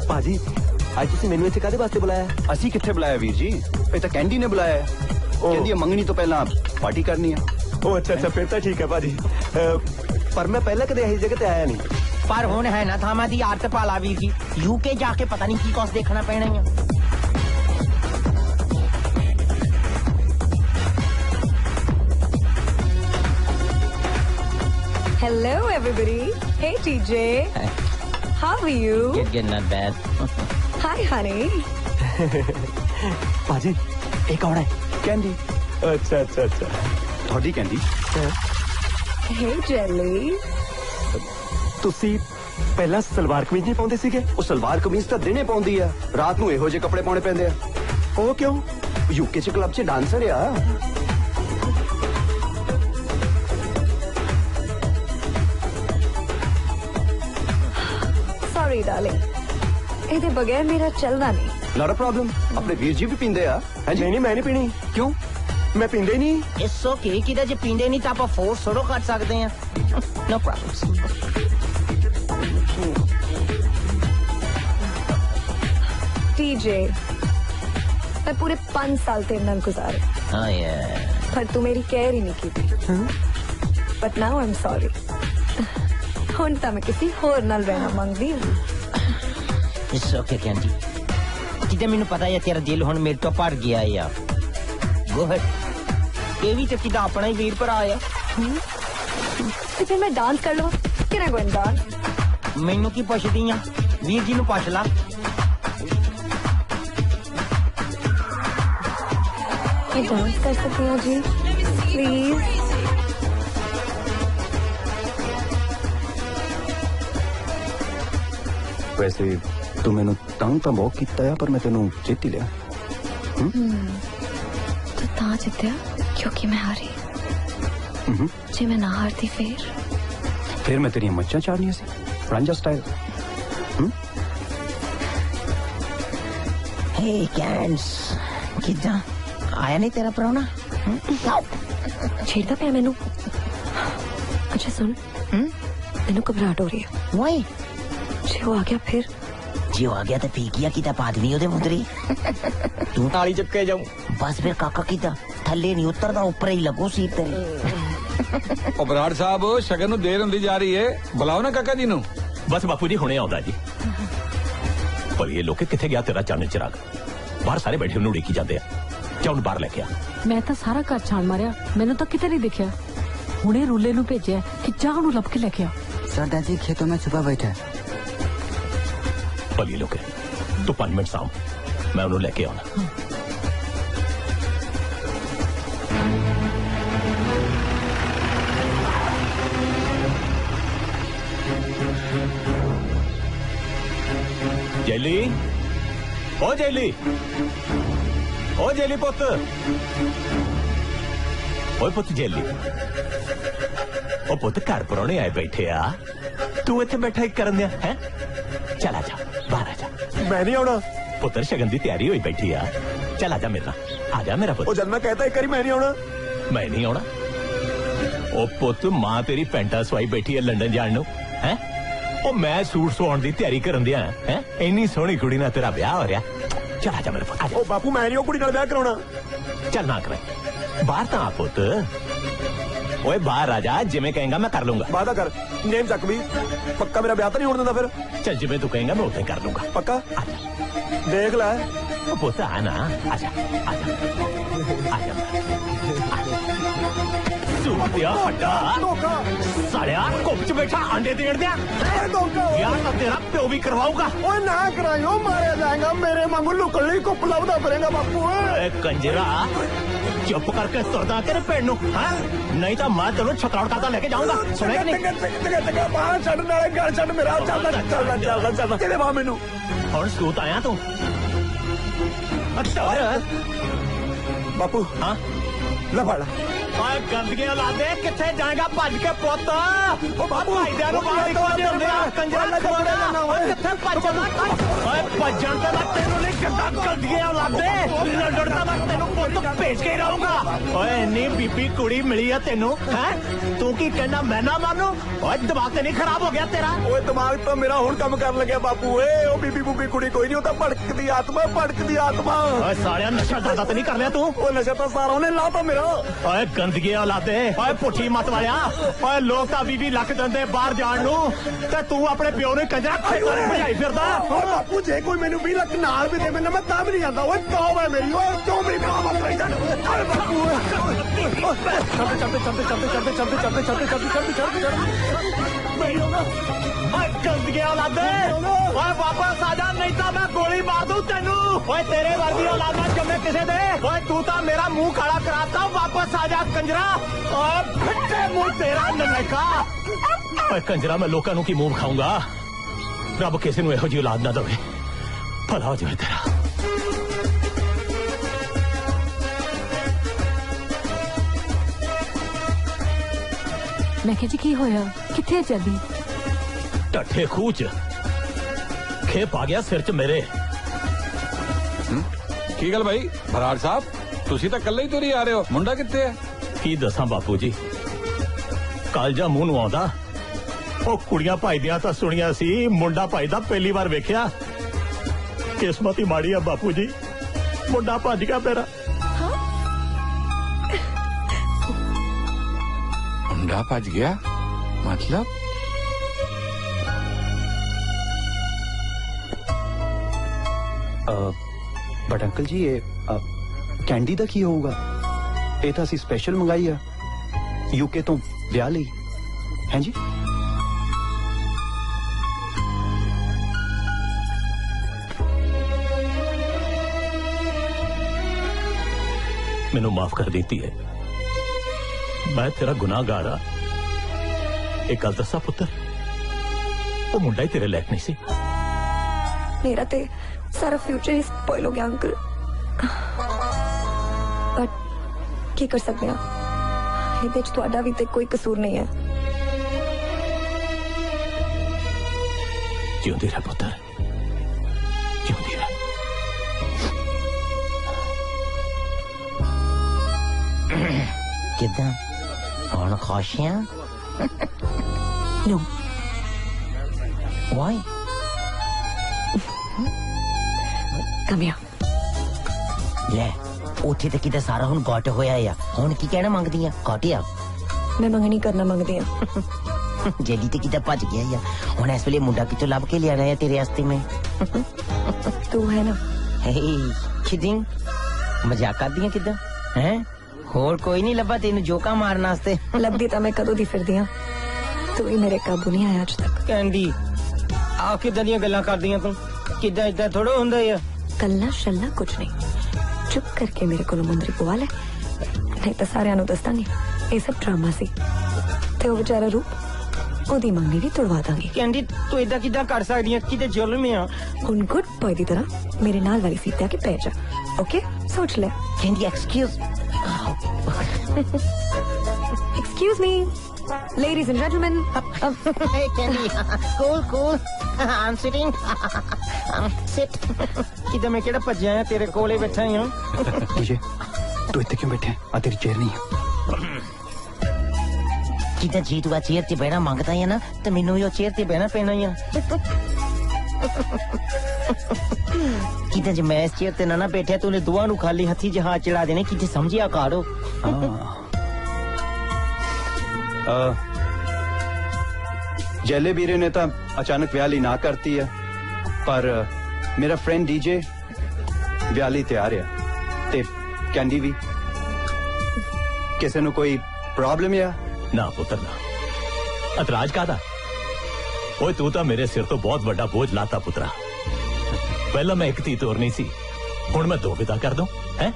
ਭਾਜੀ ਅੱਜ ਤੁਸੀਂ ਮੈਨੂੰ ਇੱਥੇ ਕਾਹਦੇ ਵਾਸਤੇ ਬੁਲਾਇਆ ਅਸੀਂ ਕਿੱਥੇ ਬੁਲਾਇਆ ਵੀਰ ਜੀ ਇਹ ਤਾਂ ਕੈਂਡੀ ਨੇ ਬੁਲਾਇਆ ਹੈ ਕਹਿੰਦੀ ਹੈ ਮੰਗਣੀ ਤੋਂ ਪਹਿਲਾਂ ਪਾਰਟੀ ਕਰਨੀ ਹੈ ਉਹ ਅੱਛਾ ਫਿਰ ਤਾਂ ਠੀਕ ਹੈ ਭਾਜੀ ਪਰ ਮੈਂ ਪਹਿਲਾਂ ਕਦੇ ਇਹੀ ਜਗ੍ਹਾ ਤੇ ਆਇਆ ਨਹੀਂ ਪਰ ਹੁਣ ਹੈ ਨਾ ਥਾਵਾਂ ਦੀ ਆਦਤ ਪਾਲਾ ਵੀਰ ਜੀ ਯੂਕੇ ਜਾ ਕੇ ਪਤਾ ਨਹੀਂ ਕੀ ਕੁਛ ਦੇਖਣਾ ਪੈਣਾ ਹੈ Hello everybody. Hey TJ. How are you? Good, not bad. Hi honey. ਭਾਜੀ ਇਹ ਕੌਣ ਹੈ ਕੈਂਡੀ ਅੱਛਾ ਤੁਹਾਡੀ ਕੈਂਡੀ Hey Jelly. ਤੁਸੀਂ ਪਹਿਲਾਂ ਸਲਵਾਰ ਕਮੀਜ਼ ਨਹੀਂ ਪਾਉਂਦੇ ਸੀਗੇ ਉਹ ਸਲਵਾਰ ਕਮੀਜ਼ ਤਾਂ ਦਿਨੇ ਪਾਉਂਦੀ ਆ ਰਾਤ ਨੂੰ ਇਹੋ ਜਿਹੇ ਕੱਪੜੇ ਪਾਉਣੇ ਪੈਂਦੇ ਆ ਉਹ ਕਿਉਂ ਯੂਕੇ ਚ ਕਲੱਬ ਚ ਡਾਂਸਰ ਆ Sorry darling. ਇਹਦੇ ਬਗੈਰ ਮੇਰਾ ਚੱਲਦਾ ਨਹੀਂ। नॉट अ प्रॉब्लम, अपने वीर जी भी पींदे आ। नहीं नहीं मैं नहीं पीनी। क्यों? मैं पींदे ही नहीं। इट्स ओके किदा जे पींदे नहीं ਤਾਂ ਆਪਾਂ ਫੋਰਸ ਥੋੜੋ ਕਰ ਸਕਦੇ ਆ। No problem. टीजे मैं पूरे 5 साल तेरे नाल गुजारे। हाँ यार। पर तू मेरी केयर ही नहीं की थी। But now I am sorry. हुण तां मैं किसी होर नाल रहना मंगदी हूं। It's okay candy. किते मैनू पता है तेरा दिल हुण मेरे तो भर गया है यार। Go ahead. ये भी तो किदा अपना ही वीर भरा है। ते फिर मैं डांस कर लवां। किना गोइंग डांस? मैनू की पुछदी आ? वीर जी नू पुछ ला। ये डांस कर सकती हूँ जी प्लीज। वैसे तू मैनू तंग तो बहुत किया है, पर मैं तेनू जीत ही लिया। तो ता जितया क्योंकि मैं हारी। जे मैं ना हारती फिर मैं तेरी मच्छा चाड़नी सी रांझा स्टाइल। हे कैंड्स किदा आया नहीं तेरा प्राहुणा? छेड़ता पे मैनू। अच्छा सुन, मैनू घबराहट हो रही है। वाई? जे वो आ गया फिर? जे वो आ गया तो पी गया किदा पादनी ओदे मुंदरी। तू ताली चिपके जाऊं बस फिर काका किदा थल्ले नहीं उतरदा ऊपर ही लगो सी तेरी। ओ बराड़ साहब शगन नूं देर हुंदी जा रही है, बुलाओ ना काका जी नूं। बस बापू जी हुणे आउंदा जी। पर ये लोके किथे गया तेरा चानन चिराग? बाहर सारे बैठे उन्हें उड़ीकी जाते हैं। क्या बाहर लेके आ? मैं तो सारा घर छान मारिया, मैंने तो किते नहीं दिखिया। हुणे रूले नूं भेजिया कि जा उन्हें लब के लेके आ। सरदार जी खेतों में छुपा बैठा है। पर ये लोग तू 5 मिनट साम, मैं उन्हें लेके आना। जेली, ओ जेली, ओ जेली पुत, ओ पुत जेली, ओ पुत घर परौने आए बैठे आ, तू इत्थे बैठा ही करन दिया है? चला जा बाहर आ जा। मैं नहीं आना। पुत्र शगन की तैयारी हुई बैठी आ, चला जा मेरे नाल, आ जा मेरा पुत्र। जब मैं कहता एक बारी मैं नहीं आना। मैं नहीं आना? ओ पुत मां तेरी पैंटा सवाई बैठी है लंदन जान नूं हैं? ओ मैं सूट सवाउण दी तैयारी करन दिया हैं? इन्नी सोहनी कुड़ी नाल तेरा ब्याह हो रहा। चल आ जा मेरे पुत, आ जा। ओ बापू मैं नहीं ओ कुड़ी नाल ब्याह कराउणा। चल ना करे, बाहर तां आ पुत। ओए बाहर आ जा, जिवें कहेंगा मैं कर लूंगा। वादा कर, नेम चक भी, पक्का मेरा ब्याह तो नहीं होने देता फिर? चल जिवें तू कहेंगा मैं उसे कर लूंगा। पक्का? देख ला। ओ पुत आ ना, आ जा, आ जा, आ जा। सूतिया हटा सालिया, कुप च बैठा अंडे देड़ दिया यार, तो तेरा प्यो भी करवाऊंगा। ओए ना कराइयो, मारे जाएगा मेरे वांगू लुकड़ ली कुप लभदा फिरेगा बापू। ए कंजरा चुप करके तुरदा तेरे पेड़ नूं, नहीं तो मैं तेनों छतौड़ का लेके जाऊंगा। सुने कि नहीं? बाहर छड़ नाले गल छड़ मेरा। चल तेरे वाह मैनू हुण सूत आया तू? अच्छा बापू हाँ ले फड़। गंदगी औलादे किथे जाएगा भज के पुत? बाबू भजन तो मैं तेनों नहीं करता, गंदगी औलादे लड़न तो मैं तेनों पुत भेज के रहूंगा। ओए इन्नी बीबी कुड़ी मिली है तेनों, हैं? तू की कहना मैं ना मानू? ओए दिमाग तो नहीं खराब हो गया तेरा? ओए दिमाग तो मेरा हुण काम कर लगे बापू। ओ बीबी बूबी कुड़ी कोई नहीं, होता भड़कदी आत्मा, भड़कदी आत्मा। ओए सालिया नशा ज्यादा तो नहीं कर लिया तू? ओ नशा तो सारा ने लाता मेरा। ओए गंदगी औलादे, ओए पुठी मत वालिया, ओए लोग तो बीबी लख दिंदे बाहर जान नूं, ते तू अपने प्यो ने कंजरा खेतां च भजाई फिरदा। ओ बापू जे कोई मैनू 20 लाख नाल भी दे मैंने मैं तां भी नहीं जांदा। ओए तौबा है मेरी, ओए क्यों मेरी मां मत रही जान। ओए बापू चलते चलते चलते चलते चलते चलते चलते चलते चलते चलते चलते ओए गंदगी औलादे, ओए वापस आ जा, नहीं तो मैं गोली मार दूं तेनू। ओए तेरे वर्गी औलाद ना जमे किसे दे। ओए तू तो मेरा मुंह काला कराता, वापस आ जा कंजरा। ओए फिट्टे मुंह तेरा ननका। ओए कंजरा मैं लोकां नूं की मुंह खाऊंगा, रब किसी नूं इहो जी औलाद ना देवे, भला हो जाए तेरा। मैं कह जी की होया, किथे चली? टट्ठे खूह च खेप आ गया सिर च मेरे। की गल भाई बराड़ साहब, तुसी तो कल्ले ही तुरी आ रहे हो, मुंडा कित्थे है? की दसां बापू जी, कालजा मूंह नूं आउंदा। ओ कुड़ियां भाईदियां तां सुणियां सी, मुंडा भाईदा पहली बार वेखिया। किस्मत ही माड़ी है बापू जी, मुंडा भज गया मेरा। मुंडा भज गया मतलब? बट अंकल जी ये कैंडी दा की होऊगा? ये तो असी स्पेशल मंगाई है यूके तो ब्याह लई, हैं जी? मैनू माफ कर देती है, मैं तेरा गुनाहगार आ। एक गल दसा पुत्र, वो मुंडा ही तेरे लायक नहीं सी। मेरा ते सारा फ्यूचर ही स्पॉइल हो गया अंकल, बट की कर सकते हैं, ਇਹਦੇ ਚ ਤੁਹਾਡਾ ਵੀ ਤੇ ਕੋਈ ਕਸੂਰ ਨਹੀਂ ਹੈ। ਜਿਉਂਦੀ ਰਹਿ ਪੁੱਤਰ, ਜਿਉਂਦੀ ਰਹਿ। ਕਿਦਾਂ ਹੁਣ ਖੁਸ਼ ਆ? No. Why? Come here. ਲੈ ਉੱਥੇ ਤੇ ਕਿਤੇ ਸਾਰਾ ਹੁਣ ਘਟ ਹੋਇਆ ਆ, ਹੁਣ ਕੀ ਕਹਿਣਾ ਮੰਗਦੀ ਆ? ਘਟਿਆ ਮੈਂ ਮੰਗਣੀ ਕਰਨਾ ਮੰਗਦੀ ਆ। ਜੇਲੀ ਤੇ ਕਿਤੇ ਭੱਜ ਗਿਆ ਆ, ਹੁਣ ਇਸ ਵੇਲੇ ਮੁੰਡਾ ਕਿੱਥੋਂ ਲੱਭ ਕੇ ਲਿਆਣਾ ਹੈ ਤੇਰੇ ਵਾਸਤੇ ਮੈਂ? ਤੂੰ ਹੈ ਨਾ? ਕਿਡਿੰਗ, ਮਜ਼ਾਕ ਕਰਦੀ ਆ ਕਿਦਾਂ? ਹੈ ਹੋਰ ਕੋਈ ਨਹੀਂ ਲੱਭਾ ਤੈਨੂੰ ਜੋਕਾ ਮਾਰਨ ਵਾਸਤੇ? ਲੱਭਦੀ ਤਾਂ ਮੈਂ ਕਦੋਂ ਦੀ ਫਿਰਦੀ ਆ, ਤੂੰ ਹੀ ਮੇਰੇ ਕਾਬੂ ਨਹੀਂ ਆਇਆ ਅੱਜ ਤੱਕ। ਕੈਂਡੀ ਆ ਕਿਦਾਂ ਦੀਆਂ ਗੱਲਾਂ ਕਰਦੀਆਂ ਤੂੰ? ਕਿਦਾਂ ਇਦਾਂ ਥੋੜਾ ਹੁੰਦਾ ਆ। ਕੱਲਾ ਸ਼ੱਲਾ ਕੁਝ ਨਹੀਂ, ਚੁੱਪ ਕਰਕੇ ਮੇਰੇ ਕੋਲੋਂ ਮੁੰਦਰੀ ਪਵਾ ਲੈ, ਨਹੀਂ ਤਾਂ ਸਾਰਿਆਂ ਨੂੰ ਦੱਸ ਦਾਂਗੇ ਇਹ ਸਭ ਡਰਾਮਾ ਸੀ, ਤੇ ਉਹ ਵਿਚਾਰਾ ਰੂਪ ਉਹਦੀ ਮੰਗਣੀ ਵੀ ਤੁੜਵਾ ਦਾਂਗੇ। ਕੈਂਡੀ ਤੂੰ ਇਦਾਂ ਕਿਦਾਂ ਕਰ ਸਕਦੀ ਆ? ਕਿਤੇ ਜ਼ੁਲਮ ਆ। ਹੁਣ ਗੁੱਡ ਬॉय ਦੀ ਤਰ੍ਹਾਂ ਮੇਰੇ ਨਾਲ ਵਾਲੀ ਸੀਟ ਤੇ ਆ ਕੇ ਪੈ ਜਾ, ਓਕੇ? ਸੋਚ ਲੈ। Candy excuse me, ladies and gentlemen. Hey Candy, cool. I'm sitting. Sit. किधर मैं केड़ा भज्या है तेरे कोले बैठा ही हूँ। डीजे तू इतने क्यों बैठे? आ तेरी चेयर नहीं है। किधर जी तू चेयर ते बैठना मांगता है ना, तो मैनू यो चेयर ते बैठना पैना ही है। किधर जो मैं इस चेयर ते ना बैठा तो उन्हें दुआ नू खाली हथी जहाज चढ़ा देने, किधर समझिया कारो। जैले बीरे ने तो अचानक व्याली ना करती है, पर मेरा फ्रेंड डीजे व्याली तैयार है ते कैंडी भी। किसी नु कोई प्रॉब्लम है? ना पुत्र ना, अतराज कादा? ओए तू तो मेरे सिर तो बहुत बड़ा बोझ लाता पुत्रा। पहला मैं एक धी तोरनी सी, हुण मैं दो विदा कर दूं हैं?